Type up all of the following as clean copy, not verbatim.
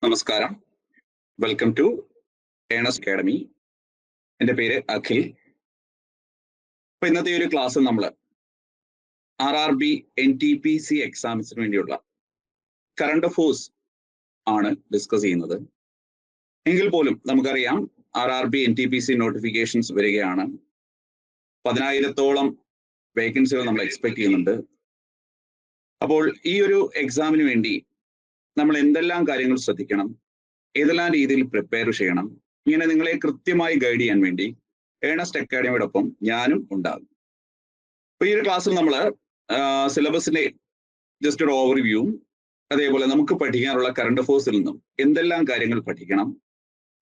നമസ്കാരം, welcome to earnest academy. എൻ്റെ പേര് അഖിൽ. അപ്പൊ ഇന്നത്തെ ഒരു ക്ലാസ് നമ്മൾ RRB NTPC എക്സാംസിന് വേണ്ടിയുള്ള കറണ്ട് അഫയേഴ്സ് ആണ് ഡിസ്കസ് ചെയ്യുന്നത്. എങ്കിൽ പോലും നമുക്കറിയാം RRB NTPC നോട്ടിഫിക്കേഷൻസ് വരികയാണ്. 10,000-ഓളം വേക്കൻസികൾ നമ്മൾ എക്സ്പെക്ട് ചെയ്യുന്നുണ്ട്. അപ്പോൾ ഈ ഒരു എക്സാമിന് വേണ്ടി നമ്മൾ എന്തെല്ലാം കാര്യങ്ങൾ ശ്രദ്ധിക്കണം, ഏതെല്ലാം രീതിയിൽ പ്രിപ്പയർ ചെയ്യണം, ഇങ്ങനെ നിങ്ങളെ കൃത്യമായി ഗൈഡ് ചെയ്യാൻ വേണ്ടി ഏണസ്റ്റ് അക്കാഡമിയോടൊപ്പം ഞാനും ഉണ്ടാകും. അപ്പൊ ഈ ഒരു ക്ലാസ്സിൽ നമ്മൾ സിലബസിന്റെ ജസ്റ്റ് ഒരു ഓവർവ്യൂവും അതേപോലെ നമുക്ക് പഠിക്കാനുള്ള കറണ്ട് അഫയേഴ്സിൽ നിന്നും എന്തെല്ലാം കാര്യങ്ങൾ പഠിക്കണം,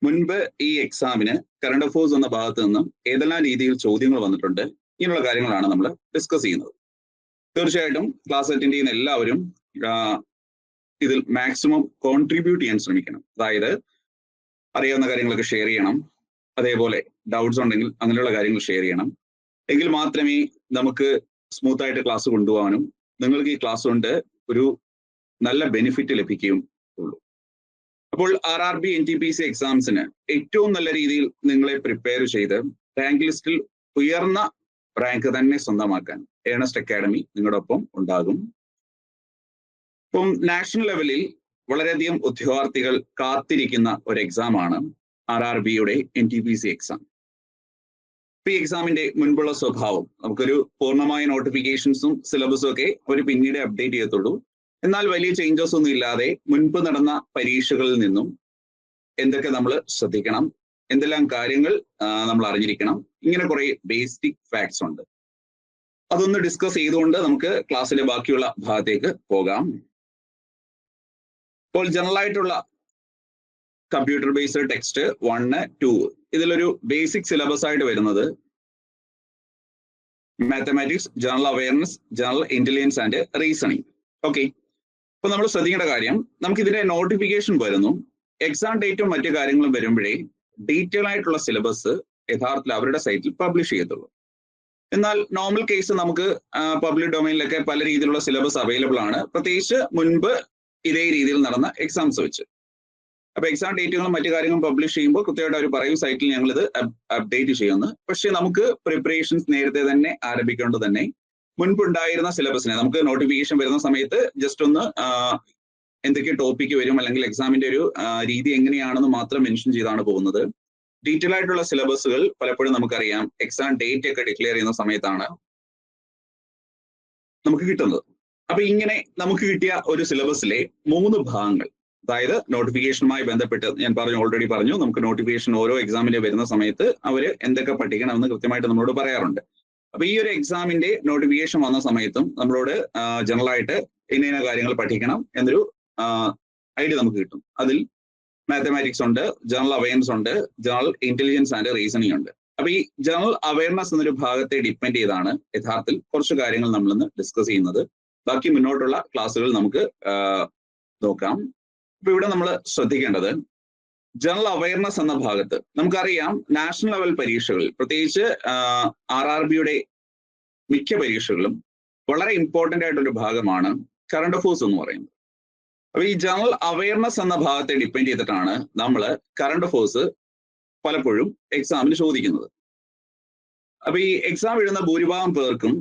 മുൻപ് ഈ എക്സാമിന് കറണ്ട് അഫയേഴ്സ് എന്ന ഭാഗത്ത് നിന്നും ഏതെല്ലാം രീതിയിൽ ചോദ്യങ്ങൾ വന്നിട്ടുണ്ട്, ഇങ്ങനെയുള്ള കാര്യങ്ങളാണ് നമ്മൾ ഡിസ്കസ് ചെയ്യുന്നത്. തീർച്ചയായിട്ടും ക്ലാസ് അറ്റൻഡ് ചെയ്യുന്ന എല്ലാവരും ഇതിൽ മാക്സിമം കോൺട്രിബ്യൂട്ട് ചെയ്യാൻ ശ്രമിക്കണം. അതായത് അറിയാവുന്ന കാര്യങ്ങളൊക്കെ ഷെയർ ചെയ്യണം, അതേപോലെ ഡൗട്ട്സ് ഉണ്ടെങ്കിൽ അങ്ങനെയുള്ള കാര്യങ്ങൾ ഷെയർ ചെയ്യണം. എങ്കിൽ മാത്രമേ നമുക്ക് സ്മൂത്ത് ആയിട്ട് ക്ലാസ് കൊണ്ടുപോകാനും നിങ്ങൾക്ക് ഈ ക്ലാസ് കൊണ്ട് ഒരു നല്ല ബെനിഫിറ്റ് ലഭിക്കുകയും ഉള്ളൂ. അപ്പോൾ RRB NTPC എക്സാംസിന് ഏറ്റവും നല്ല രീതിയിൽ നിങ്ങളെ പ്രിപ്പയർ ചെയ്ത് റാങ്ക് ലിസ്റ്റിൽ ഉയർന്ന റാങ്ക് തന്നെ സ്വന്തമാക്കാൻ ഏണസ്റ്റ് അക്കാഡമി നിങ്ങളോടൊപ്പം ഉണ്ടാകും. ഇപ്പം നാഷണൽ ലെവലിൽ വളരെയധികം ഉദ്യോഗാർത്ഥികൾ കാത്തിരിക്കുന്ന ഒരു എക്സാമാണ് RRBയുടെ NTPC എക്സാം. ഈ എക്സാമിന്റെ മുൻപുള്ള സ്വഭാവം, നമുക്കൊരു പൂർണ്ണമായ നോട്ടിഫിക്കേഷൻസും സിലബസും ഒക്കെ അവർ പിന്നീട് അപ്ഡേറ്റ് ചെയ്യത്തുള്ളൂ. എന്നാൽ വലിയ ചേഞ്ചസ് ഒന്നും ഇല്ലാതെ മുൻപ് നടന്ന പരീക്ഷകളിൽ നിന്നും എന്തൊക്കെ നമ്മൾ ശ്രദ്ധിക്കണം, എന്തെല്ലാം കാര്യങ്ങൾ നമ്മൾ അറിഞ്ഞിരിക്കണം, ഇങ്ങനെ കുറെ ബേസിക് ഫാക്ട്സ് ഉണ്ട്. അതൊന്ന് ഡിസ്കസ് ചെയ്തുകൊണ്ട് നമുക്ക് ക്ലാസ്സിലെ ബാക്കിയുള്ള ഭാഗത്തേക്ക് പോകാം. ഇപ്പോൾ ജനറൽ ആയിട്ടുള്ള കമ്പ്യൂട്ടർ ബേസ്ഡ് ടെക്സ്റ്റ് 1, 2 ഇതിലൊരു ബേസിക് സിലബസ് ആയിട്ട് വരുന്നത് mathematics, general awareness, general intelligence and reasoning. Okay, അപ്പൊ നമ്മൾ ശ്രദ്ധിക്കേണ്ട കാര്യം, നമുക്ക് ഇതിന്റെ നോട്ടിഫിക്കേഷൻ വരുന്നു, എക്സാം ഡേറ്റും മറ്റു കാര്യങ്ങളും വരുമ്പോഴേ ഡീറ്റെയിൽ ആയിട്ടുള്ള സിലബസ് യഥാർത്ഥത്തിൽ അവരുടെ സൈറ്റിൽ പബ്ലിഷ് ചെയ്യത്തുള്ളൂ. എന്നാൽ നോർമൽ കേസ് നമുക്ക് പബ്ലിക് ഡൊമൈനിലൊക്കെ പല രീതിയിലുള്ള സിലബസ് അവൈലബിൾ ആണ്, പ്രത്യേകിച്ച് മുൻപ് ഇതേ രീതിയിൽ നടന്ന എക്സാംസ് വെച്ച്. അപ്പൊ എക്സാം ഡേറ്റുകളും മറ്റു കാര്യങ്ങളും പബ്ലിഷ് ചെയ്യുമ്പോൾ കൃത്യമായിട്ട് അവർ പറയും സൈറ്റിൽ ഞങ്ങൾ ഇത് അപ്ഡേറ്റ് ചെയ്യുന്നു. പക്ഷെ നമുക്ക് പ്രിപ്പറേഷൻസ് നേരത്തെ തന്നെ ആരംഭിക്കേണ്ടത് തന്നെ മുൻപുണ്ടായിരുന്ന സിലബസിനെ നമുക്ക് നോട്ടിഫിക്കേഷൻ വരുന്ന സമയത്ത് ജസ്റ്റ് ഒന്ന് എന്തൊക്കെ ടോപ്പിക്ക് വരും അല്ലെങ്കിൽ എക്സാമിന്റെ ഒരു രീതി എങ്ങനെയാണെന്ന് മാത്രം മെൻഷൻ ചെയ്താണ് പോകുന്നത്. ഡീറ്റെയിൽ ആയിട്ടുള്ള സിലബസുകൾ പലപ്പോഴും നമുക്കറിയാം എക്സാം ഡേറ്റ് ഒക്കെ ഡിക്ലെയർ ചെയ്യുന്ന സമയത്താണ് നമുക്ക് കിട്ടുന്നത്. അപ്പൊ ഇങ്ങനെ നമുക്ക് കിട്ടിയ ഒരു സിലബസിലെ 3 ഭാഗങ്ങൾ, അതായത് നോട്ടിഫിക്കേഷനുമായി ബന്ധപ്പെട്ട് ഞാൻ ഓൾറെഡി പറഞ്ഞു, നമുക്ക് നോട്ടിഫിക്കേഷൻ ഓരോ എക്സാമിന്റെ വരുന്ന സമയത്ത് അവര് എന്തൊക്കെ പഠിക്കണമെന്ന് കൃത്യമായിട്ട് നമ്മളോട് പറയാറുണ്ട്. അപ്പൊ ഈ ഒരു എക്സാമിന്റെ നോട്ടിഫിക്കേഷൻ വന്ന സമയത്തും നമ്മളോട് ജനറൽ ആയിട്ട് ഇന്ന കാര്യങ്ങൾ പഠിക്കണം എന്നൊരു ഐഡിയ നമുക്ക് കിട്ടും. അതിൽ മാത്തമാറ്റിക്സ് ഉണ്ട്, ജനറൽ അവയർനെസ് ഉണ്ട്, ജനറൽ ഇന്റലിജൻസ് ആൻഡ് റീസണിങ് ഉണ്ട്. അപ്പൊ ഈ ജനറൽ അവയർനെസ് എന്നൊരു ഭാഗത്തെ ഡിപ്പെൻഡ് ചെയ്താണ് യഥാർത്ഥത്തിൽ കുറച്ച് കാര്യങ്ങൾ നമ്മളിന്ന് ഡിസ്കസ് ചെയ്യുന്നത്. ബാക്കി മുന്നോട്ടുള്ള ക്ലാസ്സുകൾ നമുക്ക് നോക്കാം. അപ്പൊ ഇവിടെ നമ്മൾ ശ്രദ്ധിക്കേണ്ടത് ജനറൽ അവയർനെസ് എന്ന ഭാഗത്ത് നമുക്കറിയാം നാഷണൽ ലെവൽ പരീക്ഷകളിൽ പ്രത്യേകിച്ച് RRBയുടെ മിക്ക പരീക്ഷകളും വളരെ ഇമ്പോർട്ടന്റ് ആയിട്ടൊരു ഭാഗമാണ് കറണ്ട് അഫയേഴ്സ് എന്ന് പറയുന്നത്. അപ്പൊ ഈ ജനറൽ അവയർനെസ് എന്ന ഭാഗത്തെ ഡിപ്പെൻഡ് ചെയ്തിട്ടാണ് നമ്മൾ കറണ്ട് അഫയേഴ്സ് പലപ്പോഴും എക്സാമിന് ചോദിക്കുന്നത്. അപ്പൊ ഈ എക്സാം എഴുതുന്ന ഭൂരിഭാഗം പേർക്കും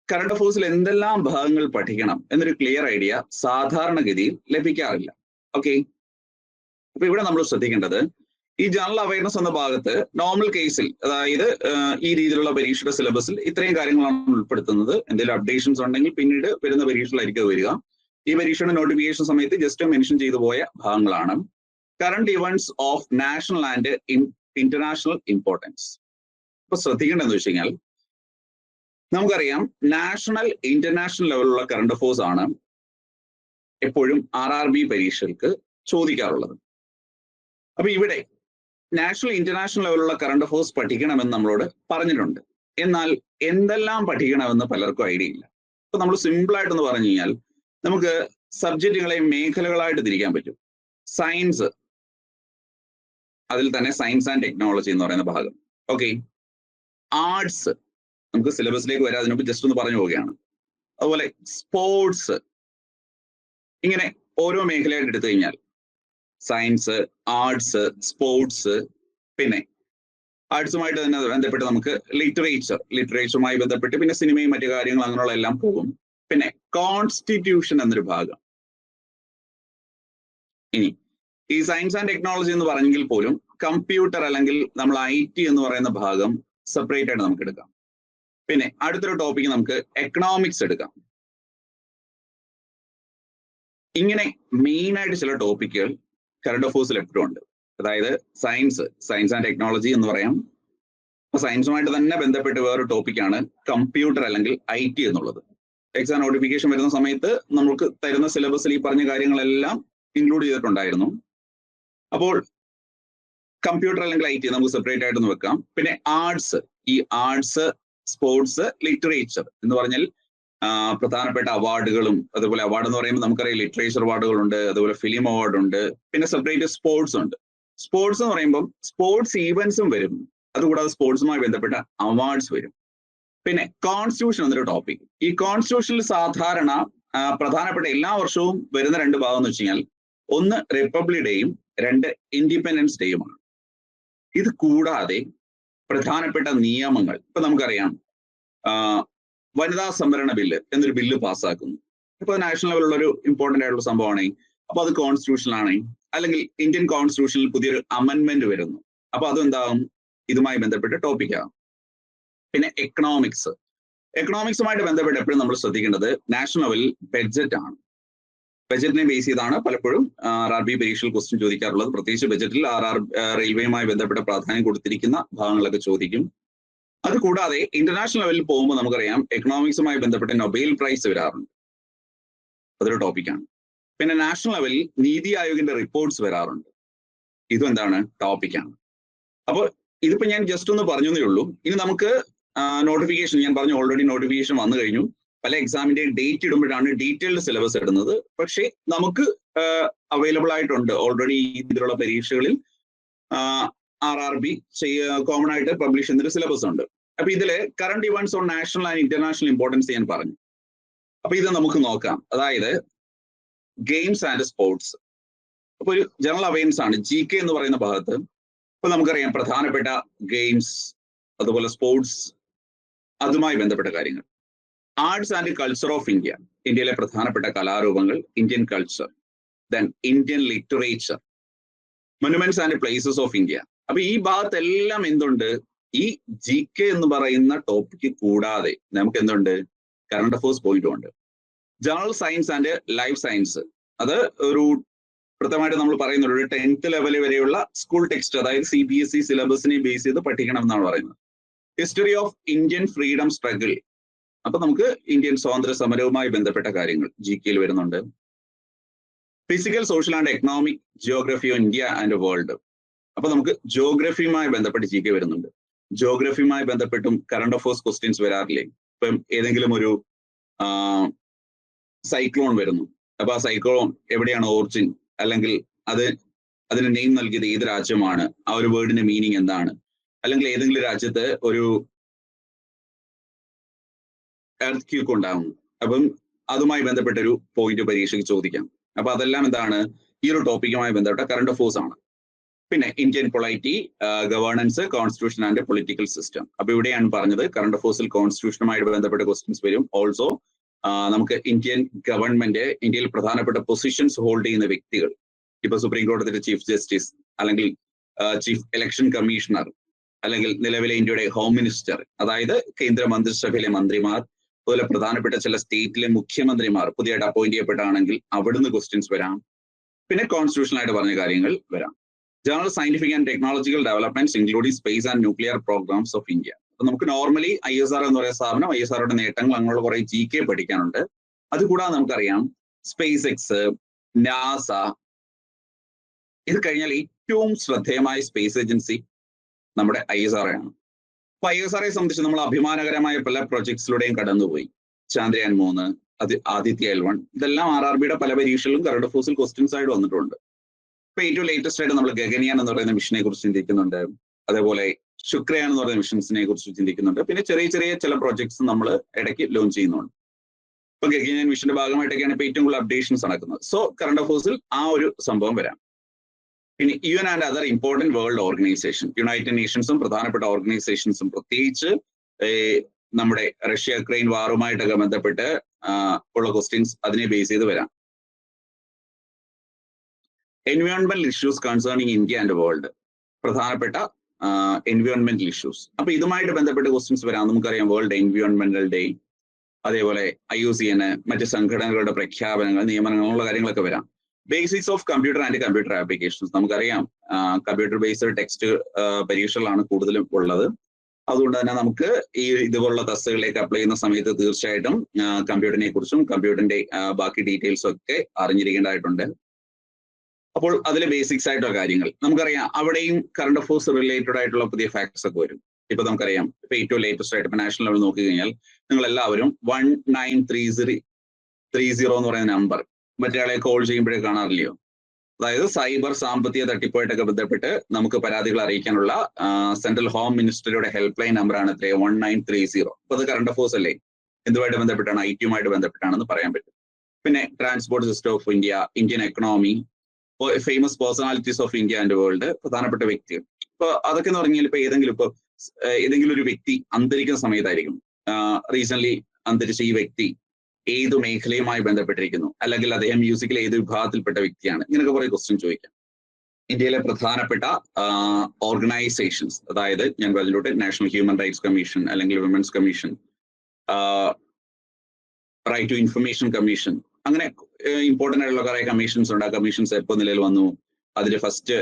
കറണ്ട് അഫയേഴ്സിൽ എന്തെല്ലാം ഭാഗങ്ങൾ പഠിക്കണം എന്നൊരു ക്ലിയർ ഐഡിയ സാധാരണഗതിയിൽ ലഭിക്കാറില്ല. ഓക്കെ, അപ്പൊ ഇവിടെ നമ്മൾ ശ്രദ്ധിക്കേണ്ടത് ഈ ജനറൽ അവയർനെസ് എന്ന ഭാഗത്ത് നോർമൽ കേസിൽ, അതായത് ഈ രീതിയിലുള്ള പരീക്ഷയുടെ സിലബസിൽ ഇത്രയും കാര്യങ്ങളാണ് ഉൾപ്പെടുത്തുന്നത്. എന്തെങ്കിലും അപ്ഡേഷൻസ് ഉണ്ടെങ്കിൽ പിന്നീട് വരുന്ന പരീക്ഷകളായിരിക്കും വരിക. ഈ പരീക്ഷയുടെ നോട്ടിഫിക്കേഷൻ സമയത്ത് ജസ്റ്റ് മെൻഷൻ ചെയ്തു പോയ ഭാഗങ്ങളാണ്. Current events of national and international importance. അപ്പൊ ശ്രദ്ധിക്കേണ്ടതെന്ന് വെച്ച് കഴിഞ്ഞാൽ നമുക്കറിയാം നാഷണൽ ഇന്റർനാഷണൽ ലെവലിലുള്ള കറണ്ട് അഫയേഴ്സ് ആണ് എപ്പോഴും RRB പരീക്ഷകൾക്ക് ചോദിക്കാറുള്ളത്. അപ്പൊ ഇവിടെ നാഷണൽ ഇന്റർനാഷണൽ ലെവലിലുള്ള കറണ്ട് അഫയേഴ്സ് പഠിക്കണമെന്ന് നമ്മളോട് പറഞ്ഞിട്ടുണ്ട്. എന്നാൽ എന്തെല്ലാം പഠിക്കണമെന്ന് പലർക്കും ഐഡിയ ഇല്ല. അപ്പൊ നമ്മൾ സിമ്പിൾ ആയിട്ടൊന്ന് പറഞ്ഞു കഴിഞ്ഞാൽ നമുക്ക് സബ്ജക്റ്റുകളെ മേഖലകളായിട്ട് തിരിക്കാൻ പറ്റും. സയൻസ്, അതിൽ തന്നെ സയൻസ് ആൻഡ് ടെക്നോളജി എന്ന് പറയുന്ന ഭാഗം. ഓക്കെ, ആർട്സ് നമുക്ക് സിലബസിലേക്ക് വരാം, അതിനുമുമ്പ് ജസ്റ്റ് ഒന്ന് പറഞ്ഞു പോവുകയാണ്. അതുപോലെ സ്പോർട്സ്, ഇങ്ങനെ ഓരോ മേഖലയായിട്ട് എടുത്തു കഴിഞ്ഞാൽ സയൻസ്, ആർട്സ്, സ്പോർട്സ്, പിന്നെ ആർട്സുമായിട്ട് തന്നെ ബന്ധപ്പെട്ട് നമുക്ക് ലിറ്ററേച്ചറുമായി ബന്ധപ്പെട്ട് പിന്നെ സിനിമയും മറ്റു കാര്യങ്ങൾ അങ്ങനെയുള്ള എല്ലാം പോകും. പിന്നെ കോൺസ്റ്റിറ്റ്യൂഷൻ എന്നൊരു ഭാഗം. ഇനി ഈ സയൻസ് ആൻഡ് ടെക്നോളജി എന്ന് പറഞ്ഞെങ്കിൽ പോലും കമ്പ്യൂട്ടർ അല്ലെങ്കിൽ നമ്മൾ IT എന്ന് പറയുന്ന ഭാഗം സെപ്പറേറ്റ് ആയിട്ട് നമുക്ക് എടുക്കാം. പിന്നെ അടുത്തൊരു ടോപ്പിക്ക് നമുക്ക് എക്കണോമിക്സ് എടുക്കാം. ഇങ്ങനെ മെയിൻ ആയിട്ട് ചില ടോപ്പിക്കുകൾ കറണ്ട് അഫേഴ്സിൽ എപ്പോഴും ഉണ്ട്. അതായത് സയൻസ് ആൻഡ് ടെക്നോളജി എന്ന് പറയാം. സയൻസുമായിട്ട് തന്നെ ബന്ധപ്പെട്ട് വേറൊരു ടോപ്പിക്കാണ് കമ്പ്യൂട്ടർ അല്ലെങ്കിൽ IT എന്നുള്ളത്. എക്സാം നോട്ടിഫിക്കേഷൻ വരുന്ന സമയത്ത് നമുക്ക് തരുന്ന സിലബസിൽ ഈ പറഞ്ഞ കാര്യങ്ങളെല്ലാം ഇൻക്ലൂഡ് ചെയ്തിട്ടുണ്ടായിരുന്നു. അപ്പോൾ കമ്പ്യൂട്ടർ അല്ലെങ്കിൽ IT നമുക്ക് സെപ്പറേറ്റ് ആയിട്ടൊന്ന് വെക്കാം. പിന്നെ ഈ ആർട്സ്, സ്പോർട്സ്, ലിറ്ററേച്ചർ എന്ന് പറഞ്ഞാൽ പ്രധാനപ്പെട്ട അവാർഡുകളും, അതുപോലെ അവാർഡ് എന്ന് പറയുമ്പോൾ നമുക്കറിയാം ലിറ്ററേച്ചർ അവാർഡുകളുണ്ട്, അതുപോലെ ഫിലിം അവാർഡ് ഉണ്ട്, പിന്നെ സെപ്പറേറ്റ് സ്പോർട്സ് ഉണ്ട്. സ്പോർട്സ് എന്ന് പറയുമ്പോൾ സ്പോർട്സ് ഈവന്റ്സും വരും, അതുകൂടാതെ സ്പോർട്സുമായി ബന്ധപ്പെട്ട അവാർഡ്സ് വരും. പിന്നെ കോൺസ്റ്റിറ്റ്യൂഷൻ എന്നൊരു ടോപ്പിക്. ഈ കോൺസ്റ്റിറ്റ്യൂഷനിൽ സാധാരണ പ്രധാനപ്പെട്ട എല്ലാ വർഷവും വരുന്ന രണ്ട് ഭാഗം എന്ന് വെച്ച് കഴിഞ്ഞാൽ ഒന്ന് റിപ്പബ്ലിക് ഡേയും രണ്ട് ഇൻഡിപെൻഡൻസ് ഡേയുമാണ്. ഇത് കൂടാതെ പ്രധാനപ്പെട്ട നിയമങ്ങൾ, ഇപ്പൊ നമുക്കറിയാം വനിതാ സംവരണ ബില്ല് എന്നൊരു ബില്ല് പാസ്സാക്കുന്നു. ഇപ്പൊ നാഷണൽ ലെവലുള്ള ഒരു ഇമ്പോർട്ടന്റ് ആയിട്ടുള്ള സംഭവമാണ്. അപ്പൊ അത് കോൺസ്റ്റിറ്റ്യൂഷനിലാണ്. അല്ലെങ്കിൽ ഇന്ത്യൻ കോൺസ്റ്റിറ്റ്യൂഷനിൽ പുതിയൊരു അമെന്റ്മെന്റ് വരുന്നു, അപ്പൊ അതെന്താകും, ഇതുമായി ബന്ധപ്പെട്ട ടോപ്പിക്കാകും. പിന്നെ എക്കണോമിക്സുമായിട്ട് ബന്ധപ്പെട്ട് എപ്പോഴും നമ്മൾ ശ്രദ്ധിക്കേണ്ടത് നാഷണൽ ലെവൽ ബഡ്ജറ്റ് ആണ്. ബഡ്ജറ്റിനെ ബേസ് ചെയ്താണ് പലപ്പോഴും RRB പരീക്ഷയിൽ ക്വസ്റ്റ്യൻ ചോദിക്കാറുള്ളത്. പ്രത്യേകിച്ച് ബഡ്ജറ്റിൽ റെയിൽവേയുമായി ബന്ധപ്പെട്ട പ്രാധാന്യം കൊടുത്തിരിക്കുന്ന ഭാഗങ്ങളൊക്കെ ചോദിക്കും. അതുകൂടാതെ ഇന്റർനാഷണൽ ലെവലിൽ പോകുമ്പോൾ നമുക്കറിയാം എക്കണോമിക്സുമായി ബന്ധപ്പെട്ട് നൊബേൽ പ്രൈസ് വരാറുണ്ട്, അതൊരു ടോപ്പിക്കാണ്. പിന്നെ നാഷണൽ ലെവലിൽ നീതി ആയോഗിന്റെ റിപ്പോർട്ട്സ് വരാറുണ്ട്, ഇതും എന്താണ്, ടോപ്പിക്കാണ്. അപ്പോൾ ഇതിപ്പോ ഞാൻ ജസ്റ്റ് ഒന്ന് പറഞ്ഞതേ ഉള്ളൂ. ഇനി നമുക്ക് നോട്ടിഫിക്കേഷൻ, ഞാൻ പറഞ്ഞു ഓൾറെഡി നോട്ടിഫിക്കേഷൻ വന്നു കഴിഞ്ഞു. പല എക്സാമിന്റെ ഡേറ്റ് ഇടുമ്പോഴാണ് ഡീറ്റെയിൽഡ് സിലബസ് ഇടുന്നത്. പക്ഷേ നമുക്ക് അവൈലബിൾ ആയിട്ടുണ്ട് ഓൾറെഡി ഇതിലുള്ള പരീക്ഷകളിൽ RRB കോമൺ ആയിട്ട് പബ്ലിഷ് ചെയ്യുന്നൊരു സിലബസ് ഉണ്ട്. അപ്പൊ ഇതില് current events on national and international importance ഞാൻ പറഞ്ഞു. അപ്പൊ ഇത് നമുക്ക് നോക്കാം. അതായത് ഗെയിംസ് ആൻഡ് സ്പോർട്സ്. അപ്പൊ ഒരു ജനറൽ അവയർനെസ് ആണ് GK എന്ന് പറയുന്ന ഭാഗത്ത്. ഇപ്പൊ നമുക്കറിയാം പ്രധാനപ്പെട്ട ഗെയിംസ്, അതുപോലെ സ്പോർട്സ്, അതുമായി ബന്ധപ്പെട്ട കാര്യങ്ങൾ. Arts and culture of India, ഇന്ത്യയിലെ പ്രധാനപ്പെട്ട കലാരൂപങ്ങൾ, Indian culture. Then Indian literature, monuments and places of India. അപ്പൊ ഈ ഭാഗത്തെല്ലാം എന്തുണ്ട്, ഈ GK എന്ന് പറയുന്ന ടോപ്പിക്ക് കൂടാതെ നമുക്ക് എന്തുണ്ട്, കറണ്ട് അഫേഴ്സ് പോയിന്റും ഉണ്ട്. General science and life science, അത് ഒരു കൃത്യമായിട്ട് നമ്മൾ പറയുന്നത് ഒരു 10th ലെവൽ വരെയുള്ള സ്കൂൾ ടെക്സ്റ്റ്, അതായത് CBSE സിലബസിനെ ബേസ് ചെയ്ത് പഠിക്കണം എന്നാണ് പറയുന്നത്. History of Indian freedom struggle, അപ്പൊ നമുക്ക് ഇന്ത്യൻ സ്വാതന്ത്ര്യ സമരവുമായി ബന്ധപ്പെട്ട കാര്യങ്ങൾ GKയിൽ വരുന്നുണ്ട്. Physical, social and economic geography of India and world, അപ്പൊ നമുക്ക് ജിയോഗ്രഫിയുമായി ബന്ധപ്പെട്ട് GK വരുന്നുണ്ട്. ജിയോഗ്രഫിയുമായി ബന്ധപ്പെട്ടും കറണ്ട് അഫേഴ്സ് ക്വസ്റ്റ്യൻസ് വരാറില്ലേ? ഇപ്പം ഏതെങ്കിലും ഒരു സൈക്ലോൺ വരുന്നു, അപ്പൊ ആ സൈക്ലോൺ എവിടെയാണ് ഓറിജിൻ, അല്ലെങ്കിൽ അതിന് നെയിം നൽകിയത് ഏത് രാജ്യമാണ്, ആ ഒരു വേർഡിന്റെ മീനിങ് എന്താണ്, അല്ലെങ്കിൽ ഏതെങ്കിലും രാജ്യത്ത് ഒരു എർത്ത് ക്യൂക്ക് ഉണ്ടാകുന്നു, അപ്പം അതുമായി ബന്ധപ്പെട്ടൊരു പോയിന്റ് പരീക്ഷയ്ക്ക് ചോദിക്കാം. അപ്പൊ അതെല്ലാം എന്താണ്, ഈ ഒരു ടോപ്പിക്കുമായി ബന്ധപ്പെട്ട കറണ്ട് അഫേഴ്സ് ആണ്. പിന്നെ Indian പൊളൈറ്റി, governance, constitution and political system. അപ്പൊ ഇവിടെയാണ് പറഞ്ഞത് കറണ്ട് അഫേഴ്സിൽ കോൺസ്റ്റിറ്റ്യൂഷനുമായിട്ട് ബന്ധപ്പെട്ട ക്വസ്റ്റ്യൻസ് വരും. ഓൾസോ നമുക്ക് ഇന്ത്യൻ ഗവൺമെന്റ്, ഇന്ത്യയിൽ പ്രധാനപ്പെട്ട പൊസിഷൻസ് ഹോൾഡ് ചെയ്യുന്ന വ്യക്തികൾ, ഇപ്പൊ സുപ്രീം കോടതിയുടെ ചീഫ് ജസ്റ്റിസ്, അല്ലെങ്കിൽ ചീഫ് ഇലക്ഷൻ കമ്മീഷണർ, അല്ലെങ്കിൽ നിലവിലെ ഇന്ത്യയുടെ ഹോം മിനിസ്റ്റർ, അതായത് കേന്ദ്ര മന്ത്രിസഭയിലെ മന്ത്രിമാർ, അതുപോലെ പ്രധാനപ്പെട്ട ചില സ്റ്റേറ്റിലെ മുഖ്യമന്ത്രിമാർ പുതിയതായിട്ട് അപ്പോയിന്റ് ചെയ്യപ്പെട്ടാണെങ്കിൽ അവിടുന്ന് ക്വസ്റ്റ്യൻസ് വരാം. പിന്നെ കോൺസ്റ്റിറ്റ്യൂഷനായിട്ട് പറഞ്ഞ കാര്യങ്ങൾ വരാം. General scientific and technological developments including space and nuclear programmes of India. അപ്പൊ നമുക്ക് നോർമലി ISR എന്ന് പറയുന്ന സ്ഥാപനം, ISRയുടെ നേട്ടങ്ങൾ, അങ്ങനെയുള്ള കുറെ GK പഠിക്കാനുണ്ട്. അതുകൂടാതെ നമുക്കറിയാം സ്പേസ് എക്സ്, നാസ. ഇത് കഴിഞ്ഞാൽ ഏറ്റവും ശ്രദ്ധേയമായ സ്പേസ് ഏജൻസി നമ്മുടെ ISRO ആണ്. അപ്പൊ ISROയെ സംബന്ധിച്ച് നമ്മൾ അഭിമാനകരമായ പല പ്രൊജക്ട്സിലൂടെയും കടന്നുപോയി. ചന്ദ്രയാൻ 3, ആദിത്യ L1, ഇതെല്ലാം RRBയുടെ പല പരീക്ഷകളിലും കറണ്ട് അഫേഴ്സിൽ ക്വസ്റ്റ്യൻസ് ആയിട്ട് വന്നിട്ടുണ്ട്. ഇപ്പൊ ഏറ്റവും ലേറ്റസ്റ്റ് ആയിട്ട് നമ്മൾ ഗഗൻയാൻ എന്ന് പറയുന്ന മിഷനെ കുറിച്ച് ചിന്തിക്കുന്നുണ്ട്. അതേപോലെ ശുക്രയാൻ എന്ന് പറയുന്ന മിഷൻസിനെ കുറിച്ച് ചിന്തിക്കുന്നുണ്ട്. പിന്നെ ചെറിയ ചെറിയ ചില പ്രോജക്ട്സ് നമ്മൾ ഇടയ്ക്ക് ലോഞ്ച് ചെയ്യുന്നുണ്ട്. ഇപ്പൊ ഗഗൻയാൻ മിഷന്റെ ഭാഗമായിട്ടൊക്കെയാണ് ഇപ്പൊ ഏറ്റവും കൂടുതൽ അപ്ഡേഷൻസ് നടക്കുന്നത്. സോ കറണ്ട് അഫേഴ്സിൽ ആ ഒരു സംഭവം വരാം. പിന്നെ UN and other important world organisation, united നേഷൻസും പ്രധാനപ്പെട്ട ഓർഗനൈസേഷൻസും, പ്രത്യേകിച്ച് നമ്മുടെ റഷ്യ യുക്രൈൻ വാറുമായിട്ടൊക്കെ ബന്ധപ്പെട്ട് ഉള്ള ക്വസ്റ്റ്യൻസ് അതിനെ ബേസ് ചെയ്ത് വരാം. എൻവയോൺമെന്റൽ issues concerning India and world, പ്രധാനപ്പെട്ട എൻവയോൺമെന്റൽ ഇഷ്യൂസ്. അപ്പൊ ഇതുമായിട്ട് ബന്ധപ്പെട്ട് ക്വസ്റ്റ്യൻസ് വരാം. നമുക്കറിയാം വേൾഡ് എൻവയോൺമെന്റൽ ഡേ, അതേപോലെ IUCN, മറ്റ് സംഘടനകളുടെ പ്രഖ്യാപനങ്ങൾ, നിയമനങ്ങളുള്ള കാര്യങ്ങളൊക്കെ വരാം. Basics of computer and computer applications, നമുക്കറിയാം കമ്പ്യൂട്ടർ ബേസ്ഡ് ടെക്സ്റ്റ് പരീക്ഷകളാണ് കൂടുതലും ഉള്ളത്. അതുകൊണ്ട് തന്നെ നമുക്ക് ഈ ഇതുപോലുള്ള തസ്തികളിലേക്ക് അപ്ലൈ ചെയ്യുന്ന സമയത്ത് തീർച്ചയായിട്ടും കമ്പ്യൂട്ടറിനെ കുറിച്ചും കമ്പ്യൂട്ടറിന്റെ ബാക്കി ഡീറ്റെയിൽസും ഒക്കെ അറിഞ്ഞിരിക്കേണ്ടതായിട്ടുണ്ട്. അപ്പോൾ അതിലെ ബേസിക്സ് ആയിട്ടുള്ള കാര്യങ്ങൾ നമുക്കറിയാം. അവിടെയും കറണ്ട് അഫയേഴ്സ് റിലേറ്റഡ് ആയിട്ടുള്ള പുതിയ ഫാക്ട്സ് ഒക്കെ വരും. ഇപ്പൊ നമുക്കറിയാം, ഇപ്പൊ ഏറ്റവും ലേറ്റസ്റ്റ് ആയിട്ട് ഇപ്പൊ നാഷണൽ ലെവൽ നോക്കി കഴിഞ്ഞാൽ നിങ്ങൾ എല്ലാവരും 1930 എന്ന് പറയുന്ന നമ്പർ മറ്റൊരാളെ കോൾ ചെയ്യുമ്പോഴേ കാണാറില്ലയോ? അതായത് സൈബർ സാമ്പത്തിക തട്ടിപ്പായിട്ടൊക്കെ ബന്ധപ്പെട്ട് നമുക്ക് പരാതികൾ അറിയിക്കാനുള്ള സെൻട്രൽ ഹോം മിനിസ്റ്ററിയുടെ ഹെൽപ്പ് ലൈൻ നമ്പറാണ് 1930. അപ്പൊ അത് കറണ്ട് അഫയേഴ്സ് അല്ലേ? എന്തുമായിട്ട് ബന്ധപ്പെട്ടാണ്? IT-യുമായിട്ട് ബന്ധപ്പെട്ടാണെന്ന് പറയാൻ പറ്റും. പിന്നെ transport system of India, Indian economy, famous personalities of India and world, പ്രധാനപ്പെട്ട വ്യക്തികൾ. ഇപ്പൊ അതൊക്കെ എന്ന് പറഞ്ഞാൽ ഇപ്പൊ ഏതെങ്കിലും ഒരു വ്യക്തി അന്തരിക്കുന്ന സമയത്തായിരിക്കും റീസെന്റ് അന്തരിച്ച ഈ വ്യക്തി ഏതു മേഖലയുമായി ബന്ധപ്പെട്ടിരിക്കുന്നു, അല്ലെങ്കിൽ അദ്ദേഹം മ്യൂസിക്കിലെ ഏത് വിഭാഗത്തിൽപ്പെട്ട വ്യക്തിയാണ്, ഇങ്ങനെയൊക്കെ കുറെ ക്വസ്റ്റ്യൻ ചോദിക്കാം. ഇന്ത്യയിലെ പ്രധാനപ്പെട്ട ഓർഗനൈസേഷൻസ്, അതായത് ഞാൻ പറഞ്ഞിട്ട് നാഷണൽ ഹ്യൂമൻ റൈറ്റ്സ് കമ്മീഷൻ, അല്ലെങ്കിൽ women's commission, right to information commission, അങ്ങനെ ഇമ്പോർട്ടൻ്റ് ആയിട്ടുള്ള കുറെ കമ്മീഷൻസ് ഉണ്ട്. ആ കമ്മീഷൻസ് എപ്പോൾ നിലവിൽ വന്നു, അതിൽ ഫസ്റ്റ്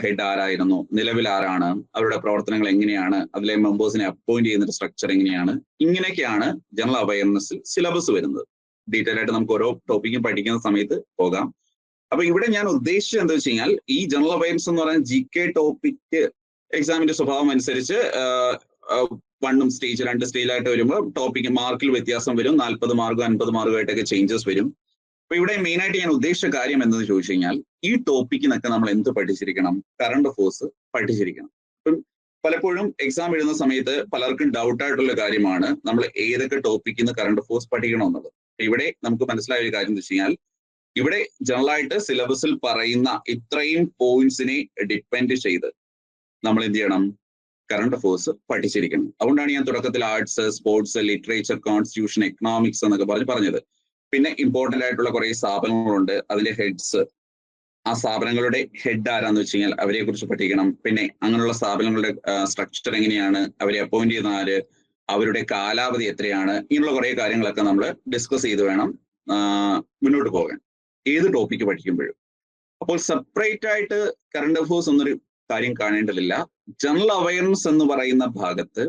ഹെഡ് ആരായിരുന്നു, നിലവിൽ ആരാണ്, അവരുടെ പ്രവർത്തനങ്ങൾ എങ്ങനെയാണ്, അതിലെ മെമ്പേഴ്സിനെ അപ്പോയിന്റ് ചെയ്യുന്ന സ്ട്രക്ചർ എങ്ങനെയാണ്, ഇങ്ങനെയൊക്കെയാണ് ജനറൽ അവയർനെസ്സിൽ സിലബസ് വരുന്നത്. ഡീറ്റെയിൽ ആയിട്ട് നമുക്ക് ഓരോ ടോപ്പിക്കും പഠിക്കുന്ന സമയത്ത് പോകാം. അപ്പൊ ഇവിടെ ഞാൻ ഉദ്ദേശിച്ചത് എന്താ വെച്ച് കഴിഞ്ഞാൽ, ഈ ജനറൽ അവയർനെസ് എന്ന് പറയുന്ന GK ടോപ്പിക് എക്സാമിന്റെ സ്വഭാവം അനുസരിച്ച് 1 സ്റ്റേജ് 2 സ്റ്റേജിലായിട്ട് വരുമ്പോൾ ടോപ്പിക്ക് മാർക്കിൽ വ്യത്യാസം വരും. 40 മാർക്ക് 50 മാർക്കായിട്ടൊക്കെ ചേഞ്ചസ് വരും. അപ്പൊ ഇവിടെ മെയിൻ ആയിട്ട് ഞാൻ ഉദ്ദേശിച്ച കാര്യം എന്തെന്ന് ചോദിച്ചു കഴിഞ്ഞാൽ, ഈ ടോപ്പിക്കിനൊക്കെ നമ്മൾ എന്ത് പഠിച്ചിരിക്കണം? കറണ്ട് അഫയേഴ്സ് പഠിച്ചിരിക്കണം. അപ്പം പലപ്പോഴും എക്സാം എഴുതുന്ന സമയത്ത് പലർക്കും ഡൗട്ട് ആയിട്ടുള്ള കാര്യമാണ് നമ്മൾ ഏതൊക്കെ ടോപ്പിക്കിന് കറണ്ട് അഫയേഴ്സ് പഠിക്കണം എന്നുള്ളത്. ഇവിടെ നമുക്ക് മനസ്സിലായ ഒരു കാര്യം എന്ന് വെച്ച് കഴിഞ്ഞാൽ, ഇവിടെ ജനറൽ ആയിട്ട് സിലബസിൽ പറയുന്ന ഇത്രയും പോയിന്റ്സിനെ ഡിപ്പെൻഡ് ചെയ്ത് നമ്മൾ എന്ത് ചെയ്യണം? കറണ്ട് അഫയേഴ്സ് പഠിച്ചിരിക്കണം. അതുകൊണ്ടാണ് ഞാൻ തുടക്കത്തിൽ arts, sports, literature, constitution, economics എന്നൊക്കെ പറഞ്ഞത്. പിന്നെ ഇമ്പോർട്ടൻ്റ് ആയിട്ടുള്ള കുറെ സ്ഥാപനങ്ങളുണ്ട്, അതിലെ ഹെഡ്സ്, ആ സ്ഥാപനങ്ങളുടെ ഹെഡ് ആരാന്ന് വെച്ച് കഴിഞ്ഞാൽ അവരെ കുറിച്ച് പഠിക്കണം. പിന്നെ അങ്ങനെയുള്ള സ്ഥാപനങ്ങളുടെ സ്ട്രക്ചർ എങ്ങനെയാണ്, അവരെ അപ്പോയിന്റ് ചെയ്യുന്ന ആര്, അവരുടെ കാലാവധി എത്രയാണ്, ഇങ്ങനെയുള്ള കുറെ കാര്യങ്ങളൊക്കെ നമ്മൾ ഡിസ്കസ് ചെയ്ത് വേണം മുന്നോട്ട് പോകാൻ ഏത് ടോപ്പിക്ക് പഠിക്കുമ്പോഴും. അപ്പോൾ സെപ്പറേറ്റ് ആയിട്ട് കറണ്ട് അഫയേഴ്സ് എന്നൊരു കാര്യം കാണേണ്ടതില്ല. ജനറൽ അവയർനെസ് എന്ന് പറയുന്ന ഭാഗത്ത്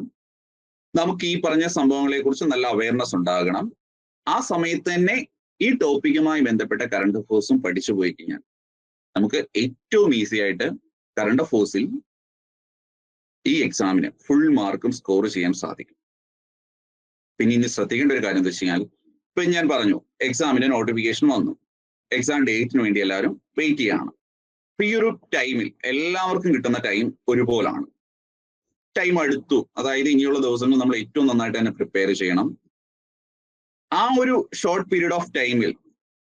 നമുക്ക് ഈ പറഞ്ഞ സംഭവങ്ങളെ കുറിച്ച് നല്ല അവയർനെസ് ഉണ്ടാകണം. ആ സമയത്ത് തന്നെ ഈ ടോപ്പിക്കുമായി ബന്ധപ്പെട്ട കറണ്ട് അഫയേഴ്സും പഠിച്ചു പോയി കഴിഞ്ഞാൽ നമുക്ക് ഏറ്റവും ഈസി ആയിട്ട് കറണ്ട് അഫയേഴ്സിൽ ഈ എക്സാമിന് ഫുൾ മാർക്കും സ്കോർ ചെയ്യാൻ സാധിക്കും. പിന്നെ ഇനി ശ്രദ്ധിക്കേണ്ട ഒരു കാര്യം എന്താ വെച്ച് കഴിഞ്ഞാൽ, ഇപ്പൊ ഞാൻ പറഞ്ഞു എക്സാമിന്റെ നോട്ടിഫിക്കേഷൻ വന്നു, എക്സാം ഡേറ്റിന് വേണ്ടി എല്ലാവരും വെയിറ്റ് ചെയ്യാണ്. അപ്പൊ ഈ ഒരു ടൈമിൽ എല്ലാവർക്കും കിട്ടുന്ന ടൈം ഒരുപോലാണ്. ടൈം അടുത്തു, അതായത് ഇനിയുള്ള ദിവസങ്ങൾ നമ്മൾ ഏറ്റവും നന്നായിട്ട് തന്നെ പ്രിപ്പയർ ചെയ്യണം. ആ ഒരു ഷോർട്ട് പീരീഡ് ഓഫ് ടൈമിൽ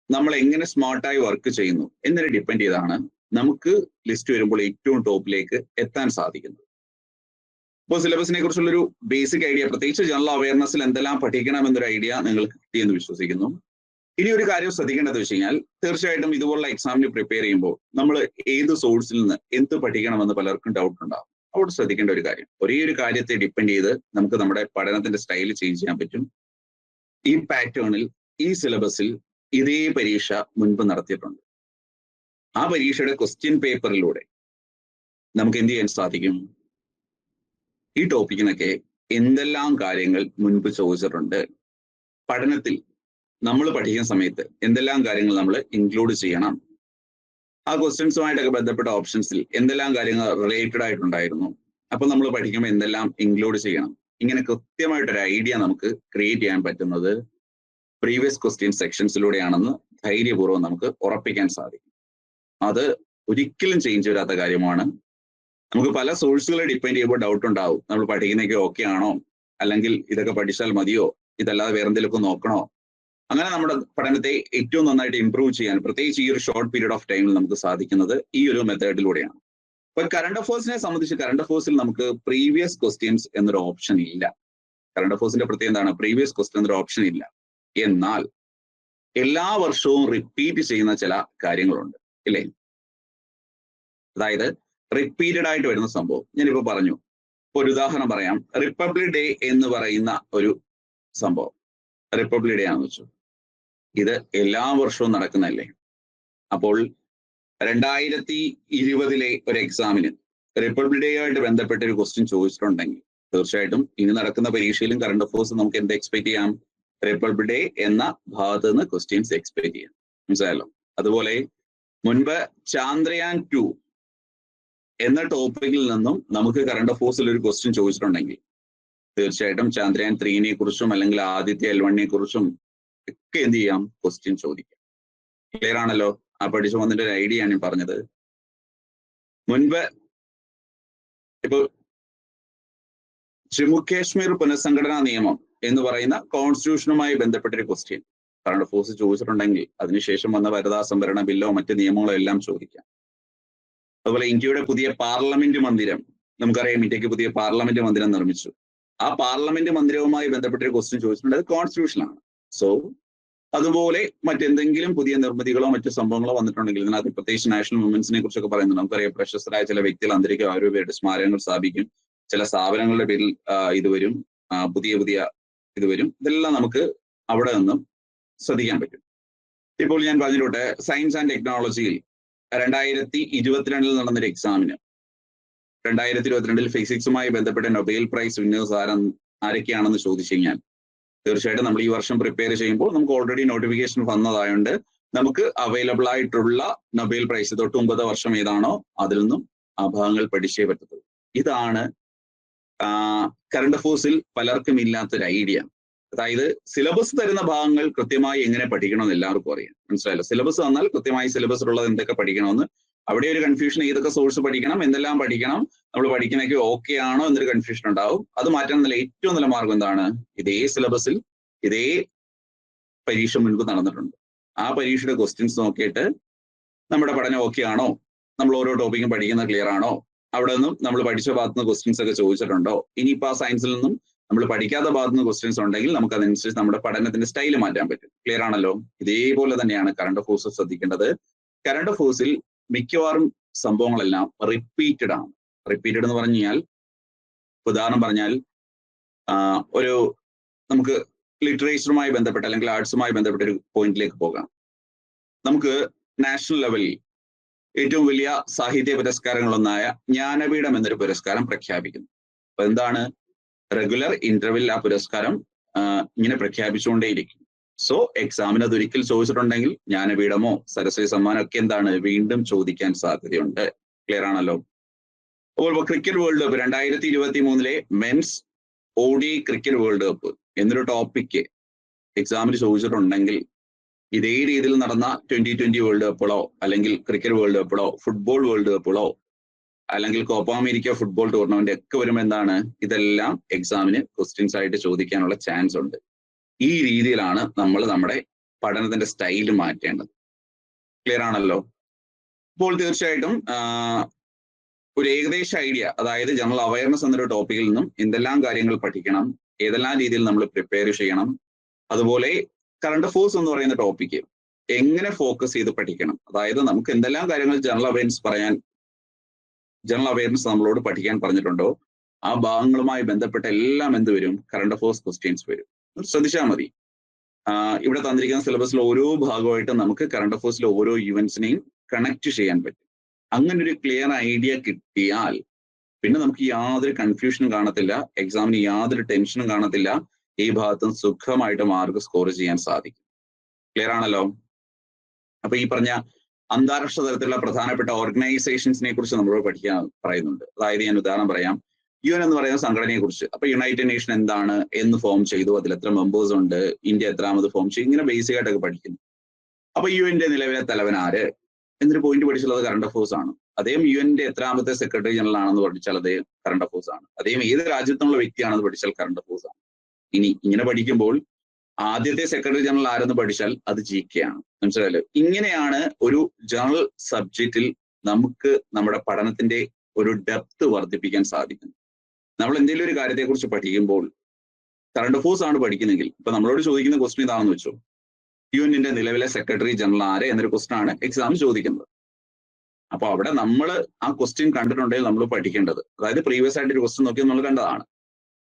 നമ്മൾ എങ്ങനെ സ്മാർട്ടായി വർക്ക് ചെയ്യുന്നു എന്നതിനെ ഡിപ്പെൻഡ് ചെയ്താണ് നമുക്ക് ലിസ്റ്റ് വരുമ്പോൾ ഏറ്റവും ടോപ്പിലേക്ക് എത്താൻ സാധിക്കുന്നത്. ഇപ്പോൾ സിലബസിനെ കുറിച്ചുള്ളൊരു ബേസിക് ഐഡിയ, പ്രത്യേകിച്ച് ജനറൽ അവയർനെസ്സിൽ എന്തെല്ലാം പഠിക്കണം എന്നൊരു ഐഡിയ നിങ്ങൾക്ക് കിട്ടിയെന്ന് വിശ്വസിക്കുന്നു. ഇനി ഒരു കാര്യം ശ്രദ്ധിക്കേണ്ടത് വെച്ച് കഴിഞ്ഞാൽ, തീർച്ചയായിട്ടും ഇതുപോലുള്ള എക്സാമിന് പ്രിപ്പയർ ചെയ്യുമ്പോൾ നമ്മൾ ഏത് സോഴ്സിൽ നിന്ന് എന്ത് പഠിക്കണമെന്ന് പലർക്കും ഡൗട്ട് ഉണ്ടാവും. അവിടെ ശ്രദ്ധിക്കേണ്ട ഒരു കാര്യം, ഒരേ ഒരു കാര്യത്തെ ഡിപ്പെൻഡ് ചെയ്ത് നമുക്ക് നമ്മുടെ പഠനത്തിന്റെ സ്റ്റൈൽ ചേഞ്ച് ചെയ്യാൻ പറ്റും. ഈ പാറ്റേണിൽ ഈ സിലബസിൽ ഇതേ പരീക്ഷ മുൻപ് നടത്തിയിട്ടുണ്ട്. ആ പരീക്ഷയുടെ ക്വസ്റ്റ്യൻ പേപ്പറിലൂടെ നമുക്ക് എന്ത് ചെയ്യാൻ സാധിക്കും? ഈ ടോപ്പിക്കിനൊക്കെ എന്തെല്ലാം കാര്യങ്ങൾ മുൻപ് ചോദിച്ചിട്ടുണ്ട്, പഠനത്തിൽ നമ്മൾ പഠിക്കുന്ന സമയത്ത് എന്തെല്ലാം കാര്യങ്ങൾ നമ്മൾ ഇൻക്ലൂഡ് ചെയ്യണം, ആ ക്വസ്റ്റ്യൻസുമായിട്ടൊക്കെ ബന്ധപ്പെട്ട ഓപ്ഷൻസിൽ എന്തെല്ലാം കാര്യങ്ങൾ റിലേറ്റഡ് ആയിട്ടുണ്ടായിരുന്നു, അപ്പൊ നമ്മൾ പഠിക്കുമ്പോൾ എന്തെല്ലാം ഇൻക്ലൂഡ് ചെയ്യണം, ഇങ്ങനെ കൃത്യമായിട്ടൊരു ഐഡിയ നമുക്ക് ക്രിയേറ്റ് ചെയ്യാൻ പറ്റുന്നത് പ്രീവിയസ് ക്വസ്റ്റ്യൻ സെക്ഷൻസിലൂടെയാണെന്ന് ധൈര്യപൂർവ്വം നമുക്ക് ഉറപ്പിക്കാൻ സാധിക്കും. അത് ഒരിക്കലും ചേഞ്ച് വരാത്ത കാര്യമാണ്. നമുക്ക് പല സോഴ്സുകളെ ഡിപ്പെൻഡ് ചെയ്യുമ്പോൾ ഡൗട്ട് ഉണ്ടാവും, നമ്മൾ പഠിക്കുന്നതൊക്കെ ഓക്കെ ആണോ, അല്ലെങ്കിൽ ഇതൊക്കെ പഠിച്ചാൽ മതിയോ, ഇതല്ലാതെ വേറെ എന്തെങ്കിലുമൊക്കെ നോക്കണോ, അങ്ങനെ നമ്മുടെ പഠനത്തെ ഏറ്റവും നന്നായിട്ട് ഇംപ്രൂവ് ചെയ്യാൻ, പ്രത്യേകിച്ച് ഈ ഒരു ഷോർട്ട് പീരീഡ് ഓഫ് ടൈമിൽ നമുക്ക് സാധിക്കുന്നത് ഈ ഒരു മെത്തേഡിലൂടെയാണ്. അപ്പൊ കറണ്ട് അഫേഴ്സിനെ സംബന്ധിച്ച് കറണ്ട് അഫേഴ്സിൽ നമുക്ക് പ്രീവിയസ് ക്വസ്റ്റ്യൻസ് എന്നൊരു ഓപ്ഷൻ ഇല്ല. കറണ്ട് അഫേഴ്സിന്റെ പ്രത്യേകത എന്താണ്? പ്രീവിയസ് ക്വസ്റ്റ്യൻ എന്നൊരു ഓപ്ഷൻ ഇല്ല. എന്നാൽ എല്ലാ വർഷവും റിപ്പീറ്റ് ചെയ്യുന്ന ചില കാര്യങ്ങളുണ്ട്, ഇല്ലേ? അതായത് റിപ്പീറ്റഡ് ആയിട്ട് വരുന്ന സംഭവം ഞാനിപ്പോ പറഞ്ഞു. ഒരു ഉദാഹരണം പറയാം. റിപ്പബ്ലിക് ഡേ എന്ന് പറയുന്ന ഒരു സംഭവം, റിപ്പബ്ലിക് ഡേ ആണെന്ന് വെച്ചു, ഇത് എല്ലാ വർഷവും നടക്കുന്നതല്ലേ. അപ്പോൾ 2020 ഒരു എക്സാമിന് റിപ്പബ്ലിക് ഡേ ആയിട്ട് ബന്ധപ്പെട്ട ഒരു ക്വസ്റ്റ്യൻ ചോദിച്ചിട്ടുണ്ടെങ്കിൽ തീർച്ചയായിട്ടും ഇനി നടക്കുന്ന പരീക്ഷയിലും കറണ്ട് അഫേഴ്സ് നമുക്ക് എന്ത് എക്സ്പെക്ട് ചെയ്യാം? റിപ്പബ്ലിക് ഡേ എന്ന ഭാഗത്ത് നിന്ന് ക്വസ്റ്റ്യൻസ് എക്സ്പെക്ട് ചെയ്യാം. മനസ്സിലായല്ലോ? അതുപോലെ മുൻപ് ചാന്ദ്രയാൻ 2 എന്ന ടോപ്പിക്കിൽ നിന്നും നമുക്ക് കറണ്ട് അഫേഴ്സിൽ ഒരു ക്വസ്റ്റ്യൻ ചോദിച്ചിട്ടുണ്ടെങ്കിൽ തീർച്ചയായിട്ടും ചാന്ദ്രയാൻ 3 കുറിച്ചും അല്ലെങ്കിൽ ആദിത്യ L1 കുറിച്ചും ഒക്കെ എന്ത് ചെയ്യാം? ക്വസ്റ്റ്യൻ ചോദിക്കാം. ക്ലിയർ ആണല്ലോ? ആ പഠിച്ചു വന്നിട്ട് ഒരു ഐഡിയ ആണ് പറഞ്ഞത്. മുൻപ് ഇപ്പൊ ജമ്മു കാശ്മീർ പുനഃസംഘടനാ നിയമം എന്ന് പറയുന്ന കോൺസ്റ്റിറ്റ്യൂഷനുമായി ബന്ധപ്പെട്ട ഒരു ക്വസ്റ്റ്യൻ കറണ്ട് അഫേഴ്സ് ചോദിച്ചിട്ടുണ്ടെങ്കിൽ അതിനുശേഷം വന്ന വനിതാ സംവരണ ബില്ലോ മറ്റ് നിയമങ്ങളോ എല്ലാം ചോദിക്കാം. അതുപോലെ ഇന്ത്യയുടെ പുതിയ പാർലമെന്റ് മന്ദിരം, നമുക്കറിയാം ഇന്ത്യക്ക് പുതിയ പാർലമെന്റ് മന്ദിരം നിർമ്മിച്ചു. ആ പാർലമെന്റ് മന്ദിരവുമായി ബന്ധപ്പെട്ട ഒരു ക്വസ്റ്റ്യൻ ചോദിച്ചിട്ടുണ്ട്, അത് കോൺസ്റ്റിറ്റ്യൂഷനാണ്. സോ അതുപോലെ മറ്റെന്തെങ്കിലും പുതിയ നിർമ്മിതികളോ മറ്റു സംഭവങ്ങളോ വന്നിട്ടുണ്ടെങ്കിൽ ഇതിനകത്ത് പ്രത്യേകിച്ച് നാഷണൽ മൂവ്മെന്റ്സിനെ കുറിച്ചൊക്കെ പറയുന്നത് നമുക്കറിയാം. പ്രശസ്തരായ ചില വ്യക്തികൾ അന്തരിക്കും, അവരുടെ പേരുടെ സ്മാരകങ്ങൾ സ്ഥാപിക്കും, ചില സ്ഥാപനങ്ങളുടെ പേരിൽ ഇത് വരും, പുതിയ പുതിയ ഇത് വരും. ഇതെല്ലാം നമുക്ക് അവിടെ നിന്നും ശ്രദ്ധിക്കാൻ പറ്റും. ഇപ്പോൾ ഞാൻ പറഞ്ഞിട്ട് സയൻസ് ആൻഡ് ടെക്നോളജിയിൽ 2022 നടന്നൊരു എക്സാമിന് 2022 ഫിസിക്സുമായി ബന്ധപ്പെട്ട നൊബേൽ പ്രൈസ് വിന്നേഴ്സ് ആരൊക്കെയാണെന്ന് ചോദിച്ചു കഴിഞ്ഞാൽ തീർച്ചയായിട്ടും നമ്മൾ ഈ വർഷം പ്രിപ്പയർ ചെയ്യുമ്പോൾ നമുക്ക് ഓൾറെഡി നോട്ടിഫിക്കേഷൻ വന്നതായതുകൊണ്ട് നമുക്ക് അവൈലബിൾ ആയിട്ടുള്ള നൊബേൽ പ്രൈസ് തൊട്ട് 9 വർഷം ഏതാണോ അതിൽ നിന്നും ആ ഭാഗങ്ങൾ പഠിച്ചേ പറ്റത്തുള്ളൂ. ഇതാണ് കറണ്ട് അഫേഴ്സിൽ പലർക്കും ഇല്ലാത്തൊരു ഐഡിയ. അതായത് സിലബസ് തരുന്ന ഭാഗങ്ങൾ കൃത്യമായി എങ്ങനെ പഠിക്കണമെന്ന് എല്ലാവർക്കും അറിയാം. മനസ്സിലായല്ലോ? സിലബസ് തന്നാൽ കൃത്യമായി സിലബസിലുള്ളത് എന്തൊക്കെ പഠിക്കണമെന്ന്, അവിടെ ഒരു കൺഫ്യൂഷൻ, ഏതൊക്കെ സോഴ്സ് പഠിക്കണം, എന്തെല്ലാം പഠിക്കണം, നമ്മൾ പഠിക്കുന്നതൊക്കെ ഓക്കെ ആണോ എന്നൊരു കൺഫ്യൂഷൻ ഉണ്ടാവും. അത് മാറ്റാൻ ഏറ്റവും നല്ല മാർഗം എന്താണ്? ഇതേ സിലബസിൽ ഇതേ പരീക്ഷ മുൻപ് നടന്നിട്ടുണ്ട്. ആ പരീക്ഷയുടെ ക്വസ്റ്റ്യൻസ് നോക്കിയിട്ട് നമ്മുടെ പഠനം ഓക്കെ ആണോ, നമ്മൾ ഓരോ ടോപ്പിക്കും പഠിക്കുന്നത് ക്ലിയർ ആണോ, അവിടെ നിന്നും നമ്മൾ പഠിച്ച ഭാഗത്ത് നിന്ന് ക്വസ്റ്റ്യൻസ് ഒക്കെ ചോദിച്ചിട്ടുണ്ടോ, ഇനിയിപ്പോൾ ആ സയൻസിൽ നിന്നും നമ്മൾ പഠിക്കാത്ത ഭാഗത്ത് നിന്ന് ക്വസ്റ്റ്യൻസ് ഉണ്ടെങ്കിൽ നമുക്ക് അതനുസരിച്ച് നമ്മുടെ പഠനത്തിന്റെ സ്റ്റൈൽ മാറ്റാൻ പറ്റും. ക്ലിയർ ആണല്ലോ? ഇതേപോലെ തന്നെയാണ് കറണ്ട് അഫേഴ്സ് ശ്രദ്ധിക്കേണ്ടത്. കറണ്ട് അഫേഴ്സിൽ മിക്കവാറും സംഭവങ്ങളെല്ലാം റിപ്പീറ്റഡ് ആണ്. റിപ്പീറ്റഡ് എന്ന് പറഞ്ഞു കഴിഞ്ഞാൽ, ഉദാഹരണം പറഞ്ഞാൽ ഒരു നമുക്ക് ലിറ്ററേച്ചറുമായി ബന്ധപ്പെട്ട അല്ലെങ്കിൽ ആർട്സുമായി ബന്ധപ്പെട്ട ഒരു പോയിന്റിലേക്ക് പോകാം. നമുക്ക് നാഷണൽ ലെവലിൽ ഏറ്റവും വലിയ സാഹിത്യ പുരസ്കാരങ്ങളൊന്നായ ജ്ഞാനപീഠം എന്നൊരു പുരസ്കാരം പ്രഖ്യാപിക്കുന്നു. അപ്പൊ എന്താണ്? റെഗുലർ ഇന്റർവെൽ ആ പുരസ്കാരം ഇങ്ങനെ പ്രഖ്യാപിച്ചുകൊണ്ടേയിരിക്കും. സോ എക്സാമിന് അതൊരിക്കൽ ചോദിച്ചിട്ടുണ്ടെങ്കിൽ ജ്ഞാനപീഠമോ സരസ്വതി സമ്മാനം ഒക്കെ എന്താണ് വീണ്ടും ചോദിക്കാൻ സാധ്യതയുണ്ട്. ക്ലിയർ ആണല്ലോ? അപ്പോൾ cricket world cup 2023 men's ODI cricket world cup എന്നൊരു ടോപ്പിക്ക് എക്സാമിന് ചോദിച്ചിട്ടുണ്ടെങ്കിൽ ഇതേ രീതിയിൽ നടന്ന 2020 വേൾഡ് കപ്പുകളോ അല്ലെങ്കിൽ ക്രിക്കറ്റ് വേൾഡ് കപ്പുകളോ ഫുട്ബോൾ വേൾഡ് കപ്പുകളോ അല്ലെങ്കിൽ കോപ്പ അമേരിക്ക ഫുട്ബോൾ ടൂർണമെന്റ് ഒക്കെ വരുമ്പോൾ എന്താണ്? ഇതെല്ലാം എക്സാമിന് ക്വസ്റ്റ്യൻസ് ആയിട്ട് ചോദിക്കാനുള്ള ചാൻസ് ഉണ്ട്. ഈ രീതിയിലാണ് നമ്മൾ നമ്മുടെ പഠനത്തിന്റെ സ്റ്റൈല് മാറ്റേണ്ടത്. ക്ലിയർ ആണല്ലോ? അപ്പോൾ തീർച്ചയായിട്ടും ഒരു ഏകദേശ ഐഡിയ, അതായത് ജനറൽ അവയർനെസ് എന്നൊരു ടോപ്പിക്കിൽ നിന്നും എന്തെല്ലാം കാര്യങ്ങൾ പഠിക്കണം, ഏതെല്ലാം രീതിയിൽ നമ്മൾ പ്രിപ്പയർ ചെയ്യണം, അതുപോലെ കറണ്ട് അഫേഴ്സ് എന്ന് പറയുന്ന ടോപ്പിക്ക് എങ്ങനെ ഫോക്കസ് ചെയ്ത് പഠിക്കണം, അതായത് നമുക്ക് എന്തെല്ലാം കാര്യങ്ങൾ ജനറൽ അവയർനെസ് നമ്മളോട് പഠിക്കാൻ പറഞ്ഞിട്ടുണ്ടോ ആ ഭാഗങ്ങളുമായി ബന്ധപ്പെട്ട എല്ലാം എന്ത് വരും? കറണ്ട് അഫേഴ്സ് ക്വസ്റ്റ്യൻസ് വരും. ശ്രദ്ധിച്ചാൽ മതി. ഇവിടെ തന്നിരിക്കുന്ന സിലബസിൽ ഓരോ ഭാഗമായിട്ട് നമുക്ക് കറണ്ട് അഫേഴ്സിലെ ഓരോ ഇവന്റ്സിനെയും കണക്ട് ചെയ്യാൻ പറ്റും. അങ്ങനെ ഒരു ക്ലിയർ ഐഡിയ കിട്ടിയാൽ പിന്നെ നമുക്ക് യാതൊരു കൺഫ്യൂഷനും കാണത്തില്ല, എക്സാമിന് യാതൊരു ടെൻഷനും കാണത്തില്ല. ഈ ഭാഗത്തും സുഖമായിട്ട് മാർക്ക് സ്കോർ ചെയ്യാൻ സാധിക്കും. ക്ലിയർ ആണല്ലോ? അപ്പൊ ഈ പറഞ്ഞ അന്താരാഷ്ട്ര തലത്തിലുള്ള പ്രധാനപ്പെട്ട ഓർഗനൈസേഷൻസിനെ കുറിച്ച് നമ്മളോട് പഠിക്കാൻ പറയുന്നുണ്ട്. അതായത് ഞാൻ ഉദാഹരണം പറയാം. UN എന്ന് പറയുന്ന സംഘടനയെ കുറിച്ച്. അപ്പൊ യുണൈറ്റഡ് നേഷൻ എന്താണ്, എന്ന് ഫോം ചെയ്തു, അതിൽ എത്ര മെമ്പേഴ്സ് ഉണ്ട്, ഇന്ത്യ എത്രാമത് ഫോം ചെയ്തു, ഇങ്ങനെ ബേസിക് ആയിട്ടൊക്കെ പഠിക്കുന്നു. അപ്പൊ UN നിലവിലെ തലവൻ ആര് എന്നൊരു പോയിന്റ് പഠിച്ചുള്ളത് കറണ്ട് അഫേഴ്സ് ആണ്. അദ്ദേഹം UN എത്രാമത്തെ സെക്രട്ടറി ജനറൽ ആണെന്ന് പഠിച്ചാൽ അദ്ദേഹം കറണ്ട് അഫേഴ്സ് ആണ്. അദ്ദേഹം ഏത് രാജ്യത്തുള്ള വ്യക്തിയാണെന്ന് പഠിച്ചാൽ കറണ്ട് അഫേഴ്സ് ആണ്. ഇനി ഇങ്ങനെ പഠിക്കുമ്പോൾ ആദ്യത്തെ സെക്രട്ടറി ജനറൽ ആരെന്ന് പഠിച്ചാൽ അത് GK ആണ്. മനസ്സിലായല്ലോ? ഇങ്ങനെയാണ് ഒരു ജനറൽ സബ്ജക്റ്റിൽ നമുക്ക് നമ്മുടെ പഠനത്തിന്റെ ഒരു ഡെപ്ത് വർദ്ധിപ്പിക്കാൻ സാധിക്കുന്നത്. നമ്മൾ എന്തെങ്കിലും ഒരു കാര്യത്തെക്കുറിച്ച് പഠിക്കുമ്പോൾ കറണ്ട് അഫേഴ്സ് ആണ് പഠിക്കുന്നെങ്കിൽ ഇപ്പൊ നമ്മളോട് ചോദിക്കുന്ന ക്വസ്റ്റ്യൻ ഇതാണെന്ന് വെച്ചോ, യുഎന്നിന്റെ നിലവിലെ സെക്രട്ടറി ജനറൽ ആരെ എന്നൊരു ക്വസ്റ്റ്യൻ ആണ് എക്സാം ചോദിക്കുന്നത്. അപ്പൊ അവിടെ നമ്മൾ ആ ക്വസ്റ്റ്യൻ കണ്ടിട്ടുണ്ടെങ്കിൽ നമ്മൾ പഠിക്കേണ്ടത്, അതായത് പ്രീവിയസ് ആയിട്ട് ഒരു ക്വസ്റ്റ്യൻ നോക്കി നമ്മൾ കണ്ടതാണ്.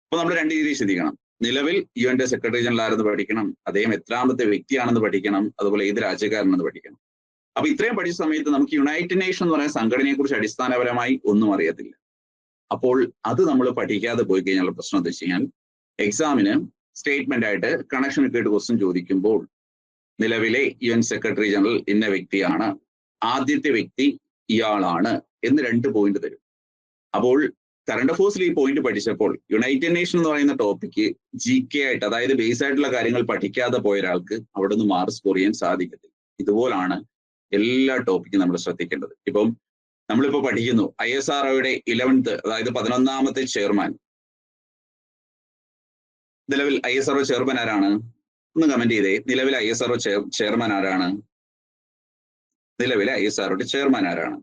അപ്പൊ നമ്മൾ രണ്ട് രീതിയിൽ ശ്രദ്ധിക്കണം. നിലവിൽ യുഎന്റെ സെക്രട്ടറി ജനറൽ ആരെന്ന് പഠിക്കണം, അദ്ദേഹം എത്രാമത്തെ വ്യക്തിയാണെന്ന് പഠിക്കണം, അതുപോലെ ഏത് രാജ്യക്കാരനെന്ന് പഠിക്കണം. അപ്പൊ ഇത്രയും പഠിച്ച സമയത്ത് നമുക്ക് യുണൈറ്റഡ് നേഷൻ എന്ന് പറയുന്ന സംഘടനയെ കുറിച്ച് അടിസ്ഥാനപരമായി ഒന്നും അറിയത്തില്ല. അപ്പോൾ അത് നമ്മൾ പഠിക്കാതെ പോയി കഴിഞ്ഞാൽ പ്രശ്നം എന്താ വെച്ച് കഴിഞ്ഞാൽ എക്സാമിന് സ്റ്റേറ്റ്മെന്റ് ആയിട്ട് കണക്ഷൻ ഇട്ടിട്ട് ക്വസ്റ്റ്യൻ ചോദിക്കുമ്പോൾ നിലവിലെ യുഎൻ സെക്രട്ടറി ജനറൽ ഇന്ന വ്യക്തിയാണ്, ആദ്യത്തെ വ്യക്തി ഇയാളാണ് എന്ന് 2 പോയിന്റ് തരും. അപ്പോൾ കറണ്ട് അഫേഴ്സിൽ ഈ പോയിന്റ് പഠിച്ചപ്പോൾ യുണൈറ്റഡ് നേഷൻ എന്ന് പറയുന്ന ടോപ്പിക്ക് GK ആയിട്ട്, അതായത് ബേസ് ആയിട്ടുള്ള കാര്യങ്ങൾ പഠിക്കാതെ പോയ ഒരാൾക്ക് അവിടെ നിന്ന് മാർക്ക് സ്കോർ ചെയ്യാൻ സാധിക്കത്തില്ല. ഇതുപോലാണ് എല്ലാ ടോപ്പിക്കും നമ്മൾ ശ്രദ്ധിക്കേണ്ടത്. ഇപ്പം നമ്മളിപ്പോ പഠിക്കുന്നു ISROയുടെ 11th, അതായത് 11ാമത്തെ ചെയർമാൻ. നിലവിൽ ISRO ചെയർമാൻ ആരാണ്? ഒന്ന് കമന്റ് ചെയ്തേ. നിലവിലെ ISRO ചെയർമാൻ ആരാണ്? നിലവിലെ ISROയുടെ ചെയർമാൻ ആരാണ്?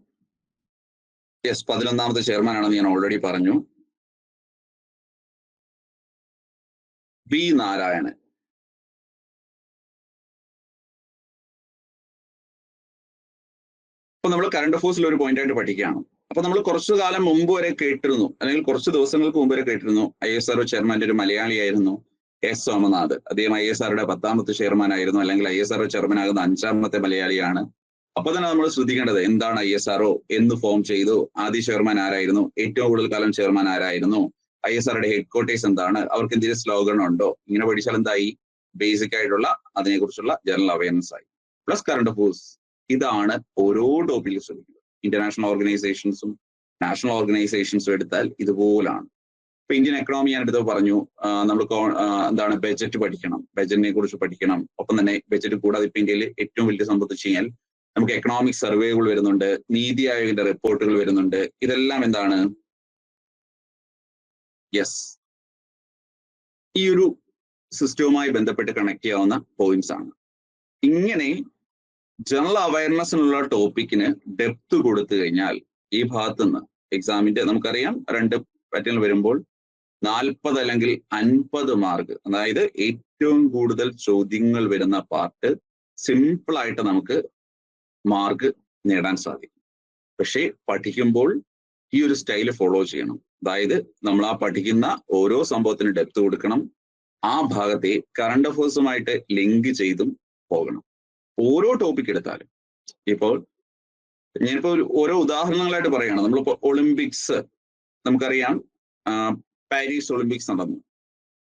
യെസ്, 11ാമത്തെ ചെയർമാൻ ആണെന്ന് ഞാൻ ഓൾറെഡി പറഞ്ഞു. V നാരായണൻ. അപ്പൊ നമ്മൾ കറണ്ട് അഫേഴ്സിൽ ഒരു പോയിന്റ് ആയിട്ട് പഠിക്കുകയാണ്. അപ്പൊ നമ്മൾ കുറച്ചു കാലം മുമ്പ് വരെ കേട്ടിരുന്നു, അല്ലെങ്കിൽ കുറച്ച് ദിവസങ്ങൾക്ക് മുമ്പ് വരെ കേട്ടിരുന്നു, ISRO ചെയർമാന്റെ ഒരു മലയാളിയായിരുന്നു S സോമനാഥ്. അദ്ദേഹം ISROയുടെ 10ാമത്തെ ചെയർമാൻ ആയിരുന്നു, അല്ലെങ്കിൽ ISRO ചെയർമാൻ ആകുന്ന 5ാമത്തെ മലയാളിയാണ്. അപ്പൊ തന്നെ നമ്മൾ ശ്രദ്ധിക്കേണ്ടത് എന്താണ് ISRO എന്ന് ഫോം ചെയ്തു, ആദ്യ ചെയർമാൻ ആരായിരുന്നു, ഏറ്റവും കൂടുതൽ കാലം ചെയർമാൻ ആരായിരുന്നു, ISROയുടെ ഹെഡ് ക്വാർട്ടേഴ്സ് എന്താണ്, അവർക്ക് എന്തെങ്കിലും സ്ലോഗൺ ഉണ്ടോ, ഇങ്ങനെ പഠിച്ചാൽ എന്തായി, ബേസിക് ആയിട്ടുള്ള അതിനെക്കുറിച്ചുള്ള ജനറൽ അവയർനെസ് ആയി. Plus current affairs. ഇതാണ് ഓരോ ടോപ്പിക്കും ശ്രദ്ധിക്കുന്നത്. ഇന്റർനാഷണൽ ഓർഗനൈസേഷൻസും നാഷണൽ ഓർഗനൈസേഷൻസും എടുത്താൽ ഇതുപോലാണ്. ഇപ്പൊ ഇന്ത്യൻ എക്കണോമി ഞാൻ എടുത്ത് പറഞ്ഞു, നമ്മൾ എന്താണ് ബജറ്റ് പഠിക്കണം, ബജറ്റിനെ കുറിച്ച് പഠിക്കണം. ഒപ്പം തന്നെ ബജറ്റ് കൂടാതെ ഇപ്പൊ ഇന്ത്യയിൽ ഏറ്റവും വലിയ സംഭവം വെച്ച് കഴിഞ്ഞാൽ നമുക്ക് എക്കണോമിക് സർവേകൾ വരുന്നുണ്ട്, നീതി ആയോഗിന്റെ റിപ്പോർട്ടുകൾ വരുന്നുണ്ട്. ഇതെല്ലാം എന്താണ്, യെസ്, ഈ ഒരു സിസ്റ്റവുമായി ബന്ധപ്പെട്ട് കണക്ട് ചെയ്യാവുന്ന പോയിന്റ്സ് ആണ്. ഇങ്ങനെ ജനറൽ അവയർനെസ്സിനുള്ള ടോപ്പിക്കിന് ഡെപ്ത് കൊടുത്തു കഴിഞ്ഞാൽ ഈ ഭാഗത്ത് നിന്ന് എക്സാമിന്റെ നമുക്കറിയാം 2 പാറ്റേണിൽ വരുമ്പോൾ 40 അല്ലെങ്കിൽ 50 മാർക്ക്, അതായത് ഏറ്റവും കൂടുതൽ ചോദ്യങ്ങൾ വരുന്ന പാർട്ട് സിമ്പിൾ ആയിട്ട് നമുക്ക് മാർക്ക് നേടാൻ സാധിക്കും. പക്ഷേ പഠിക്കുമ്പോൾ ഈ ഒരു സ്റ്റൈല് ഫോളോ ചെയ്യണം. അതായത് നമ്മൾ ആ പഠിക്കുന്ന ഓരോ സംഭവത്തിന് ഡെപ്ത് കൊടുക്കണം, ആ ഭാഗത്തെ കറണ്ട് അഫേഴ്സുമായിട്ട് ലിങ്ക് ചെയ്തും പോകണം. ഓരോ ടോപ്പിക് എടുത്താലും ഇപ്പോൾ ഞാനിപ്പോ ഓരോ ഉദാഹരണങ്ങളായിട്ട് പറയുകയാണ്. നമ്മളിപ്പോ ഒളിമ്പിക്സ് നമുക്കറിയാം, പാരീസ് ഒളിമ്പിക്സ് നടന്നു.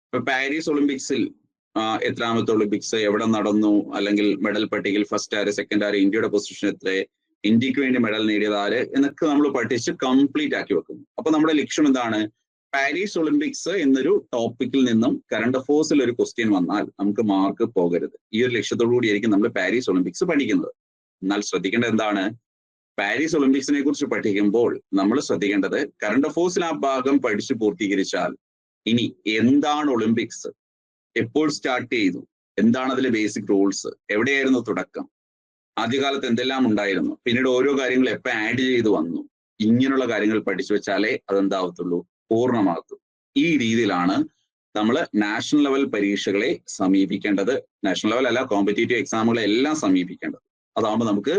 ഇപ്പൊ പാരീസ് ഒളിമ്പിക്സിൽ എത്രാമത്തെ ഒളിമ്പിക്സ്, എവിടെ നടന്നു, അല്ലെങ്കിൽ മെഡൽ പട്ടികയിൽ ഫസ്റ്റ് ആര്, സെക്കൻഡ് ആര്, ഇന്ത്യയുടെ പൊസിഷൻ എത്ര, ഇന്ത്യക്ക് വേണ്ടി മെഡൽ നേടിയത് ആര് എന്നൊക്കെ നമ്മൾ പഠിച്ച് കംപ്ലീറ്റ് ആക്കി വെക്കുന്നു. അപ്പൊ നമ്മുടെ ലക്ഷ്യം എന്താണ്, പാരീസ് ഒളിമ്പിക്സ് എന്നൊരു ടോപ്പിക്കിൽ നിന്നും കറണ്ട് അഫേഴ്സിൽ ഒരു ക്വസ്റ്റ്യൻ വന്നാൽ നമുക്ക് മാർക്ക് പോകരുത്. ഈ ഒരു ലക്ഷ്യത്തോടു കൂടിയായിരിക്കും നമ്മൾ പാരീസ് ഒളിമ്പിക്സ് പഠിക്കുന്നത്. എന്നാൽ ശ്രദ്ധിക്കേണ്ടത് എന്താണ്, പാരീസ് ഒളിമ്പിക്സിനെ കുറിച്ച് പഠിക്കുമ്പോൾ നമ്മൾ ശ്രദ്ധിക്കേണ്ടത് കറണ്ട് അഫേഴ്സിൽ ആ ഭാഗം പഠിച്ചു പൂർത്തീകരിച്ചാൽ ഇനി എന്താണ് ഒളിമ്പിക്സ്, എപ്പോൾ സ്റ്റാർട്ട് ചെയ്തു, എന്താണ് അതിലെ ബേസിക് റൂൾസ്, എവിടെയായിരുന്നു തുടക്കം, ആദ്യകാലത്ത് എന്തെല്ലാം ഉണ്ടായിരുന്നു, പിന്നീട് ഓരോ കാര്യങ്ങൾ എപ്പോൾ ആഡ് ചെയ്ത് വന്നു, ഇങ്ങനെയുള്ള കാര്യങ്ങൾ പഠിച്ചു വെച്ചാലേ അതെന്താവത്തുള്ളൂ, പൂർണ്ണമാക്കും. ഈ രീതിയിലാണ് നമ്മൾ നാഷണൽ ലെവൽ പരീക്ഷകളെ സമീപിക്കേണ്ടത്. നാഷണൽ ലെവൽ അല്ല, കോമ്പറ്റേറ്റീവ് എക്സാമുകളെ എല്ലാം സമീപിക്കേണ്ടത്. അതാകുമ്പോൾ നമുക്ക്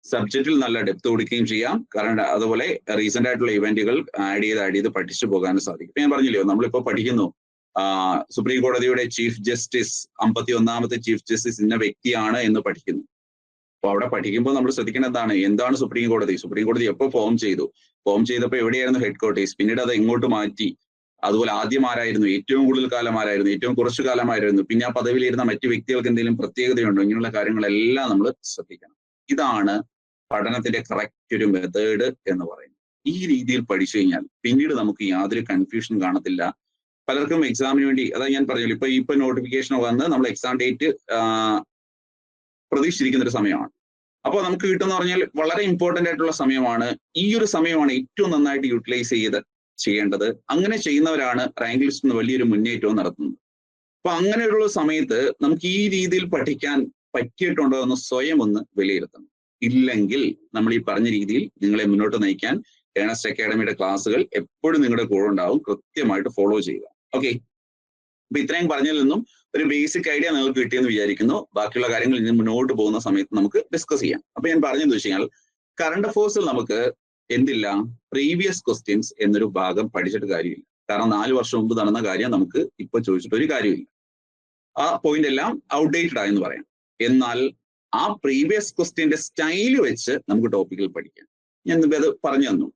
സബ്ജക്റ്റിൽ നല്ല ഡെപ്ത് കൊടുക്കുകയും ചെയ്യാം. കാരണം അതുപോലെ റീസെന്റ് ആയിട്ടുള്ള ഇവന്റുകൾ ആഡ് ചെയ്ത് പഠിച്ചു പോകാനും സാധിക്കും. ഞാൻ പറഞ്ഞില്ലയോ, നമ്മളിപ്പോ പഠിക്കുന്നു സുപ്രീം കോടതിയുടെ ചീഫ് ജസ്റ്റിസ്, 51ാമത്തെ ചീഫ് ജസ്റ്റിസ് ഇന്ന വ്യക്തിയാണ് എന്ന് പഠിക്കുന്നു. അപ്പൊ അവിടെ പഠിക്കുമ്പോൾ നമ്മൾ ശ്രദ്ധിക്കേണ്ടത് എന്താണ് സുപ്രീം കോടതി, സുപ്രീം കോടതി എപ്പോൾ ഫോം ചെയ്തപ്പോൾ എവിടെയായിരുന്നു ഹെഡ് ക്വാർട്ടേഴ്സ്, പിന്നീട് അത് എങ്ങോട്ട് മാറ്റി, അതുപോലെ ആദ്യം ആരായിരുന്നു, ഏറ്റവും കൂടുതൽ കാലം ആരായിരുന്നു, ഏറ്റവും കുറച്ചു കാലമായിരുന്നു, പിന്നെ ആ പദവിയിലിരുന്ന മറ്റു വ്യക്തികൾക്ക് എന്തെങ്കിലും പ്രത്യേകതയുണ്ടോ, ഇങ്ങനെയുള്ള കാര്യങ്ങളെല്ലാം നമ്മൾ ശ്രദ്ധിക്കണം. ഇതാണ് പഠനത്തിന്റെ കറക്റ്റ് ഒരു മെത്തേഡ് എന്ന് പറയുന്നത്. ഈ രീതിയിൽ പഠിച്ചു കഴിഞ്ഞാൽ പിന്നീട് നമുക്ക് യാതൊരു കൺഫ്യൂഷൻ കാണത്തില്ല. പലർക്കും എക്സാമിന് വേണ്ടി, അതായത് ഞാൻ പറഞ്ഞല്ലോ, ഇപ്പൊ നോട്ടിഫിക്കേഷൻ വന്ന് നമ്മൾ എക്സാം ഡേറ്റ് പ്രതീക്ഷിച്ചിരിക്കുന്ന ഒരു സമയമാണ്. അപ്പോൾ നമുക്ക് കിട്ടുമെന്ന് പറഞ്ഞാൽ വളരെ ഇമ്പോർട്ടന്റ് ആയിട്ടുള്ള സമയമാണ്. ഈ ഒരു സമയമാണ് ഏറ്റവും നന്നായിട്ട് യൂട്ടിലൈസ് ചെയ്യേണ്ടത്. അങ്ങനെ ചെയ്യുന്നവരാണ് റാങ്ക് ലിസ്റ്റിൽ നിന്ന് വലിയൊരു മുന്നേറ്റവും നടത്തുന്നത്. അപ്പൊ അങ്ങനെയുള്ള സമയത്ത് നമുക്ക് ഈ രീതിയിൽ പഠിക്കാൻ പറ്റിയിട്ടുണ്ടോ എന്ന് സ്വയം ഒന്ന് വിലയിരുത്തണം. ഇല്ലെങ്കിൽ നമ്മൾ ഈ പറഞ്ഞ രീതിയിൽ നിങ്ങളെ മുന്നോട്ട് നയിക്കാൻ ഏണസ്റ്റ് അക്കാഡമിയുടെ ക്ലാസ്സുകൾ എപ്പോഴും നിങ്ങളുടെ കൂടെ ഉണ്ടാവും. കൃത്യമായിട്ട് ഫോളോ ചെയ്യുക. ഓക്കെ, അപ്പൊ ഇത്രയും പറഞ്ഞതിൽ നിന്നും ഒരു ബേസിക് ഐഡിയ നിങ്ങൾക്ക് കിട്ടിയെന്ന് വിചാരിക്കുന്നു. ബാക്കിയുള്ള കാര്യങ്ങൾ ഇനി മുന്നോട്ട് പോകുന്ന സമയത്ത് നമുക്ക് ഡിസ്കസ് ചെയ്യാം. അപ്പൊ ഞാൻ പറഞ്ഞതെന്ന് വെച്ച് കഴിഞ്ഞാൽ കറണ്ട് അഫയേഴ്സിൽ നമുക്ക് എന്തില്ല, പ്രീവിയസ് ക്വസ്റ്റ്യൻസ് എന്നൊരു ഭാഗം പഠിച്ചിട്ട് കാര്യമില്ല. കാരണം 4 വർഷം മുമ്പ് നടന്ന കാര്യം നമുക്ക് ഇപ്പൊ ചോദിച്ചിട്ട് ഒരു കാര്യമില്ല. ആ പോയിന്റ് എല്ലാം ഔട്ട്ഡേറ്റഡ് ആയെന്ന് പറയാം. എന്നാൽ ആ പ്രീവിയസ് ക്വസ്റ്റ്യന്റെ സ്റ്റൈല് വെച്ച് നമുക്ക് ടോപ്പിക്കിൽ പഠിക്കാം. ഞാൻ നിങ്ങൾക്ക് അത് പറഞ്ഞു തന്നു.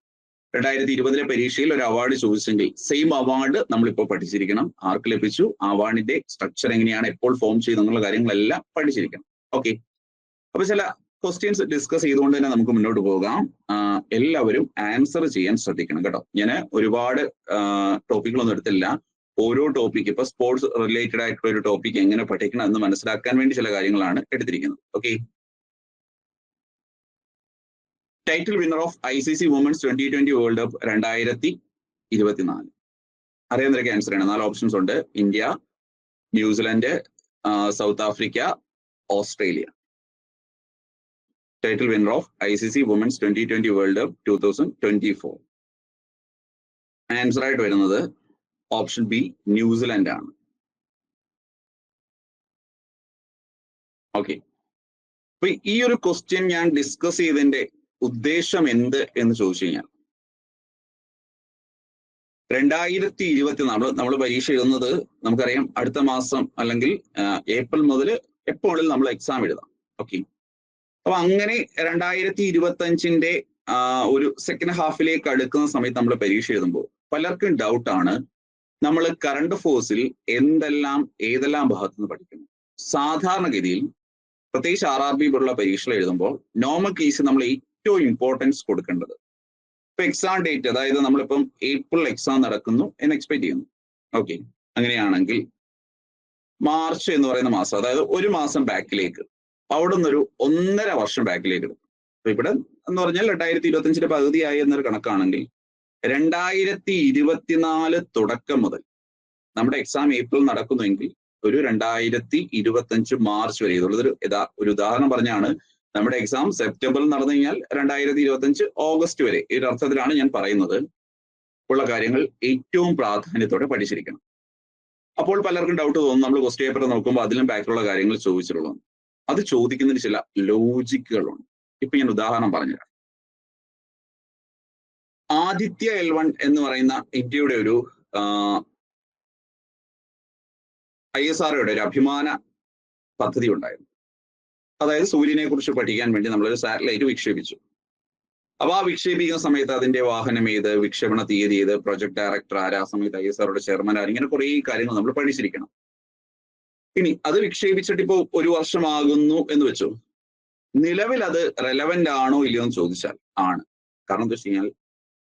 2020 പരീക്ഷയിൽ ഒരു അവാർഡ് ചോദിച്ചെങ്കിൽ സെയിം അവാർഡ് നമ്മളിപ്പോൾ പഠിച്ചിരിക്കണം. ആർക്ക് ലഭിച്ചു, അവാർഡിന്റെ സ്ട്രക്ചർ എങ്ങനെയാണ്, എപ്പോൾ ഫോം ചെയ്തു എന്നുള്ള കാര്യങ്ങളെല്ലാം പഠിച്ചിരിക്കണം. ഓക്കെ, അപ്പൊ ചില ക്വസ്റ്റ്യൻസ് ഡിസ്കസ് ചെയ്തുകൊണ്ട് തന്നെ നമുക്ക് മുന്നോട്ട് പോകാം. എല്ലാവരും ആൻസർ ചെയ്യാൻ ശ്രദ്ധിക്കണം കേട്ടോ. ഞാൻ ഒരുപാട് ടോപ്പിക്കുകളൊന്നും എടുത്തില്ല. ഓരോ ടോപ്പിക്, ഇപ്പൊ സ്പോർട്സ് റിലേറ്റഡ് ആയിട്ടുള്ള ഒരു ടോപ്പിക് എങ്ങനെ പഠിക്കണം എന്ന് മനസ്സിലാക്കാൻ വേണ്ടി ചില കാര്യങ്ങളാണ് എടുത്തിരിക്കുന്നത്. Okay, title winner of ICC women's 2020 world cup 2024. അറിയാവുന്നവരൊക്കെ ആൻസർ ചെയ്യണം. 4 ഓപ്ഷൻസ് ഉണ്ട്. India, New Zealand, South Africa, Australia. Title winner of ICC women's 2020 world cup 2024. Answer ആയിട്ട് വരുന്നത് ഓപ്ഷൻ ബി, ന്യൂസിലൻഡ് ആണ്. ഓക്കെ, അപ്പൊ ഈ ഒരു ക്വസ്റ്റ്യൻ ഞാൻ ഡിസ്കസ് ചെയ്തതിന്റെ ഉദ്ദേശം എന്ത് എന്ന് ചോദിച്ചു കഴിഞ്ഞാൽ 2024 നമ്മൾ പരീക്ഷ എഴുതുന്നത് നമുക്കറിയാം അടുത്ത മാസം അല്ലെങ്കിൽ ഏപ്രിൽ മുതൽ എപ്പോഴും നമ്മൾ എക്സാം എഴുതാം. ഓക്കെ, അപ്പൊ അങ്ങനെ 2025 ഒരു സെക്കൻഡ് ഹാഫിലേക്ക് അടുക്കുന്ന സമയത്ത് നമ്മൾ പരീക്ഷ എഴുതുമ്പോൾ പലർക്കും ഡൗട്ടാണ്, നമ്മൾ കറണ്ട് അഫയേഴ്സിൽ ഏതെല്ലാം ഭാഗത്തുനിന്ന് പഠിക്കുന്നു. സാധാരണഗതിയിൽ പ്രത്യേകിച്ച് RRB പോലുള്ള പരീക്ഷകൾ എഴുതുമ്പോൾ നോർമൽ കേസ് നമ്മൾ ഏറ്റവും ഇമ്പോർട്ടൻസ് കൊടുക്കേണ്ടത് ഇപ്പൊ എക്സാം ഡേറ്റ്, അതായത് നമ്മളിപ്പം ഏപ്രിൽ എക്സാം നടക്കുന്നു എന്ന് എക്സ്പെക്ട് ചെയ്യുന്നു. ഓക്കെ, അങ്ങനെയാണെങ്കിൽ മാർച്ച് എന്ന് പറയുന്ന മാസം, അതായത് ഒരു മാസം ബാക്കിലേക്ക്, അവിടെ നിന്നൊരു 1.5 വർഷം ബാക്കിലേക്ക് എടുക്കും. അപ്പൊ ഇവിടെ എന്ന് പറഞ്ഞാൽ 2025 പകുതിയായി എന്നൊരു കണക്കാണെങ്കിൽ 2024 തുടക്കം മുതൽ നമ്മുടെ എക്സാം ഏപ്രിൽ നടക്കുന്നുവെങ്കിൽ ഒരു 2025 മാർച്ച് വരെ, ഇതുള്ളതൊരു ഒരു ഉദാഹരണം പറഞ്ഞാണ്. നമ്മുടെ എക്സാം സെപ്റ്റംബറിൽ നടന്നു കഴിഞ്ഞാൽ 2025 ഓഗസ്റ്റ് വരെ, ഈ ഒരു അർത്ഥത്തിലാണ് ഞാൻ പറയുന്നത്. ഉള്ള കാര്യങ്ങൾ ഏറ്റവും പ്രാധാന്യത്തോടെ പഠിച്ചിരിക്കണം. അപ്പോൾ പലർക്കും ഡൗട്ട് തോന്നും, നമ്മൾ ക്വസ്റ്റ്യൻ പേപ്പർ നോക്കുമ്പോൾ അതിലും ബാക്കിലുള്ള കാര്യങ്ങൾ ചോദിച്ചിട്ടുള്ളൂ. അത് ചോദിക്കുന്നതിന് ചില ലോജിക്കുകളുണ്ട്. ഇപ്പൊ ഞാൻ ഉദാഹരണം പറഞ്ഞുതരാം. ആദിത്യ L1 എന്ന് പറയുന്ന ഇന്ത്യയുടെ ഒരു ISROയുടെ ഒരു അഭിമാന പദ്ധതി ഉണ്ടായിരുന്നു. അതായത് സൂര്യനെ കുറിച്ച് പഠിക്കാൻ വേണ്ടി നമ്മളൊരു സാറ്റലൈറ്റ് വിക്ഷേപിച്ചു. അപ്പൊ ആ വിക്ഷേപിക്കുന്ന സമയത്ത് അതിന്റെ വാഹനം ഏത്, വിക്ഷേപണ തീയതി ഏത്, പ്രൊജക്ട് ഡയറക്ടർ ആരാ, ആ സമയത്ത് ISROയുടെ ചെയർമാൻ ആര്, ഇങ്ങനെ കുറെ കാര്യങ്ങൾ നമ്മൾ പഠിച്ചിരിക്കണം. ഇനി അത് വിക്ഷേപിച്ചിട്ട് ഇപ്പോൾ 1 വർഷമാകുന്നു എന്ന് വെച്ചു. നിലവിൽ അത് റെലവെന്റ് ആണോ ഇല്ലയോ എന്ന് ചോദിച്ചാൽ ആണ്. കാരണം എന്താ വെച്ച് കഴിഞ്ഞാൽ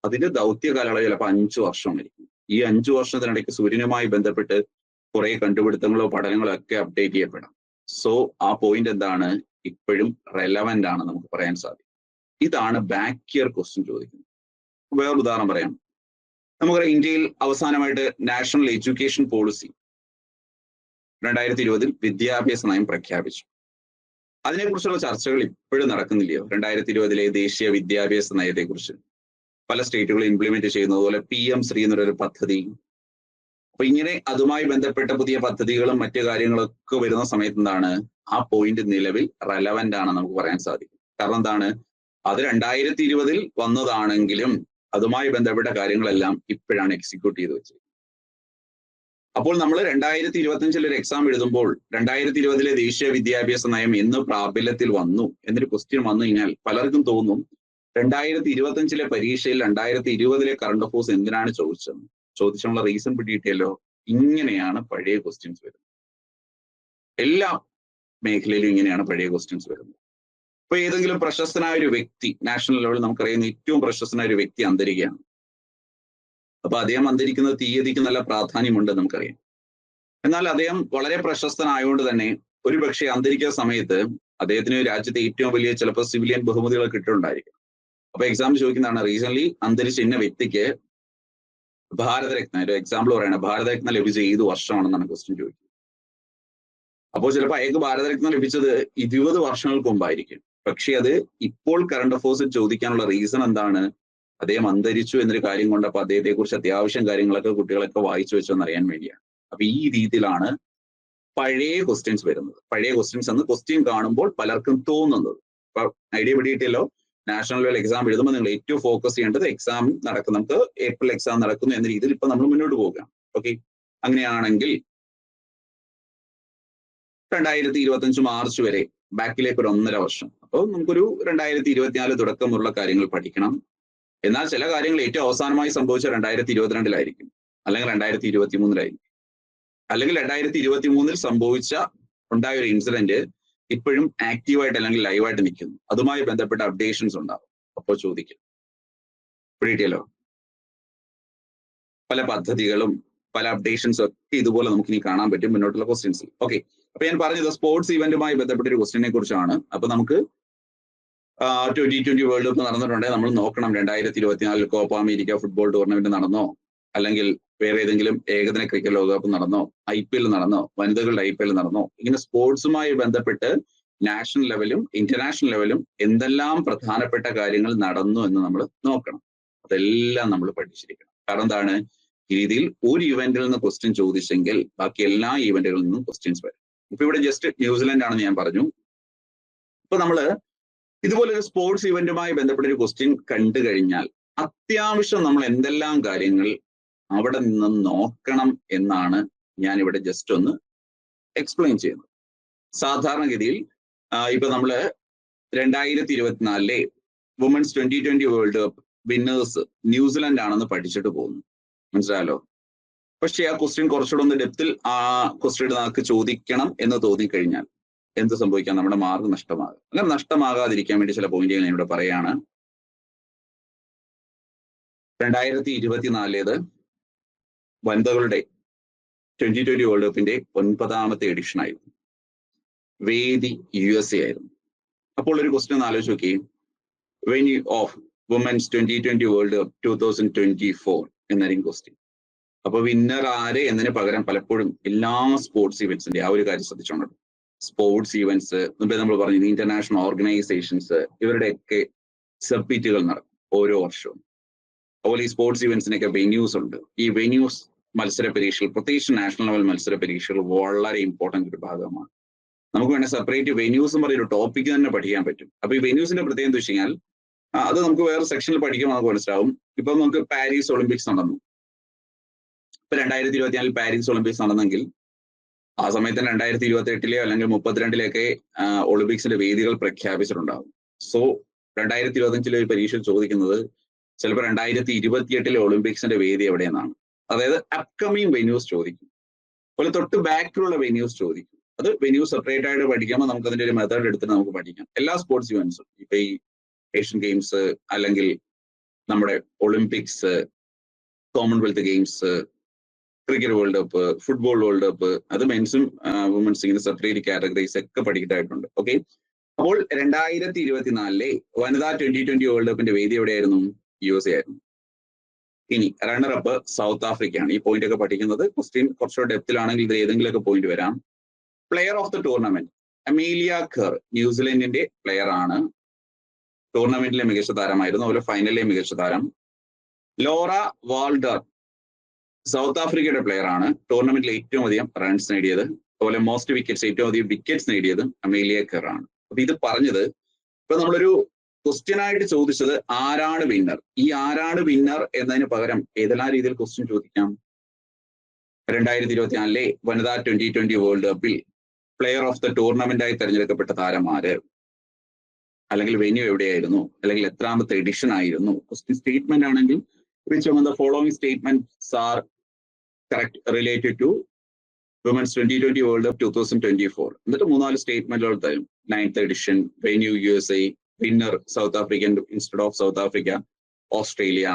അതിന്റെ ദൗത്യ കാലയളവ് ചിലപ്പോൾ 5 വർഷമായിരിക്കും. ഈ 5 വർഷത്തിനിടയ്ക്ക് സൂര്യനുമായി ബന്ധപ്പെട്ട് കുറെ കണ്ടുപിടുത്തങ്ങളോ പഠനങ്ങളോ ഒക്കെ അപ്ഡേറ്റ് ചെയ്യപ്പെടാം. സോ ആ പോയിന്റ് എന്താണ്, ഇപ്പോഴും റെലവെന്റ് ആണ് നമുക്ക് പറയാൻ സാധിക്കും. ഇതാണ് ബാക്ക് ഇയർ ക്വസ്റ്റ്യൻ ചോദിക്കുന്നത്. വേറൊരു ഉദാഹരണം പറയാം. നമുക്കറിയാം ഇന്ത്യയിൽ അവസാനമായിട്ട് നാഷണൽ എഡ്യൂക്കേഷൻ പോളിസി 2020 വിദ്യാഭ്യാസ നയം പ്രഖ്യാപിച്ചു. അതിനെക്കുറിച്ചുള്ള ചർച്ചകൾ ഇപ്പോഴും നടക്കുന്നില്ലയോ? 2020 ദേശീയ വിദ്യാഭ്യാസ നയത്തെക്കുറിച്ച് പല സ്റ്റേറ്റുകൾ ഇംപ്ലിമെന്റ് ചെയ്യുന്നത് പോലെ PM ശ്രീ എന്നൊരു പദ്ധതി. അപ്പൊ ഇങ്ങനെ അതുമായി ബന്ധപ്പെട്ട പുതിയ പദ്ധതികളും മറ്റു കാര്യങ്ങളൊക്കെ വരുന്ന സമയത്ത് എന്താണ്, ആ പോയിന്റ് നിലവിൽ റെലവെന്റ് ആണ് നമുക്ക് പറയാൻ സാധിക്കും. കാരണം എന്താണ്, അത് 2020 വന്നതാണെങ്കിലും അതുമായി ബന്ധപ്പെട്ട കാര്യങ്ങളെല്ലാം ഇപ്പോഴാണ് എക്സിക്യൂട്ട് ചെയ്ത് വെച്ചത്. അപ്പോൾ നമ്മൾ 2025 ഒരു എക്സാം എഴുതുമ്പോൾ 2020 ദേശീയ വിദ്യാഭ്യാസ നയം എന്ന് പ്രാബല്യത്തിൽ വന്നു എന്നൊരു ക്വസ്റ്റ്യൻ വന്നു കഴിഞ്ഞാൽ പലർക്കും തോന്നും 2025 പരീക്ഷയിൽ 2020 കറണ്ട് അഫയേഴ്സ് എന്തിനാണ് ചോദിച്ചത്. ചോദിച്ചുള്ള റീസൺ പിടിയിട്ടല്ലോ. ഇങ്ങനെയാണ് പഴയ ക്വസ്റ്റ്യൻസ് വരുന്നത്. എല്ലാ മേഖലയിലും ഇങ്ങനെയാണ് പഴയ ക്വസ്റ്റ്യൻസ് വരുന്നത്. ഇപ്പൊ ഏതെങ്കിലും പ്രശസ്തനായ ഒരു വ്യക്തി, നാഷണൽ ലെവലിൽ നമുക്കറിയുന്ന ഏറ്റവും പ്രശസ്തനായ ഒരു വ്യക്തി അന്തരിക്കുകയാണ്. അപ്പൊ അദ്ദേഹം അന്തരിക്കുന്ന തീയതിക്ക് നല്ല പ്രാധാന്യമുണ്ട് നമുക്കറിയാം. എന്നാൽ അദ്ദേഹം വളരെ പ്രശസ്തനായതുകൊണ്ട് തന്നെ ഒരുപക്ഷെ അന്തരിക്കുന്ന സമയത്ത് അദ്ദേഹത്തിന് രാജ്യത്തെ ഏറ്റവും വലിയ ചിലപ്പോൾ സിവിലിയൻ ബഹുമതികൾ കിട്ടുന്നുണ്ടായിരിക്കും. അപ്പൊ എക്സാം ചോദിക്കുന്നതാണ്, റീസെന്റ് അന്തരിച്ച ഇന്ന വ്യക്തിക്ക് ഭാരതരത്ന, ഒരു എക്സാമ്പിൾ പറയണം, ഭാരതരത്ന ലഭിച്ച ഏത് വർഷമാണെന്നാണ് ക്വസ്റ്റ്യൻ ചോദിക്കുന്നത്. അപ്പോൾ ചിലപ്പോൾ അയാൾക്ക് ഭാരതരത്നം ലഭിച്ചത് 20 വർഷങ്ങൾക്ക് മുമ്പായിരിക്കും. പക്ഷെ അത് ഇപ്പോൾ കറണ്ട് അഫയേഴ്സിൽ ചോദിക്കാനുള്ള റീസൺ എന്താണ്? അദ്ദേഹം അന്തരിച്ചു എന്നൊരു കാര്യം കൊണ്ട് അപ്പൊ അദ്ദേഹത്തെ കുറിച്ച് അത്യാവശ്യം കാര്യങ്ങളൊക്കെ കുട്ടികളൊക്കെ വായിച്ചു വെച്ചോന്ന് അറിയാൻ വേണ്ടിയാണ്. അപ്പൊ ഈ രീതിയിലാണ് പഴയ ക്വസ്റ്റ്യൻസ് വരുന്നത്. പഴയ ക്വസ്റ്റ്യൻസ് എന്ന് ക്വസ്റ്റ്യൻ കാണുമ്പോൾ പലർക്കും തോന്നുന്നത്. ഇപ്പൊ ഐഡിയ പിടിയിട്ടല്ലോ, നാഷണൽ ലെവൽ എക്സാം എഴുതുമ്പോൾ നിങ്ങൾ ഏറ്റവും ഫോക്കസ് ചെയ്യേണ്ടത് എക്സാം നടക്കും, നമുക്ക് ഏപ്രിൽ എക്സാം നടക്കുന്നു എന്ന രീതിയിൽ ഇപ്പൊ നമ്മൾ മുന്നോട്ട് പോവുകയാണ്. ഓക്കെ, അങ്ങനെയാണെങ്കിൽ 2025 മാർച്ച് വരെ ബാക്കിലേക്ക് ഒരു 1.5 വർഷം. അപ്പോൾ നമുക്കൊരു 2024 തുടക്കമുള്ള കാര്യങ്ങൾ പഠിക്കണം. എന്നാൽ ചില കാര്യങ്ങൾ ഏറ്റവും അവസാനമായി സംഭവിച്ച 2022 അല്ലെങ്കിൽ 2023 അല്ലെങ്കിൽ 2023 സംഭവിച്ച ഉണ്ടായ ഒരു ഇൻസിഡന്റ് ഇപ്പോഴും ആക്റ്റീവായിട്ട് അല്ലെങ്കിൽ ലൈവായിട്ട് നിൽക്കുന്നു. അതുമായി ബന്ധപ്പെട്ട അപ്ഡേഷൻസ് ഉണ്ടാവും. അപ്പോൾ ചോദിക്കും, പിടിയിട്ടല്ലോ, പല പദ്ധതികളും പല അപ്ഡേഷൻസും ഒക്കെ ഇതുപോലെ നമുക്ക് ഇനി കാണാൻ പറ്റും മുന്നോട്ടുള്ള ക്വസ്റ്റ്യൻസിൽ. ഓക്കെ, അപ്പൊ ഞാൻ പറഞ്ഞത് സ്പോർട്സ് ഇവന്റുമായി ബന്ധപ്പെട്ട ഒരു ക്വസ്റ്റ്യനെ കുറിച്ചാണ്. അപ്പൊ നമുക്ക് 2020 വേൾഡ് കപ്പ് നടന്നിട്ടുണ്ടെങ്കിൽ നമ്മൾ നോക്കണം 2024 കോപ്പ അമേരിക്ക ഫുട്ബോൾ ടൂർണമെന്റ് നടന്നോ, അല്ലെങ്കിൽ വേറെ ഏതെങ്കിലും ഏകദിന ക്രിക്കറ്റ് ലോകകപ്പ് നടന്നോ, IPL നടന്നോ, വനിതകളുടെ IPL നടന്നോ. ഇങ്ങനെ സ്പോർട്സുമായി ബന്ധപ്പെട്ട് നാഷണൽ ലെവലും ഇന്റർനാഷണൽ ലെവലും എന്തെല്ലാം പ്രധാനപ്പെട്ട കാര്യങ്ങൾ നടന്നു എന്ന് നമ്മൾ നോക്കണം. അതെല്ലാം നമ്മൾ പഠിച്ചിരിക്കണം. കാരണം എന്താണ്, ഈ രീതിയിൽ ഒരു ഇവന്റിൽ നിന്ന് ക്വസ്റ്റ്യൻ ചോദിച്ചെങ്കിൽ ബാക്കി എല്ലാ ഇവന്റുകളിൽ നിന്നും ക്വസ്റ്റ്യൻസ് വരും. ഇപ്പൊ ഇവിടെ ജസ്റ്റ് ന്യൂസിലൻഡ് ആണെന്ന് ഞാൻ പറഞ്ഞു. ഇപ്പൊ നമ്മള് ഇതുപോലെ ഒരു സ്പോർട്സ് ഇവന്റുമായി ബന്ധപ്പെട്ട ഒരു ക്വസ്റ്റ്യൻ കണ്ടു കഴിഞ്ഞാൽ അത്യാവശ്യം നമ്മൾ എന്തെല്ലാം കാര്യങ്ങൾ അവിടെ നിന്ന് നോക്കണം എന്നാണ് ഞാൻ ഇവിടെ ജസ്റ്റ് ഒന്ന് എക്സ്പ്ലെയിൻ ചെയ്യുന്നത്. സാധാരണഗതിയിൽ ഇപ്പൊ നമ്മള് 2024 women's 2020 world cup winners New Zealand ആണെന്ന് പഠിച്ചിട്ട് പോകുന്നു, മനസ്സിലായല്ലോ. പക്ഷെ ആ ക്വസ്റ്റ്യൻ കുറച്ചുകൂടെ ഒന്ന് ഡെപ്തിൽ ആ ക്വസ്റ്റ്യൻ നമുക്ക് ചോദിക്കണം എന്ന് തോന്നിക്കഴിഞ്ഞാൽ എന്ത് സംഭവിക്കാം, നമ്മുടെ മാർക്ക് നഷ്ടമാകും. അങ്ങനെ നഷ്ടമാകാതിരിക്കാൻ വേണ്ടി ചില പോയിന്റുകൾ ഞാൻ ഇവിടെ പറയാണ്. 2024 വനിതകളുടെ 2020 വേൾഡ് കപ്പിന്റെ 9ാമത്തെ എഡിഷൻ ആയിരുന്നു. വേദി USA ആയിരുന്നു. അപ്പോൾ ഒരു ക്വസ്റ്റ്യൻ ഒന്ന് ആലോചിച്ച് നോക്കി, venue of women's 2020 world cup 2024 എന്നായിരിക്കും ക്വസ്റ്റ്യൻ. അപ്പൊ വിന്നർ ആര് എന്നതിന് പകരം പലപ്പോഴും എല്ലാ സ്പോർട്സ് ഇവന്റ്സിന്റെ ആ ഒരു കാര്യം ശ്രദ്ധിച്ചോണ്ട്, സ്പോർട്സ് ഇവന്റ്സ് മുമ്പേ നമ്മൾ പറഞ്ഞു ഇന്റർനാഷണൽ ഓർഗനൈസേഷൻസ് ഇവരുടെയൊക്കെ സബ്മിറ്റുകൾ നടക്കും ഓരോ വർഷവും. അതുപോലെ ഈ സ്പോർട്സ് ഇവന്റ്സിനൊക്കെ വെന്യൂസ് ഉണ്ട്. ഈ വെന്യൂസ് മത്സര പരീക്ഷകൾ, പ്രത്യേകിച്ച് നാഷണൽ ലെവൽ മത്സര പരീക്ഷകൾ വളരെ ഇമ്പോർട്ടന്റ് ഒരു ഭാഗമാണ്. നമുക്ക് വേണേൽ സെപ്പറേറ്റ് വെന്യൂസ് എന്ന് പറയുന്ന ടോപ്പിക് തന്നെ പഠിക്കാൻ പറ്റും. അപ്പൊ ഈ വെന്യൂസിന്റെ പ്രത്യേകം എന്ന് വെച്ച് കഴിഞ്ഞാൽ അത് നമുക്ക് വേറെ സെക്ഷനിൽ പഠിക്കുമ്പോൾ നമുക്ക് മനസ്സിലാവും. ഇപ്പൊ നമുക്ക് പാരീസ് ഒളിമ്പിക്സ് നടന്നു. ഇപ്പൊ 2024 പാരീസ് ഒളിമ്പിക്സ് നടന്നെങ്കിൽ ആ സമയത്ത് 2028 അല്ലെങ്കിൽ 32 ഒളിമ്പിക്സിന്റെ വേദികൾ പ്രഖ്യാപിച്ചിട്ടുണ്ടാകും. സോ 2025 ഒരു പരീക്ഷ ചോദിക്കുന്നത് ചിലപ്പോൾ 2028 ഒളിമ്പിക്സിന്റെ വേദി എവിടെയെന്നാണ്. അതായത് അപ്കമിങ് വെന്യൂസ് ചോദിക്കും. അതുപോലെ തൊട്ട് ബാക്കിലുള്ള വെന്യൂസ് ചോദിക്കും. അത് വെന്യൂസ് സെപ്പറേറ്റ് ആയിട്ട് പഠിക്കുമ്പോൾ നമുക്ക് അതിന്റെ ഒരു മെത്തേഡ് എടുത്തിട്ട് നമുക്ക് പഠിക്കാം. എല്ലാ സ്പോർട്സ് ഇവന്റ്സും, ഇപ്പൊ ഈ ഏഷ്യൻ ഗെയിംസ് അല്ലെങ്കിൽ നമ്മുടെ Olympics, Commonwealth games, cricket world cup, football world cup, അത് മെൻസും വുമൻസും ഇങ്ങനെ സെപ്പറേറ്റ് കാറ്റഗറീസ് ഒക്കെ പഠിക്കാനായിട്ടുണ്ട്. ഓക്കെ, അപ്പോൾ 2024 വനിതാ 2020 വേൾഡ് കപ്പിന്റെ വേദി എവിടെയായിരുന്നു? USA ആയിരുന്നു. ഇനി റണ്ണറപ്പ് സൗത്ത് ആഫ്രിക്കയാണ്. ഈ പോയിന്റ് ഒക്കെ പഠിക്കുന്നത് ക്വസ്റ്റ്യൻ കുറച്ചുകൂടെ ഡെപ്തിലാണെങ്കിൽ ഇത് ഏതെങ്കിലുമൊക്കെ പോയിന്റ് വരാം. Player of the tournament Amelia Kerr ന്യൂസിലൻഡിന്റെ പ്ലെയർ ആണ്. ടൂർണമെന്റിലെ മികച്ച താരമായിരുന്നു. അതുപോലെ ഫൈനലിലെ മികച്ച താരം. ലോറ വാൾഡർ സൗത്ത് ആഫ്രിക്കയുടെ പ്ലെയർ ആണ്. ടൂർണമെന്റിൽ ഏറ്റവും അധികം റൺസ് നേടിയത്. അതുപോലെ മോസ്റ്റ് വിക്കറ്റ്സ്, ഏറ്റവും അധികം വിക്കറ്റ്സ് നേടിയതും അമേലിയ ഖർ ആണ്. അപ്പൊ ഇത് പറഞ്ഞത് ഇപ്പൊ നമ്മളൊരു ക്വസ്റ്റ്യൻ ആയിട്ട് ചോദിച്ചത് ആരാണ് വിന്നർ. ഈ ആരാണ് വിന്നർ എന്നതിന് പകരം ഏതെല്ലാം രീതിയിൽ ക്വസ്റ്റ്യൻ ചോദിക്കാം? 2024 വനിതാ 2020 വേൾഡ് കപ്പിൽ പ്ലെയർ ഓഫ് ദ ടൂർണമെന്റ് ആയി തെരഞ്ഞെടുക്കപ്പെട്ട താരം ആര്, അല്ലെങ്കിൽ വെന്യൂ എവിടെയായിരുന്നു, അല്ലെങ്കിൽ എത്രാമത്തെ എഡിഷൻ ആയിരുന്നു. ക്വസ്റ്റ്യൻ സ്റ്റേറ്റ്മെന്റ് ആണെങ്കിൽ which among the following statements are correct related to Women's 2020 World Cup 2024? എന്നിട്ട് 3-4 സ്റ്റേറ്റ്മെന്റുകൾ തരും. 9th edition, venue USA, winner South African instead of South Africa, Australia,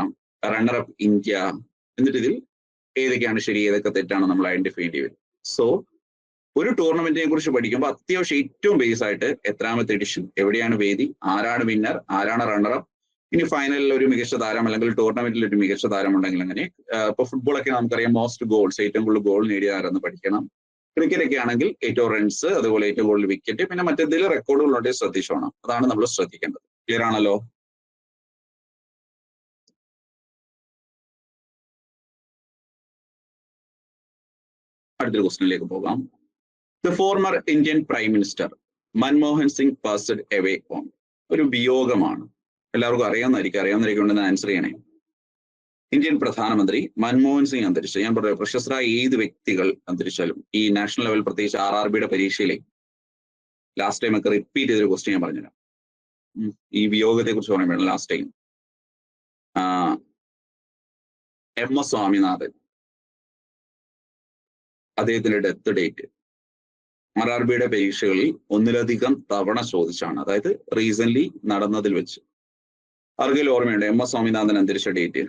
runner up India. എന്നിട്ട് ഇതിൽ ഏതൊക്കെയാണ് ശരി ഏതൊക്കെ തെറ്റാണ് നമ്മൾ ഐഡന്റിഫൈ ചെയ്യേണ്ടി വരും. സോ ഒരു ടൂർണമെന്റിനെ കുറിച്ച് പഠിക്കുമ്പോൾ അത്യാവശ്യം ഏറ്റവും ബേസ് ആയിട്ട് എത്രാമത്തെ എഡിഷൻ, എവിടെയാണ് വേദി, ആരാണ് വിന്നർ, ആരാണ് റണ്ണറപ്പ്, ഇനി ഫൈനലിൽ ഒരു മികച്ച താരം അല്ലെങ്കിൽ ടൂർണമെന്റിൽ ഒരു മികച്ച താരം ഉണ്ടെങ്കിൽ അങ്ങനെ. ഇപ്പൊ ഫുട്ബോളൊക്കെ നമുക്കറിയാം മോസ്റ്റ് ഗോൾസ്, ഏറ്റവും കൂടുതൽ ഗോൾ നേടിയ ആരെന്ന് പഠിക്കണം. ക്രിക്കറ്റ് ഒക്കെ ആണെങ്കിൽ ഏറ്റവും റൺസ്, അതുപോലെ ഏറ്റവും കൂടുതൽ വിക്കറ്റ്, പിന്നെ മറ്റെന്തെങ്കിലും റെക്കോർഡുകളുണ്ടെങ്കിൽ ശ്രദ്ധിച്ചോണം. അതാണ് നമ്മൾ ശ്രദ്ധിക്കേണ്ടത്. ക്ലിയർ ആണല്ലോ? അടുത്തൊരു ക്വസ്റ്റ്യനിലേക്ക് പോകാം. The former Indian prime minister Manmohan Singh passed away on. ഒരു വിയോഗമാണ്. എല്ലാവർക്കും അറിയാവുന്നതായിരിക്കും ഉണ്ടെന്ന് ആൻസർ ചെയ്യണേ. ഇന്ത്യൻ പ്രധാനമന്ത്രി മൻമോഹൻ സിംഗ് അന്തരിച്ചു. ഞാൻ പറയാം, പ്രശസ്തരായ ഏത് വ്യക്തികൾ അന്തരിച്ചാലും ഈ നാഷണൽ ലെവൽ, പ്രത്യേകിച്ച് RRBയുടെ പരീക്ഷയിലെ ലാസ്റ്റ് ടൈം ഒക്കെ റിപ്പീറ്റ് ചെയ്തൊരു ക്വസ്റ്റ്യൻ ഞാൻ പറഞ്ഞുതരാം. ഈ വിയോഗത്തെ കുറിച്ച് പറയാൻ വേണം. ലാസ്റ്റ് ടൈം MS സ്വാമിനാഥൻ, അദ്ദേഹത്തിന്റെ ഡെത്ത് ഡേറ്റ് RRBയുടെ പരീക്ഷകളിൽ ഒന്നിലധികം തവണ ചോദിച്ചാണ്. അതായത് റീസെന്റ് നടന്നതിൽ വെച്ച് ആർക്കെങ്കിലും ഓർമ്മയുണ്ട് MS സ്വാമിനാഥൻ അന്തരിച്ച ഡേറ്റ്?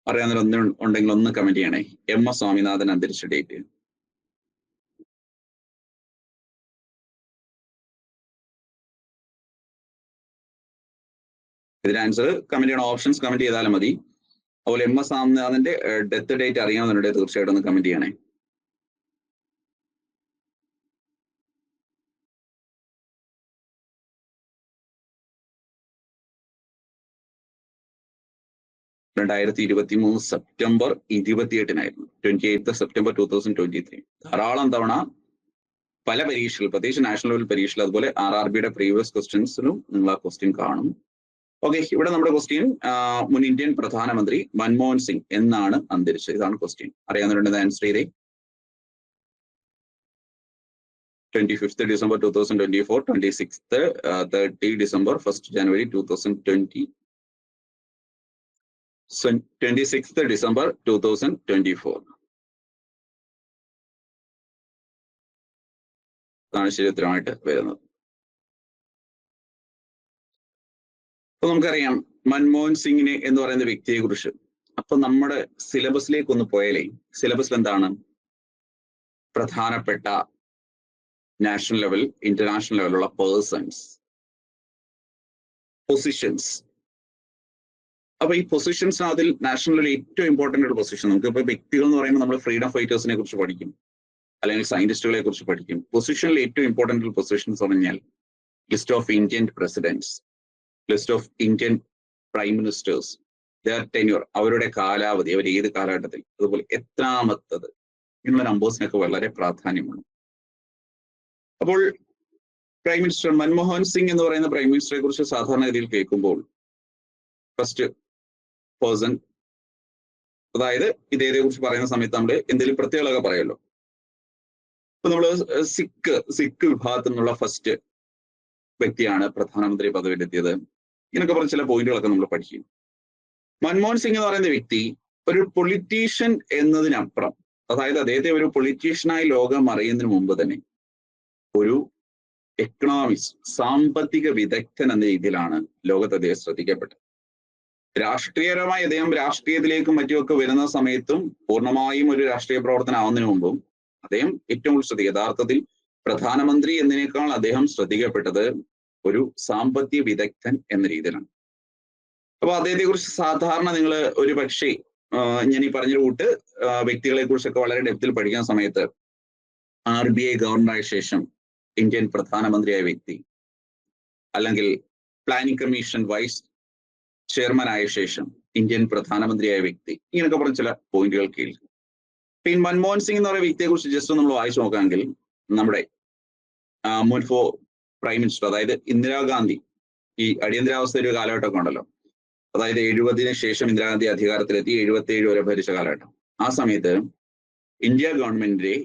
അറിയാവുന്ന ഒന്ന് ഉണ്ടെങ്കിൽ ഒന്ന് കമന്റ് ചെയ്യണേ. MS സ്വാമിനാഥൻ അന്തരിച്ച ഡേറ്റ്. ഇതിന് ആൻസർ കമന്റ് ചെയ്യണം. ഓപ്ഷൻസ് കമന്റ് ചെയ്താലും മതി. അതുപോലെ MS സ്വാമിനാഥന്റെ ഡെത്ത് ഡേറ്റ് അറിയാവുന്നുണ്ടെങ്കിൽ തീർച്ചയായിട്ടും ഒന്ന് കമന്റ് ചെയ്യണേ. September 28 28 September 2023. ധാരാളം തവണ പല പരീക്ഷകൾ, പ്രത്യേകിച്ച് നാഷണൽ ലെവൽ പരീക്ഷകൾ, അതുപോലെ RRBയുടെ പ്രീവിയസ് ക്വസ്റ്റ്യൻസിലും നിങ്ങൾ ആ ക്വസ്റ്റ്യൻ കാണും. ഓക്കെ, ഇവിടെ നമ്മുടെ ക്വസ്റ്റ്യൻ മുൻ ഇന്ത്യൻ പ്രധാനമന്ത്രി മൻമോഹൻ സിംഗ് എന്നാണ് അന്തരിച്ചത്. ഇതാണ് ക്വസ്റ്റ്യൻ. അറിയാവുന്നവരുണ്ടെന്ന് ആൻസർ ചെയ്തേ. 25th December 2024, 26th 30 December, 1st January 2020, 26th December 2024. അതാണ് ശരിയുത്തരമായിട്ട് വരുന്നത്. അപ്പൊ നമുക്കറിയാം മൻമോഹൻ സിംഗിനെ എന്ന് പറയുന്ന വ്യക്തിയെ കുറിച്ച്. അപ്പൊ നമ്മുടെ സിലബസിലേക്ക് ഒന്ന് പോയാലേ, സിലബസിൽ എന്താണ് പ്രധാനപ്പെട്ട നാഷണൽ ലെവൽ, ഇന്റർനാഷണൽ ലെവലുള്ള പേഴ്സൺസ്, പൊസിഷൻസ്. അപ്പൊ ഈ പൊസിഷൻസ്, അതിൽ നാഷണൽ ലെവലിൽ ഏറ്റവും ഇമ്പോർട്ടന്റ് ഒരു പൊസിഷൻ, നമുക്ക് ഇപ്പൊ വ്യക്തികൾ എന്ന് പറയുമ്പോൾ നമ്മൾ ഫ്രീഡം ഫൈറ്റേഴ്സിനെ കുറിച്ച് പഠിക്കും, അല്ലെങ്കിൽ സയന്റിസ്റ്റുകളെ കുറിച്ച് പഠിക്കും. പൊസിഷനിൽ ഏറ്റവും ഇമ്പോർട്ടന്റ് പൊസിഷൻസ് പറഞ്ഞാൽ list of Indian presidents, list of Indian prime ministers, their tenure, അവരുടെ കാലാവധി, അവർ ഏത് കാലഘട്ടത്തിൽ, അതുപോലെ എത്രാമത്തത്, ഇങ്ങനെയുള്ള നമ്പേഴ്സിനൊക്കെ വളരെ പ്രാധാന്യമാണ്. അപ്പോൾ പ്രൈം മിനിസ്റ്റർ മൻമോഹൻ സിംഗ് എന്ന് പറയുന്ന പ്രൈം മിനിസ്റ്ററെ കുറിച്ച് സാധാരണഗതിയിൽ കേൾക്കുമ്പോൾ ഫസ്റ്റ് പേഴ്സൺ, അതായത് ഇദ്ദേഹത്തെ കുറിച്ച് പറയുന്ന സമയത്ത് നമ്മൾ എന്തെങ്കിലും പ്രത്യേകതകളൊക്കെ പറയുമല്ലോ. ഇപ്പൊ നമ്മള് സിഖ് വിഭാഗത്തിൽ നിന്നുള്ള ഫസ്റ്റ് വ്യക്തിയാണ് പ്രധാനമന്ത്രി പദവിയിലെത്തിയത്. ഇങ്ങനൊക്കെ പറഞ്ഞ ചില പോയിന്റുകളൊക്കെ നമ്മൾ പഠിക്കും. മൻമോഹൻ സിംഗ് എന്ന് പറയുന്ന വ്യക്തി ഒരു പൊളിറ്റീഷ്യൻ എന്നതിനപ്പുറം, അതായത് അദ്ദേഹത്തെ ഒരു പൊളിറ്റീഷ്യനായി ലോകം അറിയുന്നതിന് മുമ്പ് തന്നെ ഒരു എക്കണോമിക്സ്, സാമ്പത്തിക വിദഗ്ധൻ എന്ന രീതിയിലാണ് ലോകത്ത് അദ്ദേഹം ശ്രദ്ധിക്കപ്പെട്ടത്. രാഷ്ട്രീയപരമായി അദ്ദേഹം രാഷ്ട്രീയത്തിലേക്കും മറ്റുമൊക്കെ വരുന്ന സമയത്തും പൂർണ്ണമായും ഒരു രാഷ്ട്രീയ പ്രവർത്തനം ആവുന്നതിന് മുമ്പും അദ്ദേഹം ഏറ്റവും കൂടുതൽ യഥാർത്ഥത്തിൽ പ്രധാനമന്ത്രി എന്നതിനേക്കാൾ അദ്ദേഹം ശ്രദ്ധിക്കപ്പെട്ടത് ഒരു സാമ്പത്തിക വിദഗ്ധൻ എന്ന രീതിയിലാണ്. അപ്പൊ അദ്ദേഹത്തെ കുറിച്ച് സാധാരണ നിങ്ങൾ ഒരു പക്ഷേ ഞാൻ ഈ പറഞ്ഞ കൂട്ട് വ്യക്തികളെ കുറിച്ചൊക്കെ വളരെ ഡെപ്തിൽ പഠിക്കുന്ന സമയത്ത് RBI ഗവർണറായ ശേഷം ഇന്ത്യൻ പ്രധാനമന്ത്രിയായ വ്യക്തി, അല്ലെങ്കിൽ പ്ലാനിംഗ് കമ്മീഷൻ വൈസ് ചെയർമാൻ ആയ ശേഷം ഇന്ത്യൻ പ്രധാനമന്ത്രിയായ വ്യക്തി, ഇങ്ങനെയൊക്കെ പറഞ്ഞ ചില പോയിന്റുകൾ കേൾക്കും. പിന്നെ മൻമോഹൻ സിംഗ് എന്ന് പറയുന്ന വ്യക്തിയെ കുറിച്ച് ജസ്റ്റ് നമ്മൾ വായിച്ചു നോക്കാമെങ്കിൽ, നമ്മുടെ മുൻ പ്രൈം മിനിസ്റ്റർ, അതായത് ഇന്ദിരാഗാന്ധി, ഈ അടിയന്തരാവസ്ഥ ഒരു കാലഘട്ടമൊക്കെ ഉണ്ടല്ലോ, അതായത് 70-ന് ശേഷം ഇന്ദിരാഗാന്ധി അധികാരത്തിലെത്തി 77 വരെ ഭരിച്ച കാലഘട്ടം. ആ സമയത്ത് ഇന്ത്യ ഗവൺമെന്റിന്റെ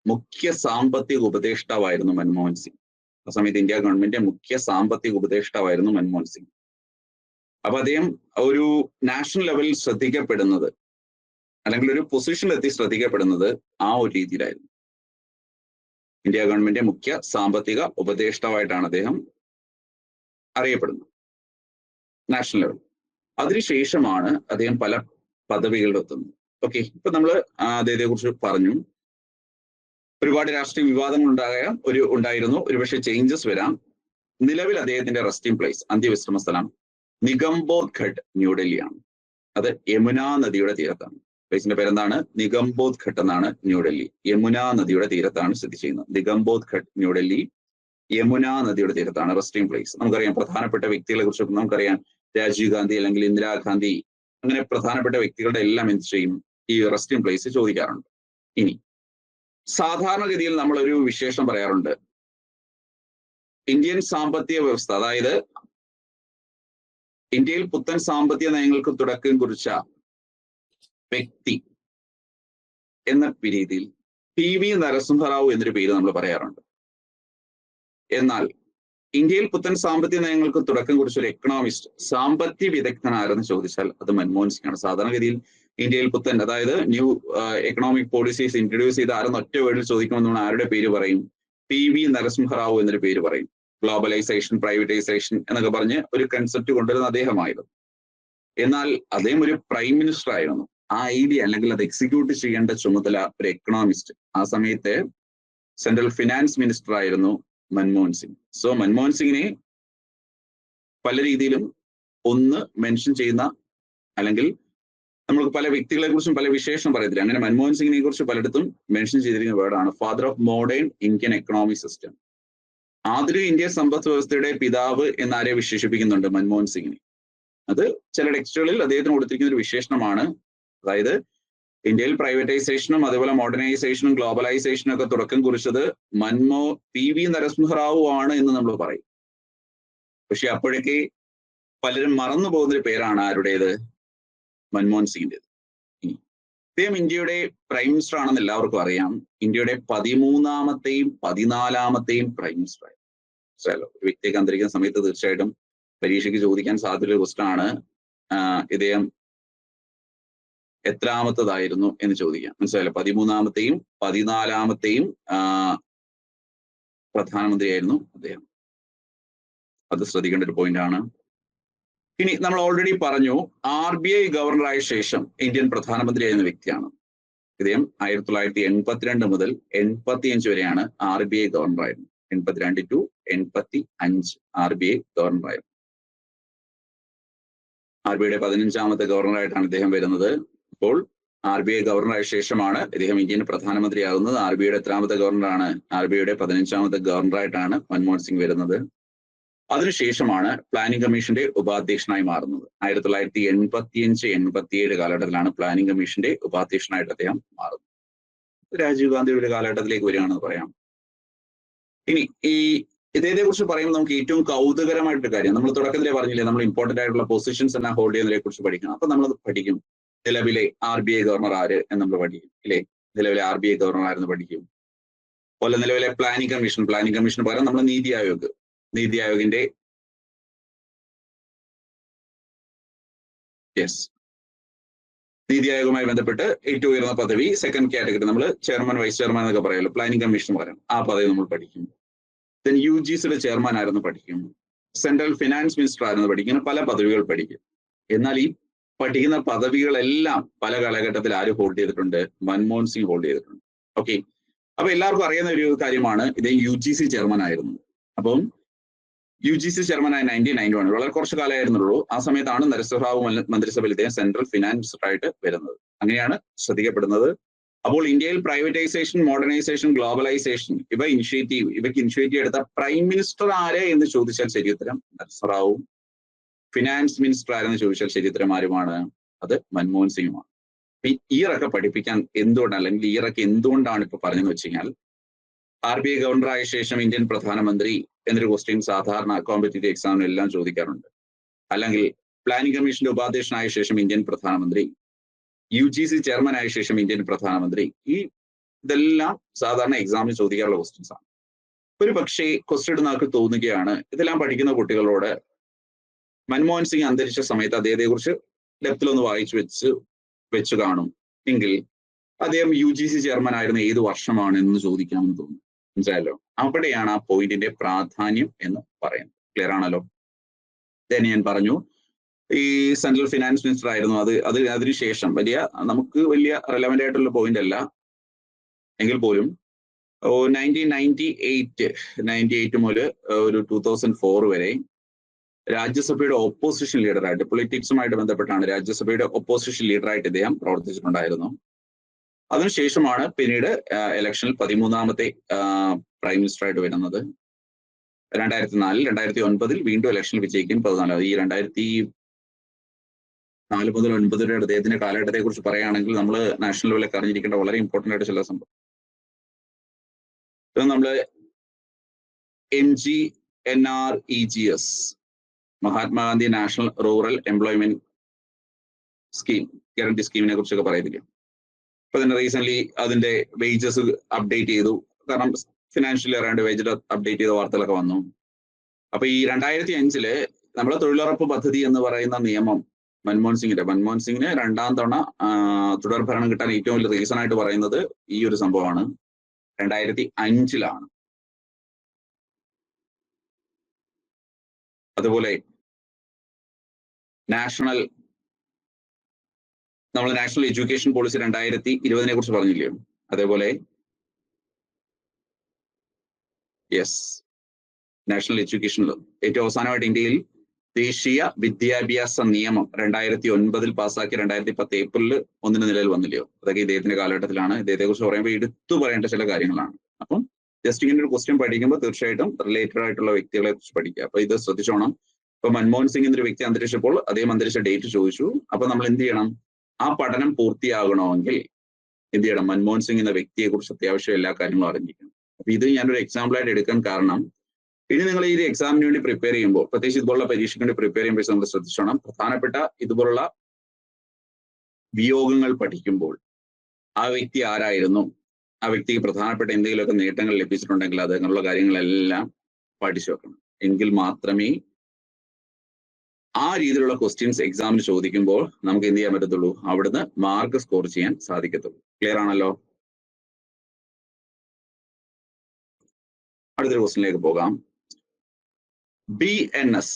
മുഖ്യ സാമ്പത്തിക ഉപദേഷ്ടാവായിരുന്നു മൻമോഹൻ സിംഗ്. ആ സമയത്ത് ഇന്ത്യ ഗവൺമെന്റിന്റെ മുഖ്യ സാമ്പത്തിക ഉപദേഷ്ടാവായിരുന്നു മൻമോഹൻ സിംഗ്. അപ്പൊ അദ്ദേഹം ഒരു നാഷണൽ ലെവലിൽ ശ്രദ്ധിക്കപ്പെടുന്നത്, അല്ലെങ്കിൽ ഒരു പൊസിഷനിലെത്തി ശ്രദ്ധിക്കപ്പെടുന്നത് ആ ഒരു രീതിയിലായിരുന്നു. ഇന്ത്യ ഗവൺമെന്റിന്റെ മുഖ്യ സാമ്പത്തിക ഉപദേഷ്ടാവായിട്ടാണ് അദ്ദേഹം അറിയപ്പെടുന്നത് നാഷണൽ ലെവൽ. അതിനുശേഷമാണ് അദ്ദേഹം പല പദവികളിലെത്തുന്നത്. ഓക്കെ, ഇപ്പൊ നമ്മൾ അദ്ദേഹത്തെ കുറിച്ച് പറഞ്ഞു. ഒരുപാട് രാഷ്ട്രീയ വിവാദങ്ങൾ ഉണ്ടായിരുന്നു, ഒരുപക്ഷെ ചേഞ്ചസ് വരാം. നിലവിൽ അദ്ദേഹത്തിന്റെ റെസ്റ്റിംഗ് പ്ലേസ്, അന്ത്യവിശ്രമ സ്ഥലം നിഗംബോധ് ഘട്ട്, ന്യൂഡൽഹിയാണ്. അത് യമുന നദിയുടെ തീരത്താണ്. പ്ലേസിന്റെ പേരെന്താണ്? നിഗംബോധ് ഘട്ട് എന്നാണ് ന്യൂഡൽഹി. യമുന നദിയുടെ തീരത്താണ് സ്ഥിതി ചെയ്യുന്നത്. നിഗംബോധ് ഘട്ട് ന്യൂഡൽഹി യമുന നദിയുടെ തീരത്താണ് റെസ്റ്റിംഗ് പ്ലേസ്. നമുക്കറിയാം പ്രധാനപ്പെട്ട വ്യക്തികളെ കുറിച്ച് നമുക്കറിയാം, രാജീവ് ഗാന്ധി അല്ലെങ്കിൽ ഇന്ദിരാഗാന്ധി, അങ്ങനെ പ്രധാനപ്പെട്ട വ്യക്തികളുടെ എല്ലാം എന്ത് ചെയ്യും, ഈ റെസ്റ്റിംഗ് പ്ലേസ് ചോദിക്കാറുണ്ട്. ഇനി സാധാരണഗതിയിൽ നമ്മളൊരു വിശേഷം പറയാറുണ്ട്, ഇന്ത്യൻ സാമ്പത്തിക വ്യവസ്ഥ, അതായത് ഇന്ത്യയിൽ പുത്തൻ സാമ്പത്തിക നയങ്ങൾക്ക് തുടക്കം കുറിച്ച വ്യക്തി എന്ന രീതിയിൽ PV നരസിംഹറാവു എന്നൊരു പേര് നമ്മൾ പറയാറുണ്ട്. എന്നാൽ ഇന്ത്യയിൽ പുത്തൻ സാമ്പത്തിക നയങ്ങൾക്ക് തുടക്കം കുറിച്ച ഒരു എക്കണോമിസ്റ്റ്, സാമ്പത്തിക വിദഗ്ധൻ ആരെന്ന് ചോദിച്ചാൽ അത് മൻമോഹൻ സിംഗ് ആണ്. സാധാരണഗതിയിൽ ഇന്ത്യയിൽ പുത്തൻ, അതായത് ന്യൂ എക്കണോമിക് പോളിസീസ് ഇൻട്രൊഡ്യൂസ് ചെയ്ത് ആരെന്ന് ഒറ്റ വേർഡിൽ ചോദിക്കുമെന്നാണ് ആരുടെ പേര് പറയും? PV നരസിംഹറാവു എന്നൊരു പേര് പറയും. ഗ്ലോബലൈസേഷൻ, പ്രൈവറ്റൈസേഷൻ എന്നൊക്കെ പറഞ്ഞ് ഒരു കൺസെപ്റ്റ് കൊണ്ടുവരുന്ന അദ്ദേഹമായിരുന്നു. എന്നാൽ അദ്ദേഹം ഒരു പ്രൈം മിനിസ്റ്റർ ആയിരുന്നു. ആ ഐഡിയ അല്ലെങ്കിൽ അത് എക്സിക്യൂട്ട് ചെയ്യേണ്ട ചുമതല ഒരു എക്കണോമിസ്റ്റ്, ആ സമയത്ത് സെൻട്രൽ ഫിനാൻസ് മിനിസ്റ്റർ ആയിരുന്നു മൻമോഹൻ സിംഗ്. സോ മൻമോഹൻ സിംഗിനെ പല രീതിയിലും ഒന്ന് മെൻഷൻ ചെയ്യുന്ന, അല്ലെങ്കിൽ നമുക്ക് പല വ്യക്തികളെ കുറിച്ചും പല വിശേഷം പറയത്തില്ല, അങ്ങനെ മൻമോഹൻ സിംഗിനെ കുറിച്ച് പലയിടത്തും മെൻഷൻ ചെയ്തിരിക്കുന്ന വേർഡാണ് father of modern Indian economic system. ആധുനിക ഇന്ത്യൻ സമ്പദ് വ്യവസ്ഥയുടെ പിതാവ് എന്നാരെ വിശേഷിപ്പിക്കുന്നുണ്ട് മൻമോഹൻ സിംഗിനെ. അത് ചില ടെക്സ്റ്റുകളിൽ അദ്ദേഹത്തിന് കൊടുത്തിരിക്കുന്ന ഒരു വിശേഷണമാണ്. അതായത് ഇന്ത്യയിൽ പ്രൈവറ്റൈസേഷനും അതുപോലെ മോഡേണൈസേഷനും ഗ്ലോബലൈസേഷനും ഒക്കെ തുടക്കം കുറിച്ചത് PV നരസിംഹറാവു ആണ് എന്ന് നമ്മൾ പറയും. പക്ഷെ അപ്പോഴേക്ക് പലരും മറന്നു പോകുന്നൊരു പേരാണ് ആരുടേത്? മൻമോഹൻ സിംഗിൻ്റെത്. ഇദ്ദേഹം ഇന്ത്യയുടെ പ്രൈം മിനിസ്റ്റർ ആണെന്ന് എല്ലാവർക്കും അറിയാം. ഇന്ത്യയുടെ 13ാമത്തെയും 14ാമത്തെയും പ്രൈം മിനിസ്റ്റർ ആയിരുന്നു. ഒരു വ്യക്തിയൊക്കെ അന്തരിക്കുന്ന സമയത്ത് തീർച്ചയായിട്ടും പരീക്ഷയ്ക്ക് ചോദിക്കാൻ സാധ്യതയുള്ള ക്വസ്റ്റൻ ആണ്, ഇദ്ദേഹം എത്രാമത്തതായിരുന്നു എന്ന് ചോദിക്കാം. മനസ്സിലായല്ലോ? 13ാമത്തെയും 14ാമത്തെയും പ്രധാനമന്ത്രിയായിരുന്നു അദ്ദേഹം. അത് ശ്രദ്ധിക്കേണ്ട ഒരു പോയിന്റ് ആണ്. ഇനി നമ്മൾ ഓൾറെഡി പറഞ്ഞു, RBI ഗവർണറായ ശേഷം ഇന്ത്യൻ പ്രധാനമന്ത്രിയായിരുന്ന വ്യക്തിയാണ് ഇദ്ദേഹം. 1982 മുതൽ 85 വരെയാണ് RBI ഗവർണറായിരുന്നു. 82 to 85 RBI ഗവർണറായിരുന്നു. RBIയുടെ 15ാമത്തെ ഗവർണറായിട്ടാണ് ഇദ്ദേഹം വരുന്നത്. അപ്പോൾ RBI ഗവർണറായ ശേഷമാണ് ഇദ്ദേഹം ഇന്ത്യൻ പ്രധാനമന്ത്രിയാകുന്നത്. RBIയുടെ എത്രാമത്തെ ഗവർണറാണ്? RBIയുടെ 15ാമത്തെ ഗവർണറായിട്ടാണ് മൻമോഹൻ സിംഗ് വരുന്നത്. അതിനുശേഷമാണ് പ്ലാനിംഗ് കമ്മീഷന്റെ ഉപാധ്യക്ഷനായി മാറുന്നത്. 1985-87 കാലഘട്ടത്തിലാണ് പ്ലാനിംഗ് കമ്മീഷന്റെ ഉപാധ്യക്ഷനായിട്ട് അദ്ദേഹം മാറുന്നത്. രാജീവ് ഗാന്ധിയുടെ ഒരു കാലഘട്ടത്തിലേക്ക് വരികയാണെന്ന് പറയാം. ഇനി ഇദ്ദേഹത്തെ കുറിച്ച് പറയുമ്പോൾ നമുക്ക് ഏറ്റവും കൗതുകരമായിട്ടൊരു കാര്യം, നമ്മൾ തുടക്കത്തിലേ പറഞ്ഞില്ലേ, നമ്മൾ ഇമ്പോർട്ടന്റ് ആയിട്ടുള്ള പൊസിഷൻസ് എല്ലാം ഹോൾഡ് ചെയ്യുന്നതിനെ കുറിച്ച് പഠിക്കണം. അപ്പൊ നമ്മളത് പഠിക്കും. നിലവിലെ RBI ഗവർണർ ആര് എന്ന് നമ്മൾ പഠിക്കും, ഇല്ലേ? നിലവിലെ RBI ഗവർണർ ആരെന്ന് പഠിക്കും. അതുപോലെ നിലവിലെ പ്ലാനിംഗ് കമ്മീഷൻ പകരം നമ്മൾ നീതി ആയോഗിന്റെ നീതി ആയോഗുമായി ബന്ധപ്പെട്ട് ഏറ്റവും ഉയർന്ന പദവി, സെക്കൻഡ് കാറ്റഗറി, നമ്മൾ ചെയർമാൻ, വൈസ് ചെയർമാൻ എന്നൊക്കെ പറയുമല്ലോ, പ്ലാനിംഗ് കമ്മീഷൻ പകരം ആ പദവി നമ്മൾ പഠിക്കും. ദെൻ UGCയുടെ ചെയർമാൻ ആയിരുന്നു പഠിക്കും. സെൻട്രൽ ഫിനാൻസ് മിനിസ്റ്റർ ആയിരുന്നു പഠിക്കും. പല പദവികൾ പഠിക്കും. എന്നാൽ ഈ പഠിക്കുന്ന പദവികളെല്ലാം പല കാലഘട്ടത്തിൽ ആര് ഹോൾഡ് ചെയ്തിട്ടുണ്ട്? മൻമോഹൻ സിംഗ് ഹോൾഡ് ചെയ്തിട്ടുണ്ട്. ഓക്കെ, അപ്പൊ എല്ലാവർക്കും അറിയുന്ന ഒരു കാര്യമാണ്, ഇദ്ദേഹം UGC ചെയർമാൻ ആയിരുന്നു. അപ്പം UGC ചെയർമാനായ 1991, വളരെ കുറച്ച് കാലമായിരുന്നുള്ളൂ. ആ സമയത്താണ് നരസിംഹറാവു മന്ത്രിസഭയിൽ ഇദ്ദേഹം സെൻട്രൽ ഫിനാൻസ് മിനിസ്റ്ററായിട്ട് വരുന്നത്. അങ്ങനെയാണ് ശ്രദ്ധിക്കപ്പെടുന്നത്. അപ്പോൾ ഇന്ത്യയിൽ പ്രൈവറ്റൈസേഷൻ, മോഡേണൈസേഷൻ, ഗ്ലോബലൈസേഷൻ ഇവയ്ക്ക് ഇനിഷ്യേറ്റീവ് എടുത്ത പ്രൈം മിനിസ്റ്റർ ആര് എന്ന് ചോദിച്ചാൽ ശരിയുത്തരം നരസിംഹറാവുവും. ഫിനാൻസ് മിനിസ്റ്റർ ആരെന്ന് ചോദിച്ചാൽ ശരിയുത്തരം ആരുമാണ്? അത് മൻമോഹൻ സിംഗുമാണ്. ഈറൊക്കെ പഠിപ്പിക്കാൻ എന്തുകൊണ്ടാണ്, അല്ലെങ്കിൽ ഈറൊക്കെ എന്തുകൊണ്ടാണ് ഇപ്പൊ പറഞ്ഞെന്ന് വെച്ച് കഴിഞ്ഞാൽ, RBI ഗവർണറായ ശേഷം ഇന്ത്യൻ പ്രധാനമന്ത്രി എന്നൊരു ക്വസ്റ്റ്യൻ സാധാരണ കോമ്പറ്റേറ്റീവ് എക്സാമിനെല്ലാം ചോദിക്കാറുണ്ട്. അല്ലെങ്കിൽ പ്ലാനിംഗ് കമ്മീഷന്റെ ഉപാധ്യക്ഷനായ ശേഷം ഇന്ത്യൻ പ്രധാനമന്ത്രി, UGC ചെയർമാൻ ആയ ശേഷം ഇന്ത്യൻ പ്രധാനമന്ത്രി, ഇതെല്ലാം സാധാരണ എക്സാമിൽ ചോദിക്കാറുള്ള ക്വസ്റ്റ്യൻസ് ആണ്. ഒരു പക്ഷേ ക്വസ്റ്റ്യൻ ഇടുന്ന ആൾക്ക് തോന്നുകയാണ്, ഇതെല്ലാം പഠിക്കുന്ന കുട്ടികളോട് മൻമോഹൻ സിംഗ് അന്തരിച്ച സമയത്ത് അദ്ദേഹത്തെ കുറിച്ച് ഡെപ്തിലൊന്ന് വായിച്ചു വെച്ച് കാണും എങ്കിൽ അദ്ദേഹം UGC ചെയർമാൻ ആയിരുന്ന ഏത് വർഷമാണ് എന്ന് ചോദിക്കാമെന്ന് തോന്നുന്നു. മനസ്സിലായല്ലോ? അവിടെയാണ് ആ പോയിന്റിന്റെ പ്രാധാന്യം എന്ന് പറയുന്നത്. ക്ലിയർ ആണല്ലോ? ഞാൻ പറഞ്ഞു, ഈ സെൻട്രൽ ഫിനാൻസ് മിനിസ്റ്റർ ആയിരുന്നു. അതിനുശേഷം നമുക്ക് വലിയ റെലവെന്റ് ആയിട്ടുള്ള പോയിന്റ് അല്ല എങ്കിൽ പോലും 1998 മുതൽ ഒരു 2004 വരെ രാജ്യസഭയുടെ ഓപ്പോസിഷൻ ലീഡറായിട്ട്, പൊളിറ്റിക്സുമായിട്ട് ബന്ധപ്പെട്ടാണ് രാജ്യസഭയുടെ ഓപ്പോസിഷൻ ലീഡറായിട്ട് ഇദ്ദേഹം പ്രവർത്തിച്ചിട്ടുണ്ടായിരുന്നു. അതിനുശേഷമാണ് പിന്നീട് ഇലക്ഷനിൽ 13ാമത്തെ പ്രൈം മിനിസ്റ്റർ ആയിട്ട് വരുന്നത്. 2004, 2009 വീണ്ടും ഇലക്ഷനിൽ വിജയിക്കും. 14 ഈ 2004 മുതൽ 2009 വരെ അദ്ദേഹത്തിന്റെ കാലഘട്ടത്തെ കുറിച്ച് പറയുകയാണെങ്കിൽ നമ്മൾ നാഷണൽ ലെവലിൽ അറിഞ്ഞിരിക്കേണ്ട വളരെ ഇമ്പോർട്ടന്റ് ആയിട്ട് ചില സംഭവം. നമ്മള് MGNREGS, Mahatma Gandhi national rural employment scheme, guarantee സ്കീമിനെ കുറിച്ചൊക്കെ പറയുന്നില്ല. അപ്പൊ തന്നെ റീസെന്റ് അതിന്റെ വേജസ് അപ്ഡേറ്റ് ചെയ്തു. കാരണം ഫിനാൻഷ്യലി അറൗണ്ട് വേജ് അപ്ഡേറ്റ് ചെയ്ത വാർത്തകളൊക്കെ വന്നു. അപ്പൊ ഈ 2005 നമ്മളെ തൊഴിലുറപ്പ് പദ്ധതി എന്ന് പറയുന്ന നിയമം മൻമോഹൻ സിംഗിന് 2ാം തവണ തുടർഭരണം കിട്ടാൻ ഏറ്റവും വലിയ റീസൺ ആയിട്ട് പറയുന്നത് ഈ ഒരു സംഭവമാണ്. 2005 അതുപോലെ നാഷണൽ എഡ്യൂക്കേഷൻ പോളിസി 2020 കുറിച്ച് പറഞ്ഞില്ലയോ? അതേപോലെ നാഷണൽ എഡ്യൂക്കേഷൻ ഏറ്റവും അവസാനമായിട്ട് ഇന്ത്യയിൽ ദേശീയ വിദ്യാഭ്യാസ നിയമം 2009 പാസ്സാക്കി 2010 ഏപ്രിൽ 1 നിലവിൽ വന്നില്ലയോ? അതൊക്കെ ഇദ്ദേഹത്തിന്റെ കാലഘട്ടത്തിലാണ്. ഇദ്ദേഹത്തെ കുറിച്ച് പറയുമ്പോൾ എടുത്തു പറയേണ്ട ചില കാര്യങ്ങളാണ്. അപ്പം ജസ്റ്റ് ഇങ്ങനെ ഒരു ക്വസ്റ്റ്യൻ പഠിക്കുമ്പോൾ തീർച്ചയായിട്ടും റിലേറ്റഡ് ആയിട്ടുള്ള വ്യക്തികളെ കുറിച്ച് പഠിക്കുക. അപ്പൊ ഇത് ശ്രദ്ധിച്ചോണം. ഇപ്പൊ മൻമോഹൻ സിംഗ് എന്നൊരു വ്യക്തി അന്തരിച്ചപ്പോൾ അദ്ദേഹം അന്തരിച്ച ഡേറ്റ് ചോദിച്ചു. അപ്പൊ നമ്മൾ എന്ത് ചെയ്യണം? ആ പഠനം പൂർത്തിയാകണമെങ്കിൽ എന്ത് ചെയ്യണം? മൻമോഹൻ സിംഗ് എന്ന വ്യക്തിയെ കുറിച്ച് അത്യാവശ്യം എല്ലാ കാര്യങ്ങളും അറിഞ്ഞിരിക്കണം. അപ്പൊ ഇത് ഞാനൊരു എക്സാമ്പിൾ ആയിട്ട് എടുക്കാൻ കാരണം, ഇനി നിങ്ങൾ ഈ എക്സാമിന് വേണ്ടി പ്രിപ്പയർ ചെയ്യുമ്പോൾ, പ്രത്യേകിച്ച് ഇതുപോലുള്ള പരീക്ഷയ്ക്ക് വേണ്ടി പ്രിപ്പയർ ചെയ്യുമ്പോൾ നമ്മൾ ശ്രദ്ധിച്ചോണം. പ്രധാനപ്പെട്ട ഇതുപോലുള്ള വിയോഗങ്ങൾ പഠിക്കുമ്പോൾ ആ വ്യക്തി ആരായിരുന്നു, ആ വ്യക്തിക്ക് പ്രധാനപ്പെട്ട എന്തെങ്കിലുമൊക്കെ നേട്ടങ്ങൾ ലഭിച്ചിട്ടുണ്ടെങ്കിൽ അത് അങ്ങനെയുള്ള കാര്യങ്ങളെല്ലാം പഠിച്ചു വെക്കണം. എങ്കിൽ മാത്രമേ ആ രീതിയിലുള്ള ക്വസ്റ്റ്യൻസ് എക്സാമിന് ചോദിക്കുമ്പോൾ നമുക്ക് എന്ത് ചെയ്യാൻ പറ്റത്തുള്ളൂ? അവിടുന്ന് മാർക്ക് സ്കോർ ചെയ്യാൻ സാധിക്കത്തുള്ളൂ. ക്ലിയർ ആണല്ലോ? അടുത്തൊരു ക്വസ്റ്റ്യനിലേക്ക് പോകാം. BNS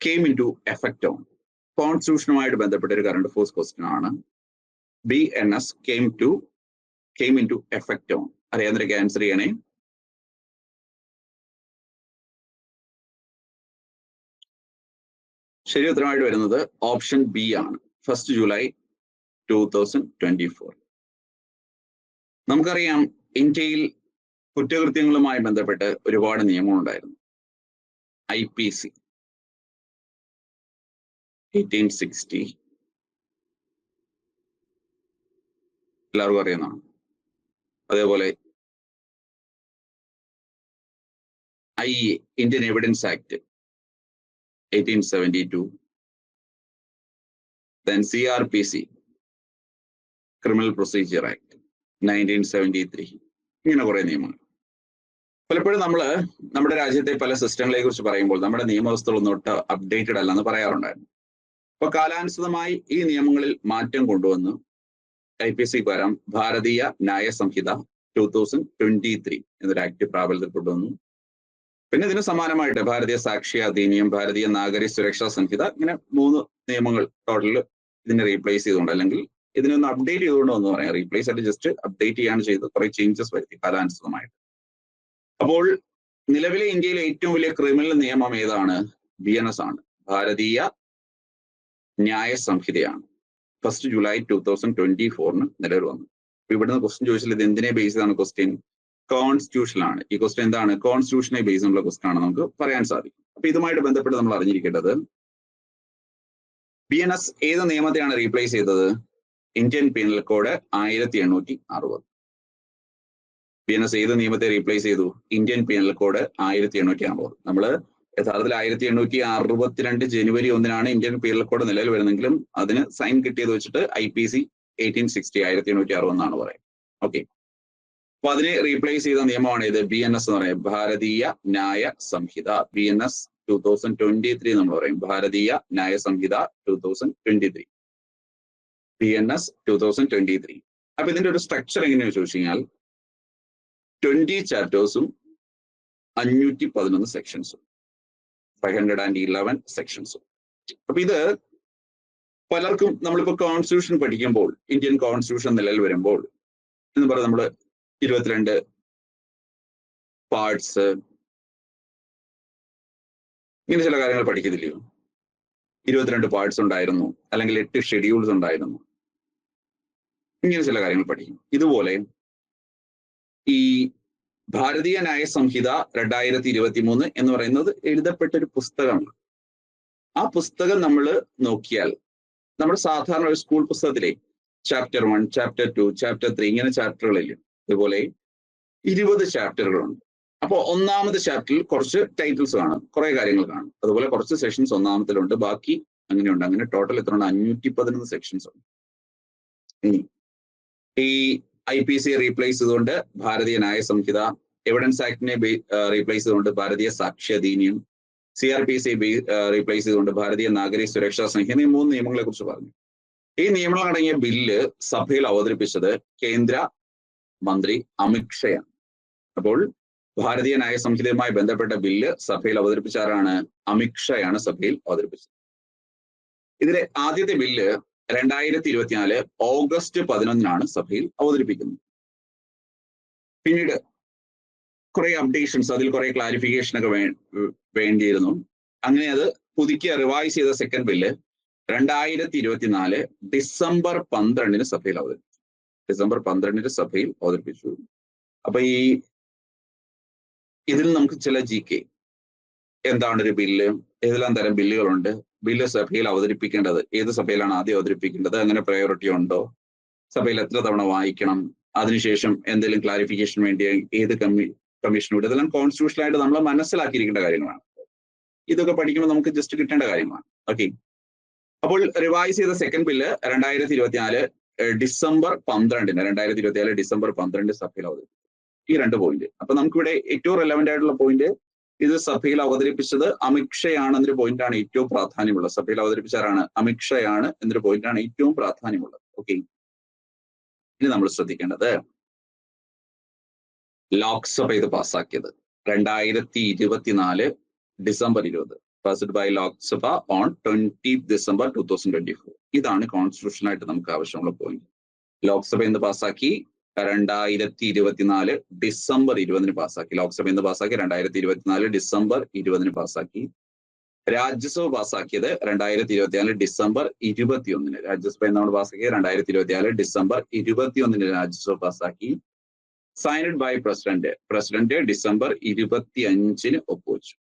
came into effect on. കോൺസ്റ്റിറ്റ്യൂഷനുമായിട്ട് ബന്ധപ്പെട്ട ഒരു കറണ്ട് അഫയേഴ്സ് ക്വസ്റ്റ്യൻ ആണ്. BNS came into effect on. അറിയാവുന്നവരൊക്കെ ആൻസർ ചെയ്യണേ. ശരി ഉത്തരമായിട്ട് വരുന്നത് ഓപ്ഷൻ ബി ആണ്. 1 ജൂലൈ 2024. നമുക്കറിയാം ഇന്ത്യയിൽ കുറ്റകൃത്യങ്ങളുമായി ബന്ധപ്പെട്ട് ഒരുപാട് നിയമങ്ങളുണ്ടായിരുന്നു. IPC 1860 എല്ലാവർക്കും അറിയുന്നതാണ്. അതേപോലെ IE Indian evidence act 1872, then CRPC criminal procedure act 1973. ഇങ്ങനെ കുറെ നിയമങ്ങൾ. പലപ്പോഴും നമ്മുടെ രാജ്യത്തെ പല സിസ്റ്റങ്ങളെ കുറിച്ച് പറയുമ്പോൾ നമ്മുടെ നിയമവ്യവസ്ഥകളൊന്നും ഒട്ട് അപ്ഡേറ്റഡ് അല്ലെന്ന് പറയാറുണ്ടായിരുന്നു. അപ്പൊ കാലാനുസൃതമായി ഈ നിയമങ്ങളിൽ മാറ്റം കൊണ്ടുവന്ന് IPC പകരം ഭാരതീയ ന്യായ സംഹിത 2023 എന്നൊരു ആക്ട് പ്രാബല്യത്തിൽ കൊണ്ടുവന്നു. പിന്നെ ഇതിന് സമാനമായിട്ട് ഭാരതീയ സാക്ഷി അധിനിയം, ഭാരതീയ നാഗരിക സുരക്ഷാ സംഹിത, ഇങ്ങനെ 3 നിയമങ്ങൾ ടോട്ടൽ ഇതിനെ റീപ്ലേസ് ചെയ്തുകൊണ്ട്, അല്ലെങ്കിൽ ഇതിനൊന്ന് അപ്ഡേറ്റ് ചെയ്തുകൊണ്ട് എന്ന് പറയാം. റീപ്ലേസ് ആയിട്ട് ജസ്റ്റ് അപ്ഡേറ്റ് ചെയ്യാണ് ചെയ്ത് കുറെ ചേഞ്ചസ് വരുത്തി കാലാനുസൃതമായിട്ട്. അപ്പോൾ നിലവിലെ ഇന്ത്യയിലെ ഏറ്റവും വലിയ ക്രിമിനൽ നിയമം ഏതാണ്? BNS ആണ്. ഭാരതീയ ന്യായ സംഹിതയാണ്. 1 ജൂലൈ 2024 നിലവിൽ വന്നു. അപ്പൊ ഇവിടുന്ന് ക്വസ്റ്റ്യൻ ചോദിച്ചാൽ ഇത് എന്തിനെ ബേസ് ചെയ്താണ് ക്വസ്റ്റ്യൻ? കോൺസ്റ്റിറ്റ്യൂഷൻ ആണ്. ഈ ക്വസ്റ്റ്യൻ എന്താണ്? കോൺസ്റ്റിറ്റ്യൂഷനെ ബേസ് ഉള്ള ക്വസ്റ്റ്യൻ ആണ് നമുക്ക് പറയാൻ സാധിക്കും. അപ്പൊ ഇതുമായിട്ട് ബന്ധപ്പെട്ട് നമ്മൾ അറിഞ്ഞിരിക്കേണ്ടത്, BNS ഏത് നിയമത്തെയാണ് റീപ്ലേസ് ചെയ്തത്? Indian penal code 1860. BNS ഏത് നിയമത്തെ റീപ്ലേസ് ചെയ്തു? Indian penal code 1860. നമ്മൾ യഥാർത്ഥത്തിൽ 1862 ജനുവരി 1 ഇന്ത്യൻ പീനൽ കോഡ് നിലവിൽ വരുന്നെങ്കിലും അതിന് സൈൻ കിട്ടിയത് വെച്ചിട്ട് IPC 1860 1860 എന്നാണ് പറയുന്നത്. ഓക്കെ, അപ്പൊ അതിനെ റീപ്ലേസ് ചെയ്ത നിയമമാണ് ഇത് BNS എന്ന് പറയുന്നത്, ഭാരതീയ ന്യായ സംഹിത. BNS 2023 നമ്മൾ പറയും, ഭാരതീയ ന്യായ സംഹിത 2023, BNS 2023. അപ്പൊ ഇതിന്റെ ഒരു സ്ട്രക്ചർ എങ്ങനെയാണെന്ന് ചോദിച്ചു കഴിഞ്ഞാൽ 20 ചാപ്റ്റേഴ്സും 511 സെക്ഷൻസും 511 സെക്ഷൻസും. അപ്പൊ ഇത് പലർക്കും നമ്മളിപ്പോ കോൺസ്റ്റിറ്റ്യൂഷൻ പഠിക്കുമ്പോൾ, ഇന്ത്യൻ കോൺസ്റ്റിറ്റ്യൂഷൻ നിലവിൽ വരുമ്പോൾ എന്ന് പറയുന്നത് നമ്മള് 22 പാർട്സ്, ഇങ്ങനെ ചില കാര്യങ്ങൾ പഠിക്കത്തില്ലയോ? 22 പാർട്സ് ഉണ്ടായിരുന്നു, അല്ലെങ്കിൽ 8 ഷെഡ്യൂൾസ് ഉണ്ടായിരുന്നു. ഇങ്ങനെ ചില കാര്യങ്ങൾ പഠിക്കും. ഇതുപോലെ ഈ ഭാരതീയ ന്യായ സംഹിത 2023 എന്ന് പറയുന്നത് എഴുതപ്പെട്ട ഒരു പുസ്തകമാണ്. ആ പുസ്തകം നമ്മൾ നോക്കിയാൽ നമ്മുടെ സാധാരണ ഒരു സ്കൂൾ പുസ്തകത്തിലെ ചാപ്റ്റർ 1, ചാപ്റ്റർ 2, ചാപ്റ്റർ 3 ഇങ്ങനെ ചാപ്റ്ററുകളില്ല. ഇതുപോലെ 20 ചാപ്റ്ററുകളുണ്ട്. അപ്പോൾ ഒന്നാമത്തെ ചാപ്റ്ററിൽ കുറച്ച് ടൈറ്റിൽസ് കാണും, കുറെ കാര്യങ്ങൾ കാണും. അതുപോലെ കുറച്ച് സെഷൻസ് ഒന്നാമത്തിലുണ്ട്, ബാക്കി അങ്ങനെയുണ്ട്. അങ്ങനെ ടോട്ടൽ എത്ര ഉണ്ട്? 511 സെക്ഷൻസ് ഉണ്ട്. ഇനി ഈ IPC റീപ്ലേസ് ചെയ്തുകൊണ്ട് ഭാരതീയ ന്യായ സംഹിത, എവിഡൻസ് ആക്ടിനെ റീപ്ലേസ് ചെയ്തുകൊണ്ട് ഭാരതീയ സാക്ഷ്യ അധീനിയം, CRPC റീപ്ലേസ് ചെയ്തുകൊണ്ട് ഭാരതീയ നാഗരിക സുരക്ഷാ സംഹിത, എന്നീ 3 നിയമങ്ങളെ കുറിച്ച് പറഞ്ഞു. ഈ നിയമങ്ങൾ അടങ്ങിയ ബില്ല് സഭയിൽ അവതരിപ്പിച്ചത് കേന്ദ്ര മന്ത്രി അമിത് ഷായാണ്. അപ്പോൾ ഭാരതീയ ന്യായ സംഹിതയുമായി ബന്ധപ്പെട്ട ബില്ല് സഭയിൽ അവതരിപ്പിച്ച ആരാണ്? അമിത് ഷായാണ് സഭയിൽ അവതരിപ്പിച്ചത്. ഇതിലെ ആദ്യത്തെ ബില്ല് 2024 ഓഗസ്റ്റ് 11 സഭയിൽ അവതരിപ്പിക്കുന്നത്. പിന്നീട് കുറെ അപ്ഡേഷൻസ്, അതിൽ കുറെ ക്ലാരിഫിക്കേഷൻ ഒക്കെ വേണ്ടിയിരുന്നു. അങ്ങനെ അത് പുതുക്കിയ റിവൈസ് ചെയ്ത സെക്കൻഡ് ബില്ല് 2024 ഡിസംബർ 12 സഭയിൽ അവതരിപ്പിച്ചു. ഡിസംബർ 12 സഭയിൽ അവതരിപ്പിച്ചു. അപ്പൊ ഇതിൽ നമുക്ക് ചില GK, എന്താണ് ഒരു ബില്ല്, ഏതെല്ലാം തരം ബില്ലുകളുണ്ട്, ബില്ല് സഭയിൽ അവതരിപ്പിക്കേണ്ടത് ഏത് സഭയിലാണ് ആദ്യം അവതരിപ്പിക്കേണ്ടത്, അങ്ങനെ പ്രയോറിറ്റി ഉണ്ടോ, സഭയിൽ എത്ര തവണ വായിക്കണം, അതിനുശേഷം എന്തെങ്കിലും ക്ലാരിഫിക്കേഷൻ വേണ്ടി ഏത് കമ്മീഷൻ വിടും, ഇതെല്ലാം കോൺസ്റ്റിറ്റ്യൂഷനായിട്ട് നമ്മൾ മനസ്സിലാക്കിയിരിക്കേണ്ട കാര്യങ്ങളാണ്. ഇതൊക്കെ പഠിക്കുമ്പോൾ നമുക്ക് ജസ്റ്റ് കിട്ടേണ്ട കാര്യമാണ്. ഓക്കെ, അപ്പോൾ റിവൈസ് ചെയ്ത സെക്കൻഡ് ബില്ല് 2024 ഡിസംബർ 12 2024 ഡിസംബർ 12 സഭയിൽ അവതരിപ്പിച്ചു. ഈ 2 പോയിന്റ്. അപ്പൊ നമുക്കിവിടെ ഏറ്റവും റെലവെന്റ് ആയിട്ടുള്ള പോയിന്റ്, ഇത് സഭയിൽ അവതരിപ്പിച്ചത് അമിത് ഷായാണ് എന്നൊരു പോയിന്റാണ് ഏറ്റവും പ്രാധാന്യമുള്ളത്. സഭയിൽ അവതരിപ്പിച്ചാരാണ്? അമിത് ഷായാണ് എന്നൊരു പോയിന്റാണ് ഏറ്റവും പ്രാധാന്യമുള്ളത്. ഓക്കെ, ഇനി നമ്മൾ ശ്രദ്ധിക്കേണ്ടത്, ലോക്സഭ ഇത് പാസ്സാക്കിയത് 2024 December 20, passed by Lok Sabha on 20 December 2024. ഇതാണ് കോൺസ്റ്റിറ്റ്യൂഷനായിട്ട് നമുക്ക് ആവശ്യമുള്ള പോയിന്റ്. ലോക്സഭ എന്ന് പാസ്സാക്കി 2024 ഡിസംബർ 20 പാസ്സാക്കി. ലോക്സഭ എന്ന് പാസ്സാക്കി 2024 ഡിസംബർ 20 പാസ്സാക്കി. രാജ്യസഭ പാസ്സാക്കിയത് 2024 ഡിസംബർ 21. രാജ്യസഭ എന്നാണ് പാസ്സാക്കിയത് 2024 ഡിസംബർ 21 രാജ്യസഭ പാസ്സാക്കി. സൈൻഡ് ബൈ പ്രസിഡന്റ് ഡിസംബർ 25 ഒപ്പുവെച്ചു.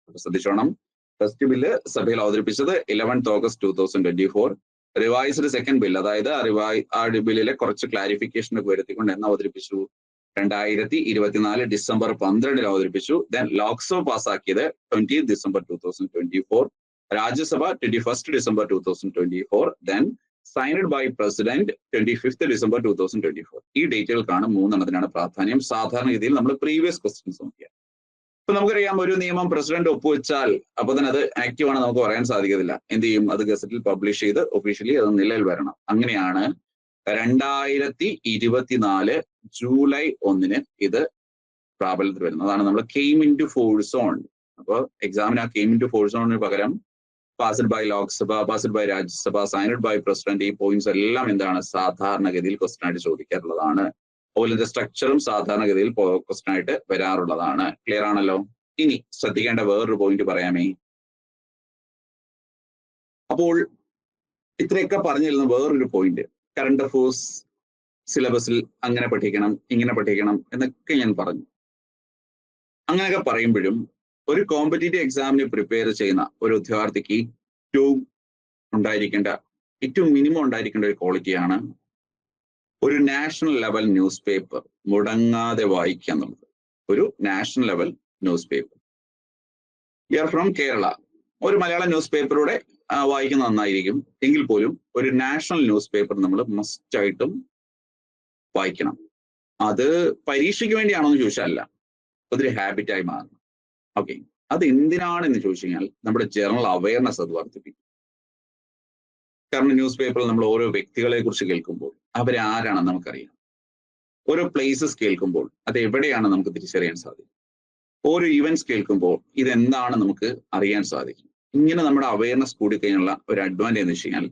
അപ്പൊ ശ്രദ്ധിച്ചോണം, ഫസ്റ്റ് ബില്ല് സഭയിൽ അവതരിപ്പിച്ചത് 11 ഓഗസ്റ്റ് 2024. റിവൈസ്ഡ് സെക്കൻഡ് ബിൽ, അതായത് ആ ബില്ലിലെ കുറച്ച് ക്ലാരിഫിക്കേഷൻ ഒക്കെ വരുത്തിക്കൊണ്ട് എന്ന് അവതരിപ്പിച്ചു? 2024 ഡിസംബർ 12 അവതരിപ്പിച്ചു. ദെൻ ലോക്സഭ പാസ്സാക്കിയത് 20 December 2024. Rajya Sabha 21 December 2024. Then signed by president 25 December 2024. ഈ ഡേറ്റുകൾക്കാണ് 3 പ്രാധാന്യം. സാധാരണഗതിയിൽ നമ്മൾ പ്രീവിയസ് ക്വസ്റ്റ്യൻസ് നോക്കിയാൽ, ഇപ്പൊ നമുക്കറിയാം, ഒരു നിയമം പ്രസിഡന്റ് ഒപ്പുവെച്ചാൽ അപ്പൊ തന്നെ അത് ആക്റ്റീവ് ആണ് നമുക്ക് പറയാൻ സാധിക്കത്തില്ല. എന്ത് ചെയ്യും? അത് ഗസറ്റിൽ പബ്ലിഷ് ചെയ്ത് ഒഫീഷ്യലി അത് നിലയിൽ വരണം. അങ്ങനെയാണ് 2024 ജൂലൈ 1 ഇത് പ്രാബല്യത്തിൽ വരുന്നത്. അതാണ് നമ്മൾ came into force on. അപ്പോൾ എക്സാമിന് ആ കെയിം ഇൻ ടു ഫോഴ്സ് ഓണിന് പകരം passed by Lok Sabha, passed by Rajya Sabha, signed by president, ഈ പോയിന്റ്സ് എല്ലാം എന്താണ് സാധാരണഗതിയിൽ ക്വസ്റ്റൻ ആയിട്ട് ചോദിക്കാറുള്ളതാണ്. അതുപോലെ ഇതിന്റെ സ്ട്രക്ചറും സാധാരണഗതിയിൽ ക്വസ്റ്റൻ ആയിട്ട് വരാറുള്ളതാണ്. ക്ലിയർ ആണല്ലോ? ഇനി ശ്രദ്ധിക്കേണ്ട വേറൊരു പോയിന്റ് പറയാമേ. അപ്പോൾ ഇത്രയൊക്കെ പറഞ്ഞിരുന്ന വേറൊരു പോയിന്റ്, കറണ്ട് അഫയേഴ്സ് സിലബസിൽ അങ്ങനെ പഠിക്കണം, ഇങ്ങനെ പഠിക്കണം എന്നൊക്കെ ഞാൻ പറഞ്ഞു. അങ്ങനെയൊക്കെ പറയുമ്പോഴും ഒരു കോമ്പറ്റീറ്റീവ് എക്സാമിന് പ്രിപ്പയർ ചെയ്യുന്ന ഒരു ഉദ്യോഗാർത്ഥിക്ക് ഏറ്റവും മിനിമം ഉണ്ടായിരിക്കേണ്ട ഒരു ക്വാളിറ്റിയാണ് ഒരു നാഷണൽ ലെവൽ ന്യൂസ് പേപ്പർ മുടങ്ങാതെ വായിക്കുക എന്നുള്ളത്. ഒരു national level news paper. You are from Kerala, ഒരു മലയാളം ന്യൂസ് പേപ്പറൂടെ വായിക്കുന്നത് നന്നായിരിക്കും. എങ്കിൽ പോലും ഒരു നാഷണൽ ന്യൂസ് പേപ്പർ നമ്മൾ മസ്റ്റ് ആയിട്ടും വായിക്കണം. അത് പരീക്ഷയ്ക്ക് വേണ്ടിയാണോന്ന് ചോദിച്ചാൽ അല്ല, അതൊരു ഹാബിറ്റായി മാറണം. ഓക്കെ, അത് എന്തിനാണെന്ന് ചോദിച്ചു കഴിഞ്ഞാൽ നമ്മുടെ ജനറൽ അവയർനെസ് അത് വർദ്ധിപ്പിക്കും. കാരണം ന്യൂസ് പേപ്പറിൽ നമ്മൾ ഓരോ വ്യക്തികളെ കുറിച്ച് കേൾക്കുമ്പോൾ അവരാരാണെന്ന് നമുക്കറിയാം. ഓരോ പ്ലേസസ് കേൾക്കുമ്പോൾ അത് എവിടെയാണ് നമുക്ക് തിരിച്ചറിയാൻ സാധിക്കും. ഓരോ ഇവന്റ്സ് കേൾക്കുമ്പോൾ ഇതെന്താണ് നമുക്ക് അറിയാൻ സാധിക്കും. ഇങ്ങനെ നമ്മുടെ അവയർനെസ് കൂടിക്കഴിഞ്ഞുള്ള ഒരു അഡ്വാൻറ്റേജ് എന്ന് വെച്ച് കഴിഞ്ഞാൽ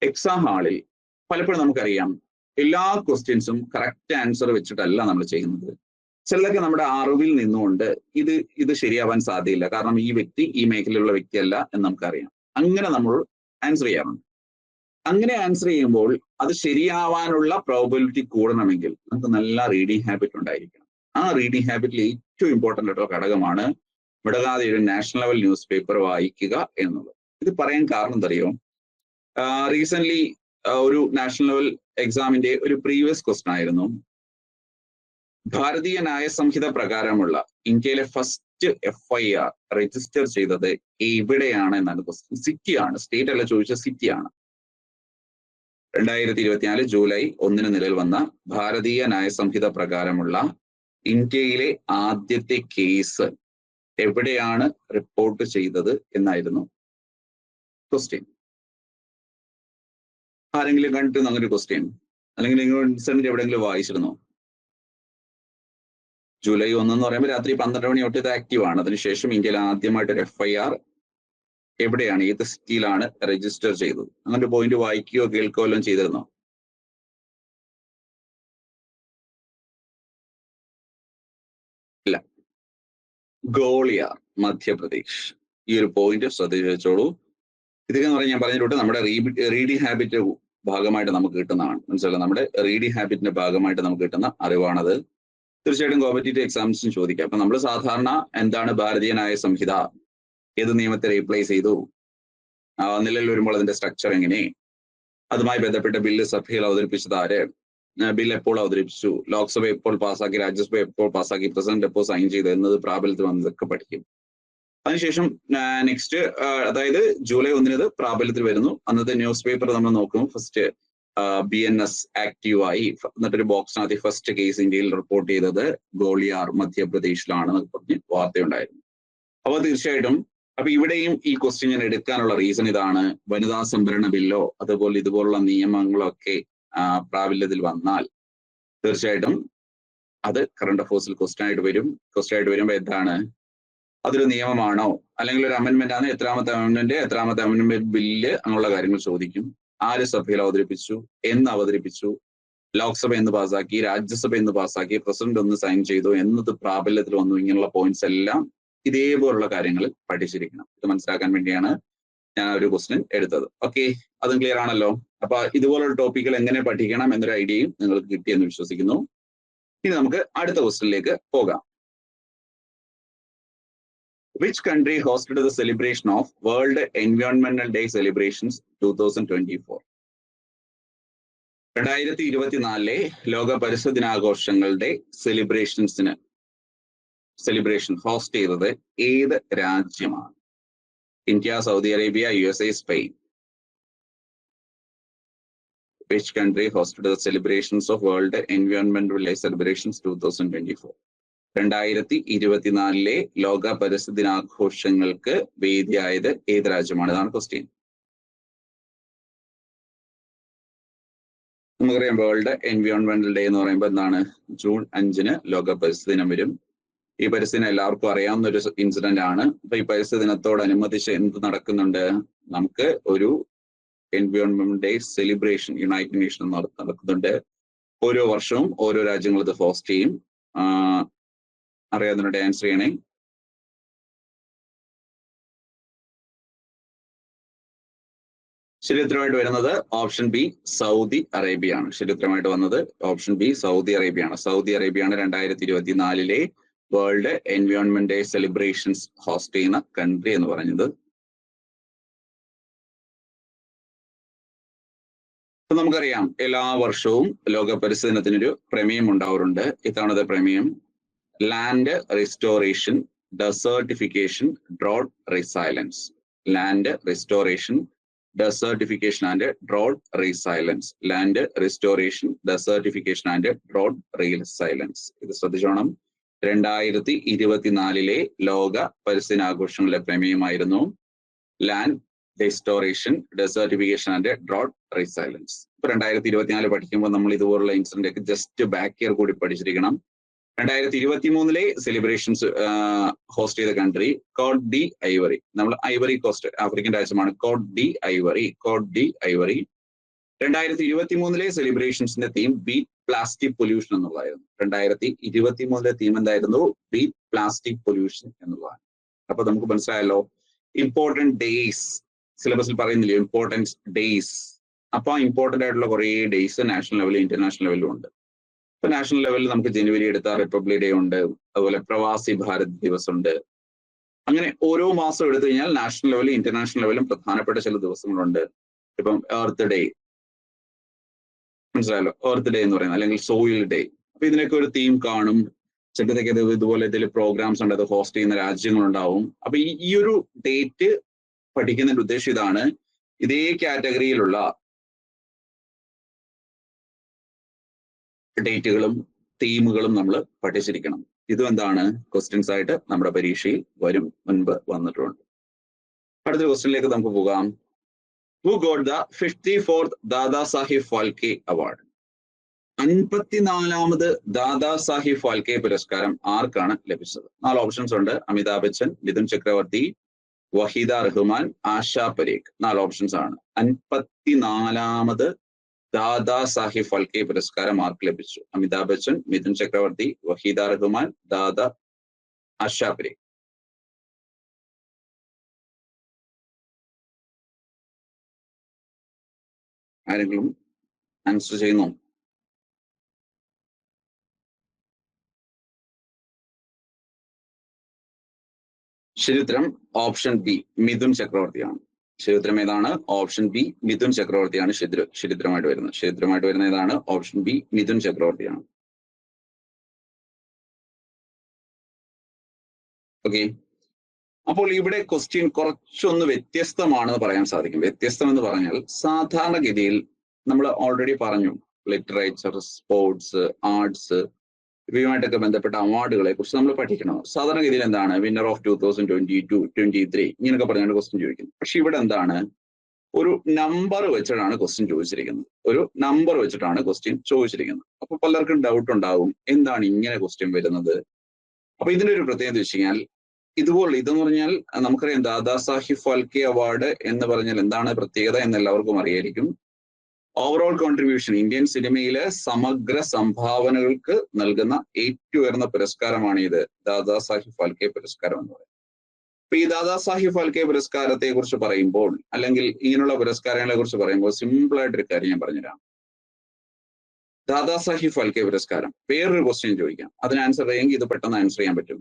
എക്സാം ഹാളിൽ പലപ്പോഴും നമുക്കറിയാം എല്ലാ ക്വസ്റ്റ്യൻസും കറക്റ്റ് ആൻസർ വെച്ചിട്ടല്ല നമ്മൾ ചെയ്യുന്നത്. ചിലതൊക്കെ നമ്മുടെ അറിവിൽ നിന്നുകൊണ്ട് ഇത് ശരിയാവാൻ സാധ്യതയില്ല, കാരണം ഈ വ്യക്തി ഈ മേഖലയിലുള്ള വ്യക്തിയല്ല എന്ന് നമുക്കറിയാം. അങ്ങനെ നമ്മൾ ആൻസർ ചെയ്യാറുണ്ട്. അങ്ങനെ ആൻസർ ചെയ്യുമ്പോൾ അത് ശരിയാവാനുള്ള പ്രോബിലിറ്റി കൂടണമെങ്കിൽ നമുക്ക് നല്ല റീഡിങ് ഹാബിറ്റ് ഉണ്ടായിരിക്കണം. ആ റീഡിങ് ഹാബിറ്റിൽ ഏറ്റവും ഇമ്പോർട്ടൻ്റ് ആയിട്ടുള്ള ഘടകമാണ് മുടങ്ങാതെ ഒരു നാഷണൽ ലെവൽ ന്യൂസ് പേപ്പർ വായിക്കുക എന്നുള്ളത്. ഇത് പറയാൻ കാരണം എന്തറിയോ, റീസെന്റ് ഒരു നാഷണൽ ലെവൽ എക്സാമിന്റെ ഒരു പ്രീവിയസ് ക്വസ്റ്റൻ ആയിരുന്നു, ഭാരതീയ ന്യായ സംഹിത പ്രകാരമുള്ള ഇന്ത്യയിലെ ഫസ്റ്റ് FIR രജിസ്റ്റർ ചെയ്തത് എവിടെയാണ് എന്നാണ് ക്വസ്റ്റ്യൻ. സിറ്റിയാണ്, സ്റ്റേറ്റ് അല്ല ചോദിച്ച, സിറ്റിയാണ്. 2024 ജൂലൈ 1 നിലവിൽ വന്ന ഭാരതീയ ന്യായ സംഹിത പ്രകാരമുള്ള ഇന്ത്യയിലെ ആദ്യത്തെ കേസ് എവിടെയാണ് റിപ്പോർട്ട് ചെയ്തത് എന്നായിരുന്നു ക്വസ്റ്റ്യൻ. ആരെങ്കിലും കണ്ടിട്ട് അങ്ങനെ ക്വസ്റ്റ്യൻ, അല്ലെങ്കിൽ നിങ്ങൾ ഇൻസിഡന്റ് എവിടെയെങ്കിലും വായിച്ചിരുന്നോ? ജൂലൈ 1 എന്ന് പറയുമ്പോൾ രാത്രി 12 മണി തൊട്ട് ഇത് ആക്റ്റീവ് ആണ്. അതിനുശേഷം ഇന്ത്യയിൽ ആദ്യമായിട്ട് ഒരു FIR എവിടെയാണ്, ഏത് സിറ്റിയിലാണ് രജിസ്റ്റർ ചെയ്തത്? അങ്ങനെ പോയിന്റ് വായിക്കുകയോ കേൾക്കുകയോ എല്ലാം ചെയ്തിരുന്നോ? ഇല്ല. ഗോളിയാർ, മധ്യപ്രദേശ്. ഈ ഒരു പോയിന്റ് ശ്രദ്ധിച്ചു വെച്ചോളൂ. ഇതൊക്കെ എന്ന് പറഞ്ഞാൽ ഞാൻ പറഞ്ഞിട്ട് നമ്മുടെ റീഡിങ് ഹാബിറ്റ് ഭാഗമായിട്ട് നമുക്ക് കിട്ടുന്നതാണ്. മനസ്സിലാക്കാം, നമ്മുടെ റീഡിങ് ഹാബിറ്റിന്റെ ഭാഗമായിട്ട് നമുക്ക് കിട്ടുന്ന അറിവാണത്. തീർച്ചയായിട്ടും കോമ്പറ്റേറ്റീവ് എക്സാംസിന് ചോദിക്കാം. അപ്പൊ നമ്മൾ സാധാരണ എന്താണ് ഭാരതീയ ന്യായ സംഹിത, ഏത് നിയമത്തെ റീപ്ലേസ് ചെയ്തു, നിലവിൽ വരുമ്പോൾ അതിന്റെ സ്ട്രക്ചർ എങ്ങനെ, അതുമായി ബന്ധപ്പെട്ട ബില്ല് സഭയിൽ അവതരിപ്പിച്ചത് ആര്, ബിൽ എപ്പോൾ അവതരിപ്പിച്ചു, ലോക്സഭ എപ്പോൾ പാസ്സാക്കി, രാജ്യസഭ എപ്പോൾ പാസ്സാക്കി, പ്രസിഡന്റ് എപ്പോൾ സൈൻ ചെയ്തു എന്നത് പ്രാബല്യത്തിൽ വന്നതൊക്കെ പഠിക്കും. അതിനുശേഷം നെക്സ്റ്റ്, അതായത് ജൂലൈ 1 പ്രാബല്യത്തിൽ വരുന്നു. അന്നത്തെ ന്യൂസ് പേപ്പർ നമ്മൾ നോക്കും. ഫസ്റ്റ് BNS ആക്റ്റീവായി, എന്നിട്ടൊരു ബോക്സിനകത്ത് ഫസ്റ്റ് കേസ് ഇന്ത്യയിൽ റിപ്പോർട്ട് ചെയ്തത് ഗോളിയാർ മധ്യപ്രദേശിലാണെന്ന് പറഞ്ഞ് വാർത്തയുണ്ടായിരുന്നു. അപ്പോൾ തീർച്ചയായിട്ടും അപ്പൊ ഇവിടെയും ഈ ക്വസ്റ്റ്യൻ ഞാൻ എടുക്കാനുള്ള റീസൺ ഇതാണ്. വനിതാ സംവരണ ബില്ലോ അതുപോലെ ഇതുപോലുള്ള നിയമങ്ങളൊക്കെ പ്രാബല്യത്തിൽ വന്നാൽ തീർച്ചയായിട്ടും അത് കറണ്ട് അഫയേഴ്സിൽ ക്വസ്റ്റ്യൻ ആയിട്ട് വരും. ക്വസ്റ്റ്യൻ ആയിട്ട് വരുമ്പോൾ എന്താണ്, അതൊരു നിയമമാണോ, അല്ലെങ്കിൽ ഒരു അമെന്റ്മെന്റ് ആണ്, എത്രാമത്തെ അമെന്റ്മെന്റ് ബില്ല്, അങ്ങനെയുള്ള കാര്യങ്ങൾ ചോദിക്കും. ആര് സഭയിൽ അവതരിപ്പിച്ചു, എന്ന് അവതരിപ്പിച്ചു, ലോക്സഭ എന്ന് പാസ്സാക്കി, രാജ്യസഭ എന്ന് പാസ്സാക്കി, പ്രസിഡന്റ് ഒന്ന് സൈൻ ചെയ്തു, എന്നത് പ്രാബല്യത്തിൽ വന്നു, ഇങ്ങനെയുള്ള പോയിന്റ്സ് എല്ലാം ഇതേപോലുള്ള കാര്യങ്ങൾ പഠിച്ചിരിക്കണം. ഇത് മനസ്സിലാക്കാൻ വേണ്ടിയാണ് ഞാൻ ഒരു ക്വസ്റ്റ്യൻ എടുത്തത്. ഓക്കെ, അതും ക്ലിയർ ആണല്ലോ. അപ്പൊ ഇതുപോലുള്ള ടോപ്പിക്കുകൾ എങ്ങനെ പഠിക്കണം എന്നൊരു ഐഡിയയും നിങ്ങൾക്ക് കിട്ടിയെന്ന് വിശ്വസിക്കുന്നു. ഇനി നമുക്ക് അടുത്ത ക്വസ്റ്റ്യനിലേക്ക് പോകാം. Which country hosted the celebration of World Environmental Day celebrations 2024? 2024 ലോക പരിസ്ഥിതി ദിനാഘോഷങ്ങളുടെ സെലിബ്രേഷൻ ഹോസ്റ്റ് ചെയ്തത് ഏത് രാജ്യമാണ്? India, Saudi Arabia, USA, Spain. Which country hosted the celebrations of World Environmental Day celebrations 2024? 2024 ലോക പരിസ്ഥിതി ദിനാഘോഷങ്ങൾക്ക് വേദിയായത് ഏത് രാജ്യമാണ്? ഇതാണ് ക്വസ്റ്റ്യൻ. നമുക്കറിയാം വേൾഡ് എൻവയോൺമെന്റൽ ഡേ എന്ന് പറയുമ്പോൾ എന്താണ്, ജൂൺ 5 ലോക പരിസ്ഥിതി ദിനം വരും. ഈ പരിസ്ഥിതി എല്ലാവർക്കും അറിയാവുന്ന ഒരു ഇൻസിഡന്റ് ആണ്. അപ്പൊ ഈ പരിസ്ഥിതി ദിനത്തോടനുബന്ധിച്ച് എന്ത് നടക്കുന്നുണ്ട്, നമുക്ക് ഒരു environment day celebration United nation നടക്കുന്നുണ്ട്. ഓരോ വർഷവും ഓരോ രാജ്യങ്ങൾ ഇത് ഹോസ്റ്റ് ചെയ്യും. അറിയാവുന്നവരുടെ ആൻസർ ചെയ്യണേ. ശരി ഉത്തരമായിട്ട് വരുന്നത് ഓപ്ഷൻ ബി, സൗദി അറേബ്യ ആണ്. ശരി ഉത്തരമായിട്ട് വന്നത് ഓപ്ഷൻ ബി, സൗദി അറേബ്യ ആണ്. സൗദി അറേബ്യയാണ് 2024 world environment day celebrations host ചെയ്യുന്ന കൺട്രി എന്ന് പറഞ്ഞത്. അപ്പൊ നമുക്കറിയാം എല്ലാ വർഷവും ലോക പരിസ്ഥിതി ദിനത്തിനൊരു പ്രമേയം ഉണ്ടാവാറുണ്ട്. ഇത്തവണത്തെ പ്രമേയം land restoration, desertification, drought resilience. Land restoration, desertification and drought resilience. Land restoration, desertification and drought resilience. ഇത് ശ്രദ്ധിച്ചോണം. 2024 ലോക പരിസ്ഥിതി ദിനാഘോഷങ്ങളുടെ പ്രമേയമായിരുന്നു land restoration, desertification and drought resilience. ഇപ്പൊ 2024 പഠിക്കുമ്പോൾ നമ്മൾ ഇതുപോലുള്ള ഇൻസിഡന്റ് ഒക്കെ ജസ്റ്റ് ബാക്ക് ഇയർ കൂടി പഠിച്ചിരിക്കണം. 2023 സെലിബ്രേഷൻസ് ഹോസ്റ്റ് ചെയ്ത കൺട്രി കോട്ട് ഡി ഐവറി. നമ്മൾ ഐവറി കോസ്റ്റ് ആഫ്രിക്കൻ രാജ്യമാണ്. Cote d'Ivoire. 2023 സെലിബ്രേഷൻസിന്റെ തീം ബീറ്റ് പ്ലാസ്റ്റിക് പൊല്യൂഷൻ എന്നുള്ളതായിരുന്നു. 2023 തീം എന്തായിരുന്നു? ബീറ്റ് പ്ലാസ്റ്റിക് പൊല്യൂഷൻ എന്നുള്ളതാണ്. അപ്പൊ നമുക്ക് മനസ്സിലായല്ലോ ഇമ്പോർട്ടൻറ്റ് ഡേയ്സ് സിലബസിൽ പറയുന്നില്ലേ, ഇമ്പോർട്ടൻസ് ഡേയ്സ്. അപ്പൊ ഇമ്പോർട്ടന്റ് ആയിട്ടുള്ള കുറേ ഡേയ്സ് നാഷണൽ ലെവലിൽ ഇന്റർനാഷണൽ ലെവലിലും ഉണ്ട്. ഇപ്പൊ നാഷണൽ ലെവലിൽ നമുക്ക് ജനുവരി എടുത്താൽ റിപ്പബ്ലിക് ഡേ ഉണ്ട്, അതുപോലെ പ്രവാസി ഭാരത് ദിവസ് ഉണ്ട്. അങ്ങനെ ഓരോ മാസം എടുത്തു കഴിഞ്ഞാൽ നാഷണൽ ലെവലും ഇന്റർനാഷണൽ ലെവലും പ്രധാനപ്പെട്ട ചില ദിവസങ്ങളുണ്ട്. ഇപ്പം എർത്ത് ഡേ, മനസ്സിലായല്ലോ, എർത്ത് ഡേ എന്ന് പറയുന്നത്, അല്ലെങ്കിൽ സോയിൽ ഡേ. അപ്പൊ ഇതിനൊക്കെ ഒരു തീം കാണും. ചിലതൊക്കെ ഇതുപോലെ എന്തെങ്കിലും പ്രോഗ്രാംസ് ഉണ്ട്, അത് ഹോസ്റ്റ് ചെയ്യുന്ന രാജ്യങ്ങളുണ്ടാവും. അപ്പൊ ഈ ഒരു ഡേറ്റ് പഠിക്കുന്നതിന്റെ ഉദ്ദേശം ഇതാണ്, ഇതേ കാറ്റഗറിയിലുള്ള ഡേറ്റുകളും തീമുകളും നമ്മൾ പഠിച്ചിരിക്കണം. ഇതും എന്താണ് ക്വസ്റ്റ്യൻസ് ആയിട്ട് നമ്മുടെ പരീക്ഷയിൽ വരും, മുൻപ് വന്നിട്ടുണ്ട്. അടുത്ത ക്വസ്റ്റ്യനിലേക്ക് നമുക്ക് പോകാം. Who got the 54th Dada Saheb Phalke award? 54ാമത് ദാദാ സാഹിബ് ഫാൽക്കെ പുരസ്കാരം ആർക്കാണ് ലഭിച്ചത്? 4 ഓപ്ഷൻസ് ഉണ്ട്. അമിതാഭ് ബച്ചൻ, മിഥുൻ ചക്രവർത്തി, വഹീദ റഹ്മാൻ, ആശാ പരേഖ്. 4 ഓപ്ഷൻസ് ആണ്. 54ാമത് ദാദാ സാഹിബ് ഫാൽക്കെ പുരസ്കാരം ആർക്ക് ലഭിച്ചു? അമിതാഭ് ബച്ചൻ, മിഥുൻ ചക്രവർത്തി, വഹീദ റഹ്മാൻ, ദാദാ, ആശാ പരേഖ്. ആരെങ്കിലും ആൻസർ ചെയ്യുന്നു? ശരിയുത്തരം ഓപ്ഷൻ ബി, മിഥുൻ ചക്രവർത്തിയാണ്. ശരിയുത്തരം ഏതാണ്? ഓപ്ഷൻ ബി, മിഥുൻ ചക്രവർത്തിയാണ് ശരിയുത്തരമായിട്ട് വരുന്നത്. ശരിയുത്തരമായിട്ട് വരുന്ന ഏതാണ്? ഓപ്ഷൻ ബി, മിഥുൻ ചക്രവർത്തിയാണ്. ഓക്കെ, അപ്പോൾ ഇവിടെ ക്വസ്റ്റ്യൻ കുറച്ചൊന്ന് വ്യത്യസ്തമാണെന്ന് പറയാൻ സാധിക്കും. വ്യത്യസ്തം എന്ന് പറഞ്ഞാൽ സാധാരണഗതിയിൽ നമ്മൾ ഓൾറെഡി പറഞ്ഞു, ലിറ്ററേച്ചർ, സ്പോർട്സ്, ആർട്സ് ഇവയുമായിട്ടൊക്കെ ബന്ധപ്പെട്ട അവാർഡുകളെ കുറിച്ച് നമ്മൾ പഠിക്കണം. സാധാരണഗതിയിൽ എന്താണ് വിന്നർ ഓഫ് 2022, 23 ഇങ്ങനെയൊക്കെ പറഞ്ഞാണ് ക്വസ്റ്റ്യൻ ചോദിക്കുന്നത്. പക്ഷെ ഇവിടെ എന്താണ്, ഒരു നമ്പർ വെച്ചിട്ടാണ് ക്വസ്റ്റ്യൻ ചോദിച്ചിരിക്കുന്നത്. ഒരു നമ്പർ വെച്ചിട്ടാണ് ക്വസ്റ്റ്യൻ ചോദിച്ചിരിക്കുന്നത്. അപ്പൊ പലർക്കും ഡൗട്ട് ഉണ്ടാവും, എന്താണ് ഇങ്ങനെ ക്വസ്റ്റ്യൻ വരുന്നത്? അപ്പൊ ഇതിന്റെ ഒരു പ്രത്യേകത വെച്ച് കഴിഞ്ഞാൽ ഇതെന്ന് പറഞ്ഞാൽ നമുക്കറിയാം, ദാദാ സാഹിബ് ഫാൽക്കെ അവാർഡ് എന്ന് പറഞ്ഞാൽ എന്താണ് പ്രത്യേകത എന്ന് എല്ലാവർക്കും അറിയായിരിക്കും. ഓവറോൾ കോൺട്രിബ്യൂഷൻ, ഇന്ത്യൻ സിനിമയിലെ സമഗ്ര സംഭാവനകൾക്ക് നൽകുന്ന ഏറ്റവും ഉയർന്ന പുരസ്കാരമാണ് ഇത്, ദാദാ സാഹിബ് ഫാൽക്കെ പുരസ്കാരം എന്ന് പറയുന്നത്. അപ്പൊ ഈ ദാദാ സാഹിബ് ഫാൽക്കെ പുരസ്കാരത്തെ കുറിച്ച് പറയുമ്പോൾ, അല്ലെങ്കിൽ ഇങ്ങനെയുള്ള പുരസ്കാരങ്ങളെ കുറിച്ച് പറയുമ്പോൾ സിമ്പിൾ ആയിട്ടൊരു കാര്യം ഞാൻ പറഞ്ഞുതരാം. ദാദാ സാഹിബ് ഫാൽക്കെ പുരസ്കാരം, വേറൊരു ക്വസ്റ്റ്യൻ ചോദിക്കാം, അതിന് ആൻസർ ചെയ്യുമെങ്കിൽ ഇത് പെട്ടെന്ന് ആൻസർ ചെയ്യാൻ പറ്റും.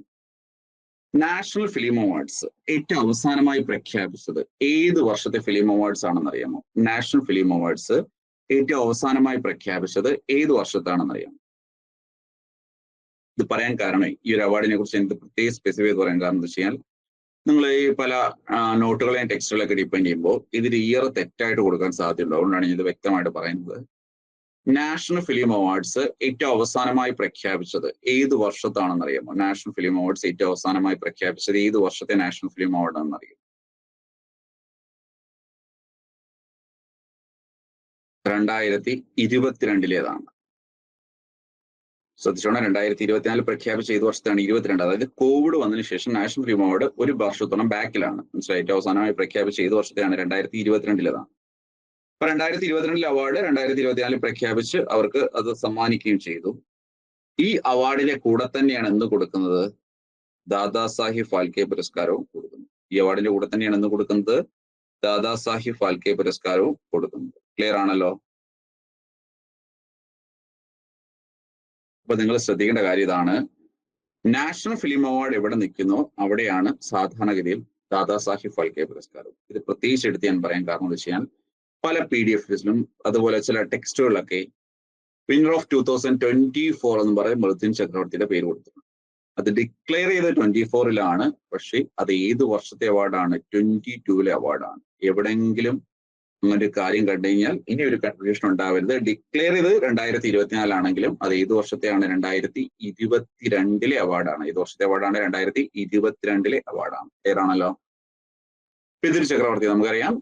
നാഷണൽ ഫിലിം അവാർഡ്സ് ഏറ്റവും അവസാനമായി പ്രഖ്യാപിച്ചത് ഏത് വർഷത്തെ ഫിലിം അവാർഡ്സ് ആണെന്ന് അറിയാമോ? നാഷണൽ ഫിലിം അവാർഡ്സ് ഏറ്റവും അവസാനമായി പ്രഖ്യാപിച്ചത് ഏത് വർഷത്താണെന്ന് അറിയാമോ? ഇത് പറയാൻ കാരണം, ഈ ഒരു അവാർഡിനെ കുറിച്ച് എനിക്ക് പ്രത്യേകം സ്പെസിഫൈ ചെയ്ത് പറയാൻ കാരണം എന്താ വെച്ച് കഴിഞ്ഞാൽ, നിങ്ങൾ ഈ പല നോട്ടുകളെയും ടെക്സ്റ്റുകളൊക്കെ ഡിപ്പെൻഡ് ചെയ്യുമ്പോൾ ഇതിൽ ഇയർ തെറ്റായിട്ട് കൊടുക്കാൻ സാധ്യതയുണ്ട്. അതുകൊണ്ടാണ് ഞാൻ ഇത് വ്യക്തമായിട്ട് പറയുന്നത്. നാഷണൽ ഫിലിം അവാർഡ്സ് ഏറ്റവും അവസാനമായി പ്രഖ്യാപിച്ചത് ഏത് വർഷത്താണെന്ന് അറിയാമോ? നാഷണൽ ഫിലിം അവാർഡ്സ് ഏറ്റവും അവസാനമായി പ്രഖ്യാപിച്ചത് ഏത് വർഷത്തെ നാഷണൽ ഫിലിം അവാർഡ് ആണെന്ന് അറിയാം? 2022 ശ്രദ്ധിച്ചോണം. 2024 പ്രഖ്യാപിച്ച ഏത് വർഷത്താണ്? 22. അതായത് കോവിഡ് വന്നതിന് ശേഷം നാഷണൽ ഫിലിം അവാർഡ് ഒരു വർഷത്തോളം ബാക്കിലാണ്. മനസ്സിലായി? ഏറ്റവും അവസാനമായി പ്രഖ്യാപിച്ച ഏത് വർഷത്തെയാണ്? 2022. അപ്പൊ 2022 അവാർഡ് 2024 പ്രഖ്യാപിച്ച് അവർക്ക് അത് സമ്മാനിക്കുകയും ചെയ്തു. ഈ അവാർഡിന്റെ കൂടെ തന്നെയാണ് എന്ത് കൊടുക്കുന്നത്? ദാദാ സാഹിബ് ഫാൽക്കെ പുരസ്കാരവും കൊടുക്കുന്നത്. ഈ അവാർഡിന്റെ കൂടെ തന്നെയാണ് എന്ത് കൊടുക്കുന്നത്? ദാദാ സാഹിബ് ഫാൽക്കെ പുരസ്കാരവും കൊടുക്കുന്നത്. ക്ലിയർ ആണല്ലോ? അപ്പൊ നിങ്ങൾ ശ്രദ്ധിക്കേണ്ട കാര്യം ഇതാണ്, നാഷണൽ ഫിലിം അവാർഡ് എവിടെ നിൽക്കുന്നോ അവിടെയാണ് സാധാരണഗതിയിൽ ദാദാ സാഹിബ് ഫാൽക്കെ പുരസ്കാരം. ഇത് പ്രത്യേകിച്ച് എടുത്ത് ഞാൻ പറയാൻ കാരണം എന്ന് വെച്ചാൽ, പല PDF-ലും അതുപോലെ ചില ടെക്സ്റ്റുകളിലൊക്കെ വിന്നർ ഓഫ് 2024 എന്ന് പറയുമ്പോൾ മിഥുൻ ചക്രവർത്തിയുടെ പേര് കൊടുത്തിട്ടുണ്ട്. അത് ഡിക്ലെയർ ചെയ്ത് 24-ലാണ്. പക്ഷെ അത് ഏത് വർഷത്തെ അവാർഡാണ്? 22-ലെ അവാർഡാണ്. എവിടെയെങ്കിലും അങ്ങനെ ഒരു കാര്യം കണ്ടു കഴിഞ്ഞാൽ ഇനി ഒരു കൺഫ്യൂഷൻ ഉണ്ടാവരുത്. ഡിക്ലെയർ ചെയ്ത് 2024 ആണെങ്കിലും അത് ഏത് വർഷത്തെയാണ്? 2022-ലെ അവാർഡാണ്. ഏത് വർഷത്തെ അവാർഡാണ്? 2022-ലെ അവാർഡാണ്. ക്ലിയർ ആണല്ലോ? മിഥുൻ ചക്രവർത്തി നമുക്കറിയാം,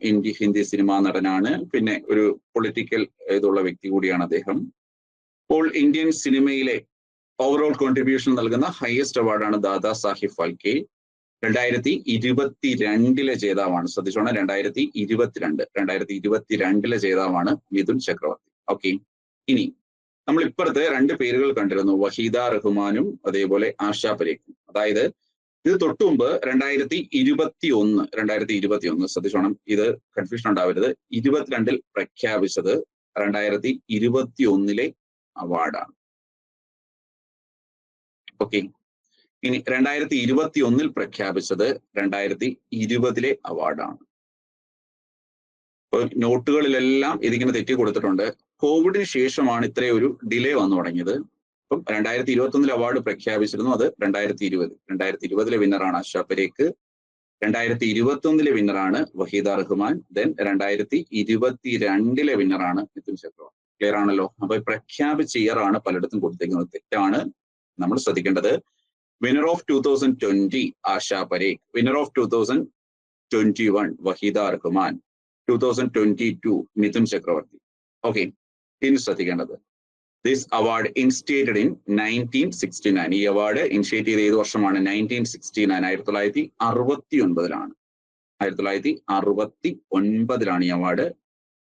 ഹിന്ദി സിനിമാ നടനാണ്. പിന്നെ ഒരു പൊളിറ്റിക്കൽ ഇതുള്ള വ്യക്തി കൂടിയാണ് അദ്ദേഹം. അപ്പോൾ ഇന്ത്യൻ സിനിമയിലെ ഓവറോൾ കോൺട്രിബ്യൂഷൻ നൽകുന്ന ഹയസ്റ്റ് അവാർഡാണ് ദാദാ സാഹിബ് ഫാൽക്കെ. 2022 ജേതാവാണ്. ശ്രദ്ധിച്ചോണം, 2022 ജേതാവാണ് മിഥുൻ ചക്രവർത്തി. ഓക്കെ, ഇനി നമ്മൾ ഇപ്പുറത്ത് രണ്ട് പേരുകൾ കണ്ടിരുന്നു, വഹീദ റഹ്മാനും അതേപോലെ ആശ പരീഖും. അതായത് ഇത് തൊട്ടു മുമ്പ് 2021 ശ്രദ്ധിച്ചോണം, ഇത് കൺഫ്യൂഷൻ ഉണ്ടാവരുത്. 22 പ്രഖ്യാപിച്ചത് 2021 അവാർഡാണ്. ഓക്കെ, ഇനി 2021 പ്രഖ്യാപിച്ചത് 2020 അവാർഡാണ്. നോട്ടുകളിലെല്ലാം ഇതിങ്ങനെ തെറ്റി കൊടുത്തിട്ടുണ്ട്. കോവിഡിന് ശേഷമാണ് ഇത്രയും ഒരു ഡിലേ വന്നു തുടങ്ങിയത്. അപ്പം 2021 അവാർഡ് പ്രഖ്യാപിച്ചിരുന്നു, അത് 2020 വിന്നറാണ് ആശ പരീഖ്, 2021 വിന്നറാണ് വഹീദ റഹ്മാൻ, ദെൻ 2022 വിന്നറാണ് മിഥുൻ ചക്രവർത്തി. ക്ലിയർ ആണല്ലോ? അപ്പൊ പ്രഖ്യാപിച്ച ഇയർ ആണ് പലയിടത്തും കൊടുത്തിരിക്കുന്നത്, തെറ്റാണ്. നമ്മൾ ശ്രദ്ധിക്കേണ്ടത് winner of 2020 Asha Parekh, winner of 2021 Waheeda Rehman, 2022 Mithun Chakraborty. Okay, ഇനി ശ്രദ്ധിക്കേണ്ടത് ദിസ് അവാർഡ് ഇൻസ്റ്റേറ്റഡ് ഇൻ 1969. ഈ അവാർഡ് ഇനിഷ്യേറ്റ് ചെയ്ത ഏത് വർഷമാണ്? 1969, 1969 1969 ഈ അവാർഡ്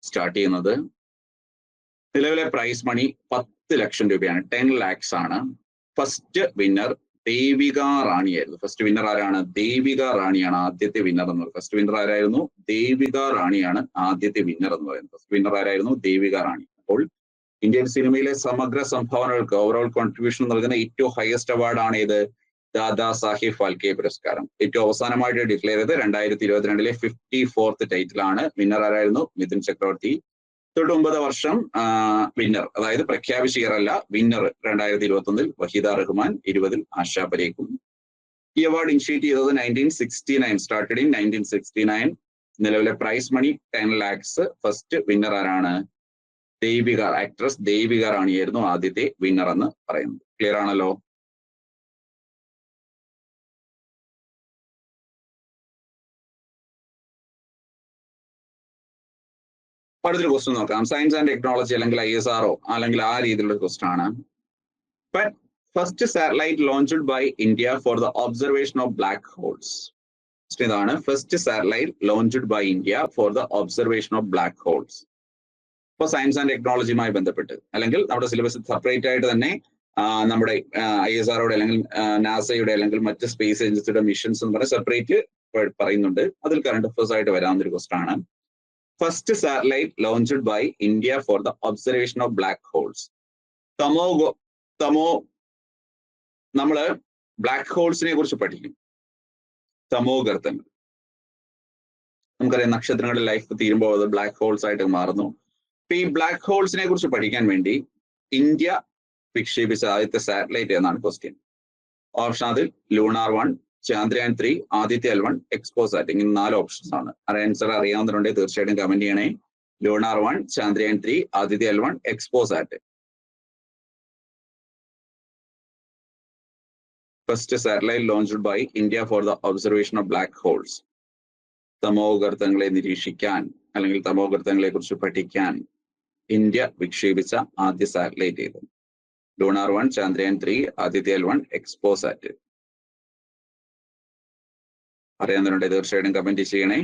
സ്റ്റാർട്ട് ചെയ്യുന്നത്. നിലവിലെ പ്രൈസ് മണി 10 ലക്ഷം രൂപയാണ്, 10 lakhs ആണ്. ഫസ്റ്റ് വിന്നർ ദേവിക റാണിയായിരുന്നു. ഫസ്റ്റ് വിന്നർ ആരാണ്? ദേവിക റാണിയാണ് ആദ്യത്തെ വിന്നർ എന്ന് പറയുന്നത്. ഫസ്റ്റ് വിന്നർ ആരായിരുന്നു? ദേവിക റാണിയാണ് ആദ്യത്തെ വിന്നർ എന്ന് പറയുന്നത്. ഫസ്റ്റ് വിന്നർ ആരായിരുന്നു? ദേവിക റാണി. അപ്പോൾ ഇന്ത്യൻ സിനിമയിലെ സമഗ്ര സംഭാവനകൾക്ക് ഓവറോൾ കോൺട്രിബ്യൂഷൻ നൽകുന്ന ഏറ്റവും ഹയസ്റ്റ് അവാർഡാണ് ഏത്? ദാദാ സാഹിബ് ഫാൽക്കെ പുരസ്കാരം. ഏറ്റവും അവസാനമായിട്ട് ഡിക്ലെയർ ചെയ്ത് 2022 54th ടൈറ്റിലാണ്. വിന്നർ ആരായിരുന്നു? മിഥുൻ ചക്രവർത്തി. 9 വർഷം വിന്നർ, അതായത് പ്രഖ്യാപിച്ച ഇയർ അല്ല, വിന്നർ 2021 വഹീദ റഹ്മാൻ, 20 ആശ പരീഖും. ഈ അവാർഡ് ഇനിഷ്യേറ്റ് ചെയ്തത് 1969, സ്റ്റാർട്ടഡ് ഇൻ 1969. നിലവിലെ prize money 10 lakhs. First winner ആരാണ്? ദേവിക, ആക്ട്രസ് ദേവിക റാണിയായിരുന്നു ആദ്യത്തെ വിന്നർ എന്ന് പറയുന്നത്. ക്ലിയർ ആണല്ലോ? അടുത്തൊരു ക്വസ്റ്റ്യൻ നോക്കാം. സയൻസ് ആൻഡ് ടെക്നോളജി അല്ലെങ്കിൽ ISRO അല്ലെങ്കിൽ ആ രീതിയിലുള്ള ക്വസ്റ്റ്യൻ ആണ്. First satellite launched by India for the observation of black holes. ഇതാണ് first satellite launched by India for the observation of black holes. ഇപ്പൊ സയൻസ് ആൻഡ് ടെക്നോളജിയുമായി ബന്ധപ്പെട്ട് അല്ലെങ്കിൽ നമ്മുടെ സിലബസ് സെപ്പറേറ്റ് ആയിട്ട് തന്നെ നമ്മുടെ ISROയുടെ അല്ലെങ്കിൽ നാസയുടെ അല്ലെങ്കിൽ മറ്റ് സ്പേസ് ഏജൻസിയുടെ മിഷൻസ് എന്ന് പറഞ്ഞാൽ സെപ്പറേറ്റ് പറയുന്നുണ്ട്. അതിൽ കറണ്ട് അഫയേഴ്സ് ആയിട്ട് വരാവുന്നൊരു ക്വസ്റ്റ്യൻ ആണ്. First satellite launched by India for the observation of black holes. നമ്മള് ബ്ലാക്ക് ഹോൾസിനെ കുറിച്ച് പഠിക്കും. തമോഗർത്തങ്ങൾ, നമുക്കറിയാം നക്ഷത്രങ്ങളുടെ ലൈഫ് തീരുമ്പോൾ അത് ബ്ലാക്ക് ഹോൾസ് ആയിട്ട് മാറുന്നു. അപ്പൊ ഈ ബ്ലാക്ക് ഹോൾസിനെ കുറിച്ച് പഠിക്കാൻ വേണ്ടി ഇന്ത്യ വിക്ഷേപിച്ച ആദ്യത്തെ സാറ്റലൈറ്റ് എന്നാണ് ക്വസ്റ്റ്യൻ. ഓപ്ഷൻ അതിൽ ലൂണാർ 1, ചന്ദ്രയാൻ 3, ആദിത്യ L1, എക്സ്പോസാറ്റ്. ഇങ്ങനെ 4 ഓപ്ഷൻസ് ആണ്. ആൻസർ അറിയാവുന്നവരുണ്ടെങ്കിൽ തീർച്ചയായിട്ടും കമന്റ് ചെയ്യണേ. Lunar 1, Chandrayaan 3, Aditya L1, XPoSat. First satellite launched by India for the observation of black holes. തമോഗർത്തങ്ങളെ നിരീക്ഷിക്കാൻ അല്ലെങ്കിൽ തമോഗർത്തങ്ങളെ കുറിച്ച് പഠിക്കാൻ ഇന്ത്യ വിക്ഷേപിച്ച ആദ്യ സാറ്റലൈറ്റ് ഏത്? Lunar 1, Chandrayaan 3, Aditya L1, XPoSat. അറിയാവുന്നവരുണ്ടെങ്കിൽ തീർച്ചയായിട്ടും കമന്റ് ചെയ്യണേ.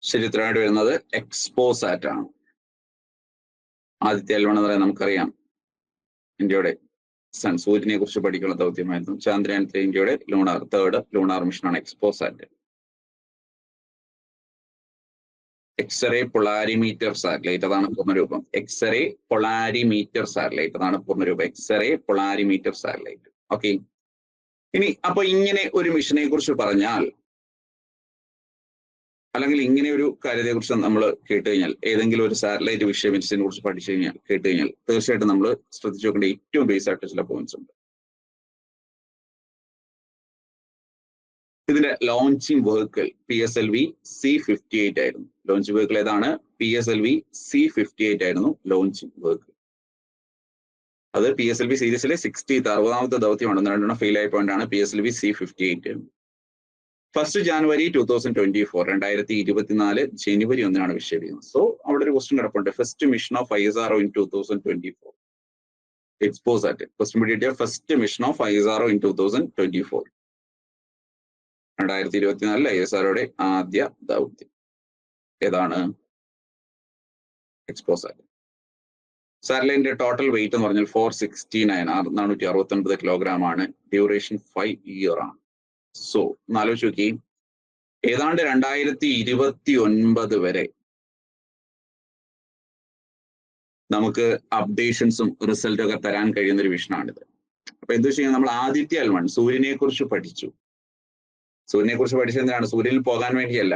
ശരി, ഉത്തരമായിട്ട് വരുന്നത് എക്സ്പോസാറ്റ് ആണ്. ആദിത്യ L1 എന്ന് പറയാൻ നമുക്കറിയാം ഇന്ത്യയുടെ സൂര്യനെ കുറിച്ച് പഠിക്കുന്ന ദൗത്യമായിരുന്നു. ചന്ദ്രയാൻ 3 ഇന്ത്യയുടെ തേർഡ് ലൂണാർ മിഷനാണ് എക്സ്പോസാറ്റ്. എക്സ്റേ പൊളാരിമീറ്റർ സാറ്റലൈറ്റ്, അതാണ് പൂർണ്ണരൂപം. എക്സ്റേ പൊളാരിമീറ്റർ സാറ്റലൈറ്റ്, അതാണ് പൂർണ്ണരൂപം. X-ray polarimeter satellite. ഓക്കെ, ഇനി അപ്പൊ ഇങ്ങനെ ഒരു മിഷനെ കുറിച്ച് പറഞ്ഞാൽ അല്ലെങ്കിൽ ഇങ്ങനെ ഒരു കാര്യത്തെ കുറിച്ച് നമ്മൾ കേട്ട് കഴിഞ്ഞാൽ, ഏതെങ്കിലും ഒരു സാറ്റലൈറ്റ് വിക്ഷേപിച്ചതിനെ കുറിച്ച് പഠിച്ചു കഴിഞ്ഞാൽ കേട്ട് കഴിഞ്ഞാൽ തീർച്ചയായിട്ടും നമ്മൾ ശ്രദ്ധിച്ചു നോക്കേണ്ട ഏറ്റവും ബേസ് ആയിട്ട് ചില പോയിന്റ്സ് ഉണ്ട്. ഇതിന്റെ ലോഞ്ചിങ് വെഹിക്കിൾ PSLV C-58 ആയിരുന്നു. ലോഞ്ച് വെഹിക്കിൾ ഏതാണ്? PSLV C-58 ആയിരുന്നു ലോഞ്ചിങ് വെഹിക്കിൾ. അത് PSLV സീരീസിലെ 60th ദൗത്യമാണ്. 2 ഫെയിൽ ആയ പോയിന്റ് ആണ് PSLV C-58. ഫസ്റ്റ് ജാനുവരി 2024, 2024 ജനുവരി 1 വിക്ഷേപിക്കുന്നത്. സോ അവിടെ ഒരു ക്വസ്റ്റ്യൻ കിടപ്പുണ്ട്. First mission of ISRO in 2024. XPoSat question കിട്ടിയ first mission of ISRO in 2024. 2024 ISROയുടെ ആദ്യ ദൗത്യം ഏതാണ്? എക്സ്പോസാറ്റ്. സാറ്റലൈറ്റിന്റെ ടോട്ടൽ വെയിറ്റ് എന്ന് പറഞ്ഞാൽ 469 469 കിലോഗ്രാം ആണ്. ഡ്യൂറേഷൻ 5 ഇയർ ആണ്. സോ ആലോചിച്ച് നോക്കി, ഏതാണ്ട് 2029 വരെ നമുക്ക് അപ്ഡേഷൻസും റിസൾട്ടും ഒക്കെ തരാൻ കഴിയുന്ന ഒരു വിഷനാണിത്. അപ്പൊ എന്ത് ചെയ്യാം, നമ്മൾ ആദിത്യ L1 സൂര്യനെ കുറിച്ച് പഠിച്ചു. സൂര്യനെ കുറിച്ച് പഠിച്ചെന്താണ്? സൂര്യനിൽ പോകാൻ വേണ്ടിയല്ല.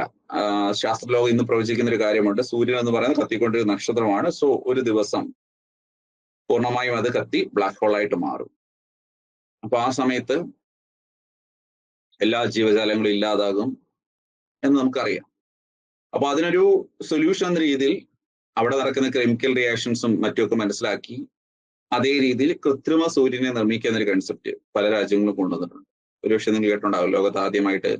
ശാസ്ത്രലോകം ഇന്ന് പ്രവചിക്കുന്ന ഒരു കാര്യമുണ്ട്. സൂര്യൻ എന്ന് പറയുന്നത് കത്തിക്കൊണ്ടൊരു നക്ഷത്രമാണ്. സോ ഒരു ദിവസം പൂർണ്ണമായും അത് കത്തി ബ്ലാക്ക് ഹോൾ ആയിട്ട് മാറും. അപ്പൊ ആ സമയത്ത് എല്ലാ ജീവജാലങ്ങളും ഇല്ലാതാകും എന്ന് നമുക്കറിയാം. അപ്പൊ അതിനൊരു സൊല്യൂഷൻ എന്ന രീതിയിൽ അവിടെ നടക്കുന്ന കെമിക്കൽ റിയാക്ഷൻസും മറ്റുമൊക്കെ മനസ്സിലാക്കി അതേ രീതിയിൽ കൃത്രിമ സൂര്യനെ നിർമ്മിക്കുന്ന ഒരു കൺസെപ്റ്റ് പല രാജ്യങ്ങളും കൊണ്ടുവന്നിട്ടുണ്ട്. ഒരു പക്ഷേ നിങ്ങൾ കേട്ടിട്ടുണ്ടാവും, ലോകത്ത് ആദ്യമായിട്ട്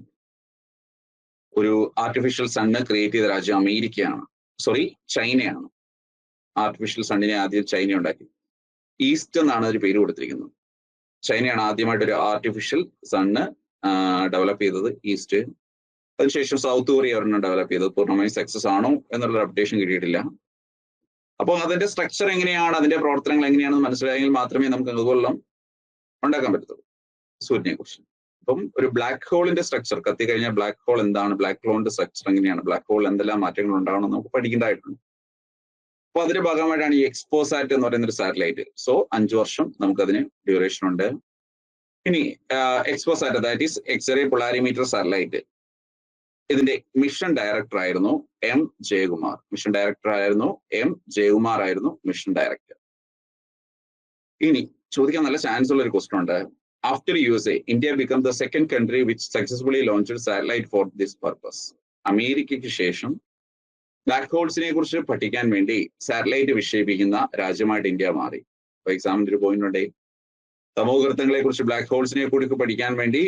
ഒരു ആർട്ടിഫിഷ്യൽ സണ്ണ് ക്രിയേറ്റ് ചെയ്ത രാജ്യം അമേരിക്കയാണ്, ചൈനയാണ്. ആർട്ടിഫിഷ്യൽ സണ്ണിനെ ആദ്യം ചൈന ഉണ്ടാക്കി. ഈസ്റ്റ് എന്നാണ് ഒരു പേര് കൊടുത്തിരിക്കുന്നത്. ചൈനയാണ് ആദ്യമായിട്ട് ഒരു ആർട്ടിഫിഷ്യൽ സണ്ണ് ഡെവലപ്പ് ചെയ്തത്, ഈസ്റ്റ്. അതിനുശേഷം സൗത്ത് കൊറിയ ഒരെണ്ണം ഡെവലപ്പ് ചെയ്തത്. പൂർണ്ണമായും സക്സസ് ആണോ എന്നുള്ള അപ്ഡേഷൻ കിട്ടിയിട്ടില്ല. അപ്പോൾ അതിന്റെ സ്ട്രക്ചർ എങ്ങനെയാണ്, അതിന്റെ പ്രവർത്തനങ്ങൾ എങ്ങനെയാണെന്ന് മനസ്സിലായെങ്കിൽ മാത്രമേ നമുക്ക് അതുപോലെ ഉണ്ടാക്കാൻ പറ്റത്തുള്ളൂ സൂര്യനെ കുറിച്ച്. അപ്പം ഒരു ബ്ലാക്ക് ഹോളിന്റെ സ്ട്രക്ചർ, കത്തിക്കഴിഞ്ഞാൽ ബ്ലാക്ക് ഹോൾ എന്താണ്, ബ്ലാക്ക് ഹോളിന്റെ സ്ട്രക്ചർ എങ്ങനെയാണ്, ബ്ലാക്ക് ഹോൾ എന്തെല്ലാം മാറ്റങ്ങൾ ഉണ്ടാവണം നമുക്ക് പഠിക്കേണ്ടതായിട്ടുണ്ട്. അപ്പൊ അതിന്റെ ഭാഗമായിട്ടാണ് ഈ എക്സ്പോസാറ്റ് എന്ന് പറയുന്ന ഒരു സാറ്റലൈറ്റ്. സോ 5 വർഷം നമുക്കതിന് ഡ്യൂറേഷൻ ഉണ്ട്. ഇനി XPoSat, that is X-ray polarimeter satellite. ഇതിന്റെ മിഷൻ ഡയറക്ടർ ആയിരുന്നു M. ജയകുമാർ. മിഷൻ ഡയറക്ടർ ആയിരുന്നു M. ജയകുമാർ ആയിരുന്നു മിഷൻ ഡയറക്ടർ. ഇനി ചോദിക്കാൻ നല്ല ചാൻസ് ഉള്ള ഒരു ക്വസ്റ്റൻ ഉണ്ട്. After USA, India became the second country which successfully launched satellite for this purpose. അമേരിക്കയ്ക്ക് ശേഷം ബ്ലാക്ക് ഹോൾസിനെ കുറിച്ച് പഠിക്കാൻ വേണ്ടി സാറ്റലൈറ്റ് വിക്ഷേപിക്കുന്ന രാജ്യമായിട്ട് ഇന്ത്യ മാറി. അപ്പൊ എക്സാമിന്റെ ഒരു പോയിന്റ് ഉണ്ടേ, തമോഗർത്തങ്ങളെ കുറിച്ച്, ബ്ലാക്ക് ഹോൾസിനെ കുറിച്ച് പഠിക്കാൻ വേണ്ടി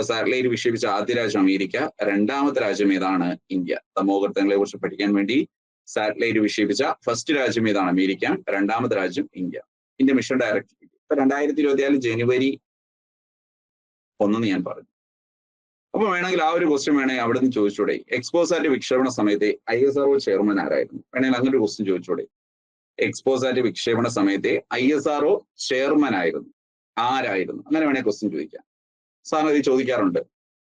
സാറ്റലൈറ്റ് വിക്ഷേപിച്ച ആദ്യ രാജ്യം അമേരിക്ക, രണ്ടാമത്തെ രാജ്യം ഏതാണ്? ഇന്ത്യ. തമോഗർത്തങ്ങളെ കുറിച്ച് പഠിക്കാൻ വേണ്ടി സാറ്റലൈറ്റ് വിക്ഷേപിച്ച ഫസ്റ്റ് രാജ്യം ഏതാണ്? അമേരിക്ക, രണ്ടാമത്തെ രാജ്യം ഇന്ത്യ. India mission director. ഇപ്പൊ 2024 ജനുവരി 1 ഞാൻ പറഞ്ഞു. അപ്പൊ വേണമെങ്കിൽ ആ ഒരു ക്വസ്റ്റ്യൻ വേണമെങ്കിൽ അവിടെ നിന്ന് ചോദിച്ചൂടെ, എക്സ്പോസാറ്റ് വിക്ഷേപണ സമയത്തെ ISRO ചെയർമാൻ ആരായിരുന്നു? വേണമെങ്കിൽ അങ്ങനെ ഒരു ക്വസ്റ്റ്യൻ ചോദിച്ചൂടെ, എക്സ്പോസാറ്റ് വിക്ഷേപണ സമയത്തെ ISRO ചെയർമാൻ ആയിരുന്നു ആരായിരുന്നു? അങ്ങനെ വേണമെങ്കിൽ ക്വസ്റ്റ്യൻ ചോദിക്കാം. സാറിന് ഇത് ചോദിക്കാറുണ്ട്.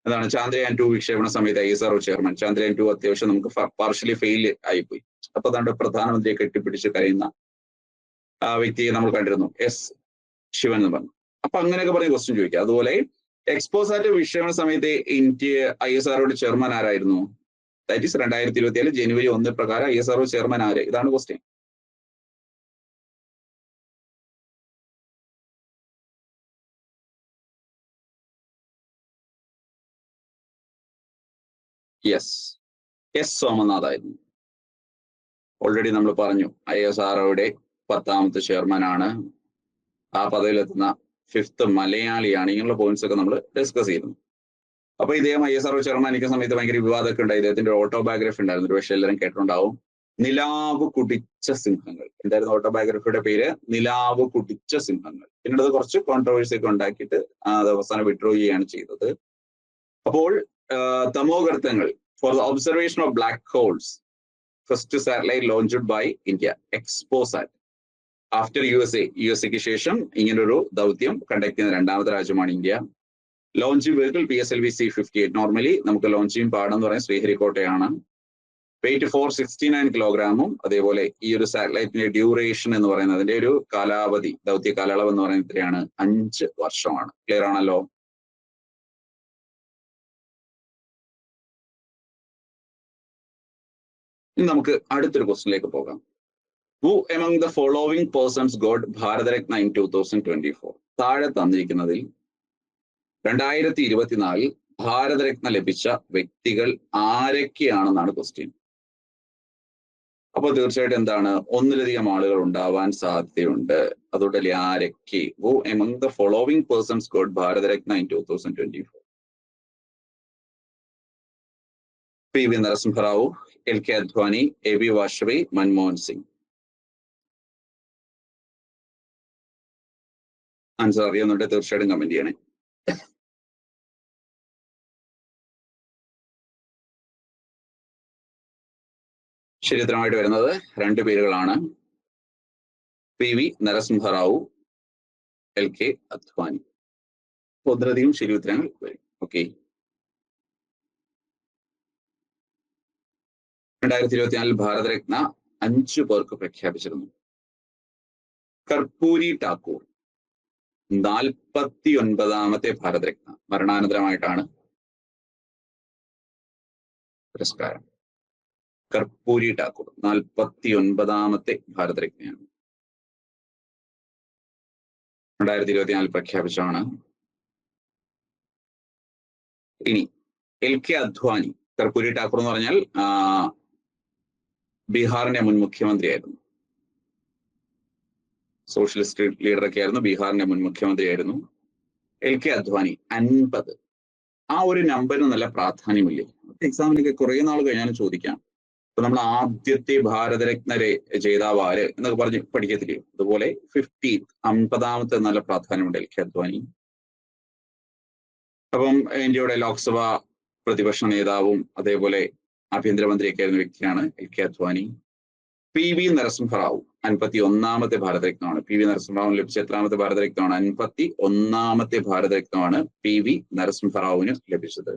എന്താണ്, ചാന്ദ്രയാൻ 2 വിക്ഷേപണ സമയത്ത് ISRO ചെയർമാൻ. ചാന്ദ്രയാൻ 2 അത്യാവശ്യം നമുക്ക് പാർഷ്യലി ഫെയിൽ ആയിപ്പോയി. അപ്പൊ അതാണ്ട് പ്രധാനമന്ത്രിയെ കെട്ടിപ്പിടിച്ച് കഴിയുന്ന ആ വ്യക്തിയെ നമ്മൾ കണ്ടിരുന്നു, S. ശിവൻ എന്ന് പറഞ്ഞു. അപ്പൊ അങ്ങനെയൊക്കെ പറഞ്ഞ് ക്വസ്റ്റ്യൻ ചോദിക്കാം. അതുപോലെ എക്സ്പോസാറ്റ് വിക്ഷേപണ സമയത്ത് ഇന്ത്യ ISROയുടെ ചെയർമാൻ ആരായിരുന്നു? ദാറ്റ് ഈസ് 2024 ജനുവരി 1 പ്രകാരം ISRO ചെയർമാൻ ആര്? ഇതാണ് ക്വസ്റ്റ്യൻ. എസ് സോമനാഥ് ആയിരുന്നു. ഓൾറെഡി നമ്മൾ പറഞ്ഞു, ISROയുടെ 10ാമത്തെ ചെയർമാൻ ആണ്. ആ പദവിയിലെത്തുന്ന 5th മലയാളിയാണ്. ഇങ്ങനെയുള്ള പോയിന്റ്സ് ഒക്കെ നമ്മൾ ഡിസ്കസ് ചെയ്യുന്നു. അപ്പൊ ഇദ്ദേഹം ISRO ചെയർമാൻ ഇരിക്കുന്ന സമയത്ത് ഭയങ്കര വിവാദമൊക്കെ ഉണ്ടായി. ഇദ്ദേഹത്തിന്റെ ഓട്ടോബയോഗ്രഫി ഉണ്ടായിരുന്നു, ഒരു പക്ഷേ എല്ലാവരും കേട്ടിട്ടുണ്ടാവും. നിലാവ് കുടിച്ച സിംഹങ്ങൾ. എന്തായിരുന്നു ഓട്ടോബയോഗ്രഫിയുടെ പേര്? നിലാവ് കുടിച്ച സിംഹങ്ങൾ. പിന്നീട് അത് കുറച്ച് കോൺട്രവേഴ്സി ഒക്കെ ഉണ്ടാക്കിയിട്ട് അത് അവസാനം വിഡ്രോ ചെയ്യുകയാണ് ചെയ്തത്. അപ്പോൾ തമോഗർത്തങ്ങൾ for the observation of black holes, first satellite launched by India, XPoSat. After USA ശേഷം ഇങ്ങനൊരു ദൗത്യം കണ്ടക്ട് ചെയ്യുന്ന രണ്ടാമത്തെ രാജ്യമാണ് India. Launching vehicle PSLV C-58. Normally നമുക്ക് ലോഞ്ചിങ് പാടെന്ന് പറയുന്നത് ശ്രീഹരിക്കോട്ടയാണ്. വെയിറ്റ് 469 കിലോഗ്രാമും. അതേപോലെ ഈ ഒരു സാറ്റലൈറ്റിന്റെ ഡ്യൂറേഷൻ എന്ന് പറയുന്നത്, അതിന്റെ ഒരു കാലാവധി, ദൗത്യ കാലയളവ് എന്ന് പറയുന്നത് എത്രയാണ്? 5 വർഷമാണ്. ക്ലിയർ ആണല്ലോ? ഇനി നമുക്ക് അടുത്തൊരു ക്വസ്റ്റ്യനിലേക്ക് പോകാം. Who among the following persons got Bharat Ratna in 2024? താഴെ തന്നിരിക്കുന്നതിൽ 2024 ഭാരതരത്ന ലഭിച്ച വ്യക്തികൾ ആരൊക്കെയാണെന്നാണ് ക്വസ്റ്റ്യൻ. അപ്പോൾ തീർച്ചയായിട്ടും എന്താണ്, ഒന്നിലധികം ആളുകൾ ഉണ്ടാവാൻ സാധ്യതയുണ്ട്. അതുകൊണ്ടല്ലേ ആരൊക്കെ? Who among the following persons got Bharat Ratna in 2024? PV Narasimha Rao, LK Advani, AB Vajpayee, Manmohan Singh. Answer അറിയുന്നുണ്ട് തീർച്ചയായിട്ടും കമന്റ് ചെയ്യണേ. ശരിയുത്തരമായിട്ട് വരുന്നത് 2 പേരുകളാണ്. PV Narasimha Rao, LK Advani. ഒന്നിലധികം ശരിയുത്തരങ്ങൾ വരും. ഓക്കെ. 2024 ഭാരതരത്ന 5 പേർക്ക് പ്രഖ്യാപിച്ചിരുന്നു. കർപ്പൂരി ഠാക്കൂർ 49ാമത്തെ ഭാരതരത്ന, മരണാനന്തരമായിട്ടാണ് പുരസ്കാരം. കർപ്പൂരി ഠാക്കൂർ 49ാമത്തെ ഭാരതരത്നയാണ്. 2024 പ്രഖ്യാപിച്ചാണ്. ഇനി LK അദ്വാനി. കർപ്പൂരി ഠാക്കൂർ എന്ന് പറഞ്ഞാൽ ബീഹാറിന്റെ മുൻ മുഖ്യമന്ത്രിയായിരുന്നു. സോഷ്യലിസ്റ്റ് ലീഡറൊക്കെ ആയിരുന്നു, ബീഹാറിന്റെ മുൻ മുഖ്യമന്ത്രിയായിരുന്നു. LK അദ്വാനി 50. ആ ഒരു നമ്പറിന് നല്ല പ്രാധാന്യമില്ലേ? എക്സാമിനൊക്കെ കുറെ നാൾ കഴിഞ്ഞാലും ചോദിക്കാം. ഇപ്പൊ നമ്മൾ ആദ്യത്തെ ഭാരതരത്ന ജേതാവ് ആര് എന്നൊക്കെ പറഞ്ഞ് പഠിക്കത്തില്ലേ? അതുപോലെ 50ാമത്തെ നല്ല പ്രാധാന്യമുണ്ട് LK അദ്വാനി. അപ്പം ഇന്ത്യയുടെ ലോക്സഭ പ്രതിപക്ഷ നേതാവും അതേപോലെ ആഭ്യന്തരമന്ത്രിയൊക്കെ ആയിരുന്ന വ്യക്തിയാണ് LK Advani. PV Narasimha Rao 51ാമത്തെ ഭാരതരത്നമാണ്. PV നരസിംഹറാവുവിന് ലഭിച്ച എത്രാമത്തെ ഭാരതരത്നമാണ്? 51ാമത്തെ ഭാരതരത്നമാണ് PV നരസിംഹറാവുവിന് ലഭിച്ചത്.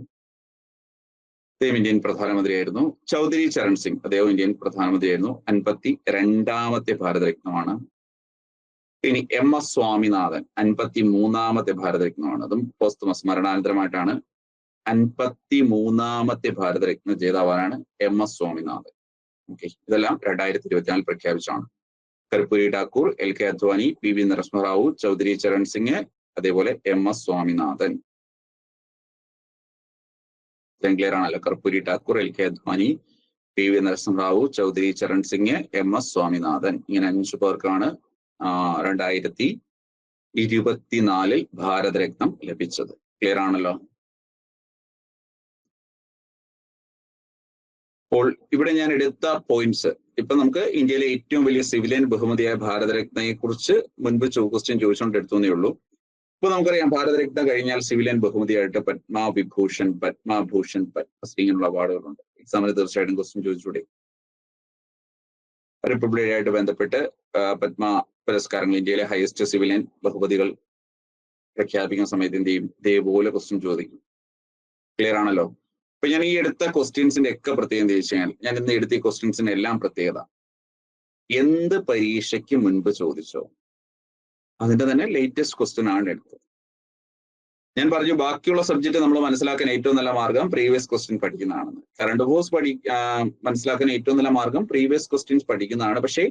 അദ്ദേഹം ഇന്ത്യൻ പ്രധാനമന്ത്രിയായിരുന്നു. ചൗധരി ചരൺ സിംഗ്, അദ്ദേഹം ഇന്ത്യൻ പ്രധാനമന്ത്രിയായിരുന്നു. 52ാമത്തെ ഭാരതരത്നമാണ്. ഇനി MS സ്വാമിനാഥൻ 53ാമത്തെ ഭാരതരത്നമാണ്. അതും പോസ്റ്റ്മസ്, മരണാനന്തരമായിട്ടാണ്. 53ാമത്തെ ഭാരതരത്ന ജേതാവാണ് MS സ്വാമിനാഥൻ. ഓക്കെ, ഇതെല്ലാം 2024 പ്രഖ്യാപിച്ചാണ്. കർപ്പൂരി ഠാക്കൂർ, LK അദ്വാനി, PV നരസിംഹറാവു, ചൗധരി ചരൺ സിംഗ്, അതേപോലെ MS സ്വാമിനാഥൻ. ക്ലിയർ ആണല്ലോ? Karpoori Thakur, LK Advani, PV Narasimha Rao, Chaudhary Charan Singh, MS Swaminathan. ഇങ്ങനെ 5 പേർക്കാണ് 2024 ഭാരതരത്നം ലഭിച്ചത്. ക്ലിയർ ആണല്ലോ? അപ്പോൾ ഇവിടെ ഞാൻ എടുത്ത പോയിന്റ്സ്, ഇപ്പൊ നമുക്ക് ഇന്ത്യയിലെ ഏറ്റവും വലിയ സിവിലിയൻ ബഹുമതിയായ ഭാരതരത്നയെ കുറിച്ച് മുൻപ് ക്വസ്റ്റ്യൻ ചോദിച്ചുകൊണ്ട് എടുത്തേ ഉള്ളൂ. ഇപ്പൊ നമുക്കറിയാം ഭാരതരത്ന കഴിഞ്ഞാൽ സിവിലിയൻ ബഹുമതിയായിട്ട് പത്മവിഭൂഷൺ, പത്മഭൂഷൺ, പത്മശ്രീ എന്നുള്ള അവാർഡുകളുണ്ട്. എക്സാമിന് തീർച്ചയായിട്ടും ക്വസ്റ്റ്യൻ ചോദിച്ചൂടെ? റിപ്പബ്ലിക് ഡേ ആയിട്ട് ബന്ധപ്പെട്ട് പത്മ പുരസ്കാരങ്ങൾ, ഇന്ത്യയിലെ ഹയസ്റ്റ് സിവിലിയൻ ബഹുമതികൾ പ്രഖ്യാപിക്കുന്ന സമയത്ത് എന്ത് ചെയ്യും? ഇതേപോലെ ക്വസ്റ്റ്യൻ ചോദിക്കും. ക്ലിയർ ആണല്ലോ? അപ്പൊ ഞാൻ ഈ എടുത്ത ക്വസ്റ്റ്യൻസിന്റെ ഒക്കെ പ്രത്യേകത എന്താ വെച്ച് കഴിഞ്ഞാൽ, ഞാൻ ഇന്ന് എടുത്ത ഈ ക്വസ്റ്റ്യൻസിന്റെ എല്ലാം പ്രത്യേകത എന്ത് പരീക്ഷയ്ക്ക് മുൻപ് ചോദിച്ചോ അതിന്റെ തന്നെ ലേറ്റസ്റ്റ് ക്വസ്റ്റ്യൻ ആണ് എടുത്തത്. ഞാൻ പറഞ്ഞു ബാക്കിയുള്ള സബ്ജക്ട് നമ്മൾ മനസ്സിലാക്കാൻ ഏറ്റവും നല്ല മാർഗം പ്രീവിയസ് ക്വസ്റ്റ്യൻ പഠിക്കുന്നതാണെന്ന്. കറണ്ട് അഫയേഴ്സ് മനസ്സിലാക്കാൻ ഏറ്റവും നല്ല മാർഗം പ്രീവിയസ് ക്വസ്റ്റ്യൻസ് പഠിക്കുന്നതാണ്. പക്ഷേ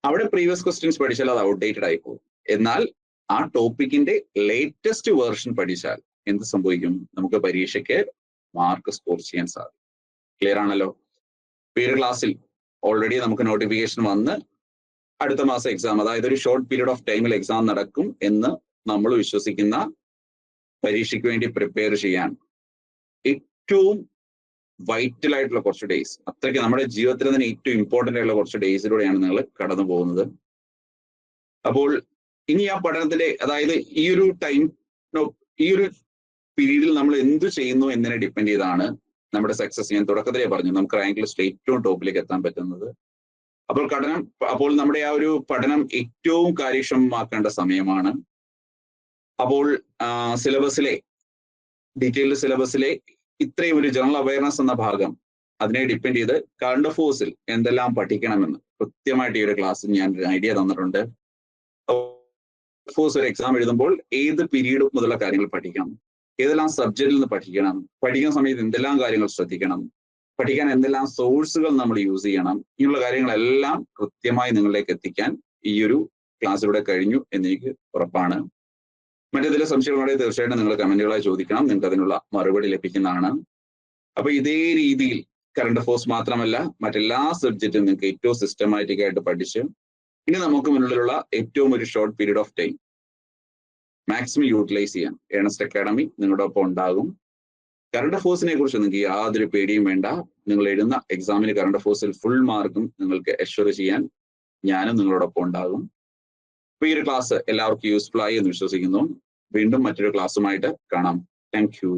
അവിടെ പ്രീവിയസ് ക്വസ്റ്റ്യൻസ് പഠിച്ചാൽ അത് ഔട്ട്ഡേറ്റഡ് ആയി പോകും. എന്നാൽ ആ ടോപ്പിക്കിന്റെ ലേറ്റസ്റ്റ് വേർഷൻ പഠിച്ചാൽ എന്ത് സംഭവിക്കും? നമുക്ക് പരീക്ഷയ്ക്ക് മാർക്ക് സ്കോർ ചെയ്യാൻ സാധിക്കും. ക്ലിയർ ആണല്ലോ? ഈ ഒരു ക്ലാസ്സിൽ ഓൾറെഡി നമുക്ക് നോട്ടിഫിക്കേഷൻ വന്ന് അടുത്ത മാസം എക്സാം, അതായത് ഒരു ഷോർട്ട് പീരീഡ് ഓഫ് ടൈമിൽ എക്സാം നടക്കും എന്ന് നമ്മൾ വിശ്വസിക്കുന്ന പരീക്ഷയ്ക്ക് വേണ്ടി പ്രിപ്പയർ ചെയ്യാൻ ഏറ്റവും വൈറ്റൽ ആയിട്ടുള്ള കുറച്ച് ഡേയ്സ്, അത്രയ്ക്ക് നമ്മുടെ ജീവിതത്തിൽ തന്നെ ഏറ്റവും ഇമ്പോർട്ടൻ്റ് ആയിട്ടുള്ള കുറച്ച് ഡേയ്സിലൂടെയാണ് നിങ്ങൾ കടന്നു പോകുന്നത്. അപ്പോൾ ഇനി ആ പഠനത്തിന്റെ, അതായത് ഈ ഒരു പീരീഡിൽ നമ്മൾ എന്ത് ചെയ്യുന്നു എന്നതിനെ ഡിപ്പെൻഡ് ചെയ്താണ് നമ്മുടെ സക്സസ്. ഞാൻ തുടക്കത്തിലേ പറഞ്ഞു, നമുക്ക് റാങ്ക് ലിസ്റ്റ് ഏറ്റവും ടോപ്പിലേക്ക് എത്താൻ പറ്റുന്നത്. അപ്പോൾ നമ്മുടെ ആ ഒരു പഠനം ഏറ്റവും കാര്യക്ഷമമാക്കേണ്ട സമയമാണ്. അപ്പോൾ സിലബസിലെ ഡീറ്റെയിൽഡ് സിലബസിലെ ഇത്രയും ഒരു ജനറൽ അവയർനെസ് എന്ന ഭാഗം, അതിനെ ഡിപ്പെൻഡ് ചെയ്ത് കറണ്ട് അഫയേഴ്സിൽ എന്തെല്ലാം പഠിക്കണമെന്ന് കൃത്യമായിട്ട് ഈ ഒരു ക്ലാസ്സിൽ ഞാൻ ഒരു ഐഡിയ തന്നിട്ടുണ്ട്. അഫയേഴ്സ് ഒരു എക്സാം എഴുതുമ്പോൾ ഏത് പീരീഡ് മുതലുള്ള കാര്യങ്ങൾ പഠിക്കണം, ഏതെല്ലാം സബ്ജക്റ്റിൽ നിന്ന് പഠിക്കണം, പഠിക്കുന്ന സമയത്ത് എന്തെല്ലാം കാര്യങ്ങൾ ശ്രദ്ധിക്കണം, പഠിക്കാൻ എന്തെല്ലാം സോഴ്സുകൾ നമ്മൾ യൂസ് ചെയ്യണം, ഇങ്ങനെയുള്ള കാര്യങ്ങളെല്ലാം കൃത്യമായി നിങ്ങളിലേക്ക് എത്തിക്കാൻ ഈ ഒരു ക്ലാസ്സിലൂടെ കഴിഞ്ഞു എന്നെനിക്ക് ഉറപ്പാണ്. മറ്റേതെങ്കിലും സംശയങ്ങളുണ്ടെങ്കിൽ തീർച്ചയായിട്ടും നിങ്ങൾ കമന്റുകളായി ചോദിക്കണം, നിങ്ങൾക്ക് അതിനുള്ള മറുപടി ലഭിക്കുന്നതാണ്. അപ്പൊ ഇതേ രീതിയിൽ കറണ്ട് അഫയേഴ്സ് മാത്രമല്ല മറ്റെല്ലാ സബ്ജക്റ്റും നിങ്ങൾക്ക് ഏറ്റവും സിസ്റ്റമാറ്റിക് ആയിട്ട് പഠിച്ച് ഇനി നമുക്ക് മുന്നിലുള്ള ഏറ്റവും ഒരു short period of time maximum utilise ചെയ്യാൻ ഏണസ്റ്റ് അക്കാഡമി നിങ്ങളുടെ ഒപ്പം ഉണ്ടാകും. കറണ്ട് അഫയേഴ്സിനെ കുറിച്ച് നിങ്ങൾക്ക് യാതൊരു പേടിയും വേണ്ട. നിങ്ങൾ എഴുതുന്ന എക്സാമിന് കറണ്ട് അഫയേഴ്സിൽ ഫുൾ മാർക്കും നിങ്ങൾക്ക് അഷ്വർ ചെയ്യാൻ ഞാനും നിങ്ങളോടൊപ്പം ഉണ്ടാകും. അപ്പൊ ഈ ഒരു ക്ലാസ് എല്ലാവർക്കും യൂസ്ഫുൾ ആയി എന്ന് വിശ്വസിക്കുന്നു. വീണ്ടും മറ്റൊരു ക്ലാസ്സുമായിട്ട് കാണാം. Thank you.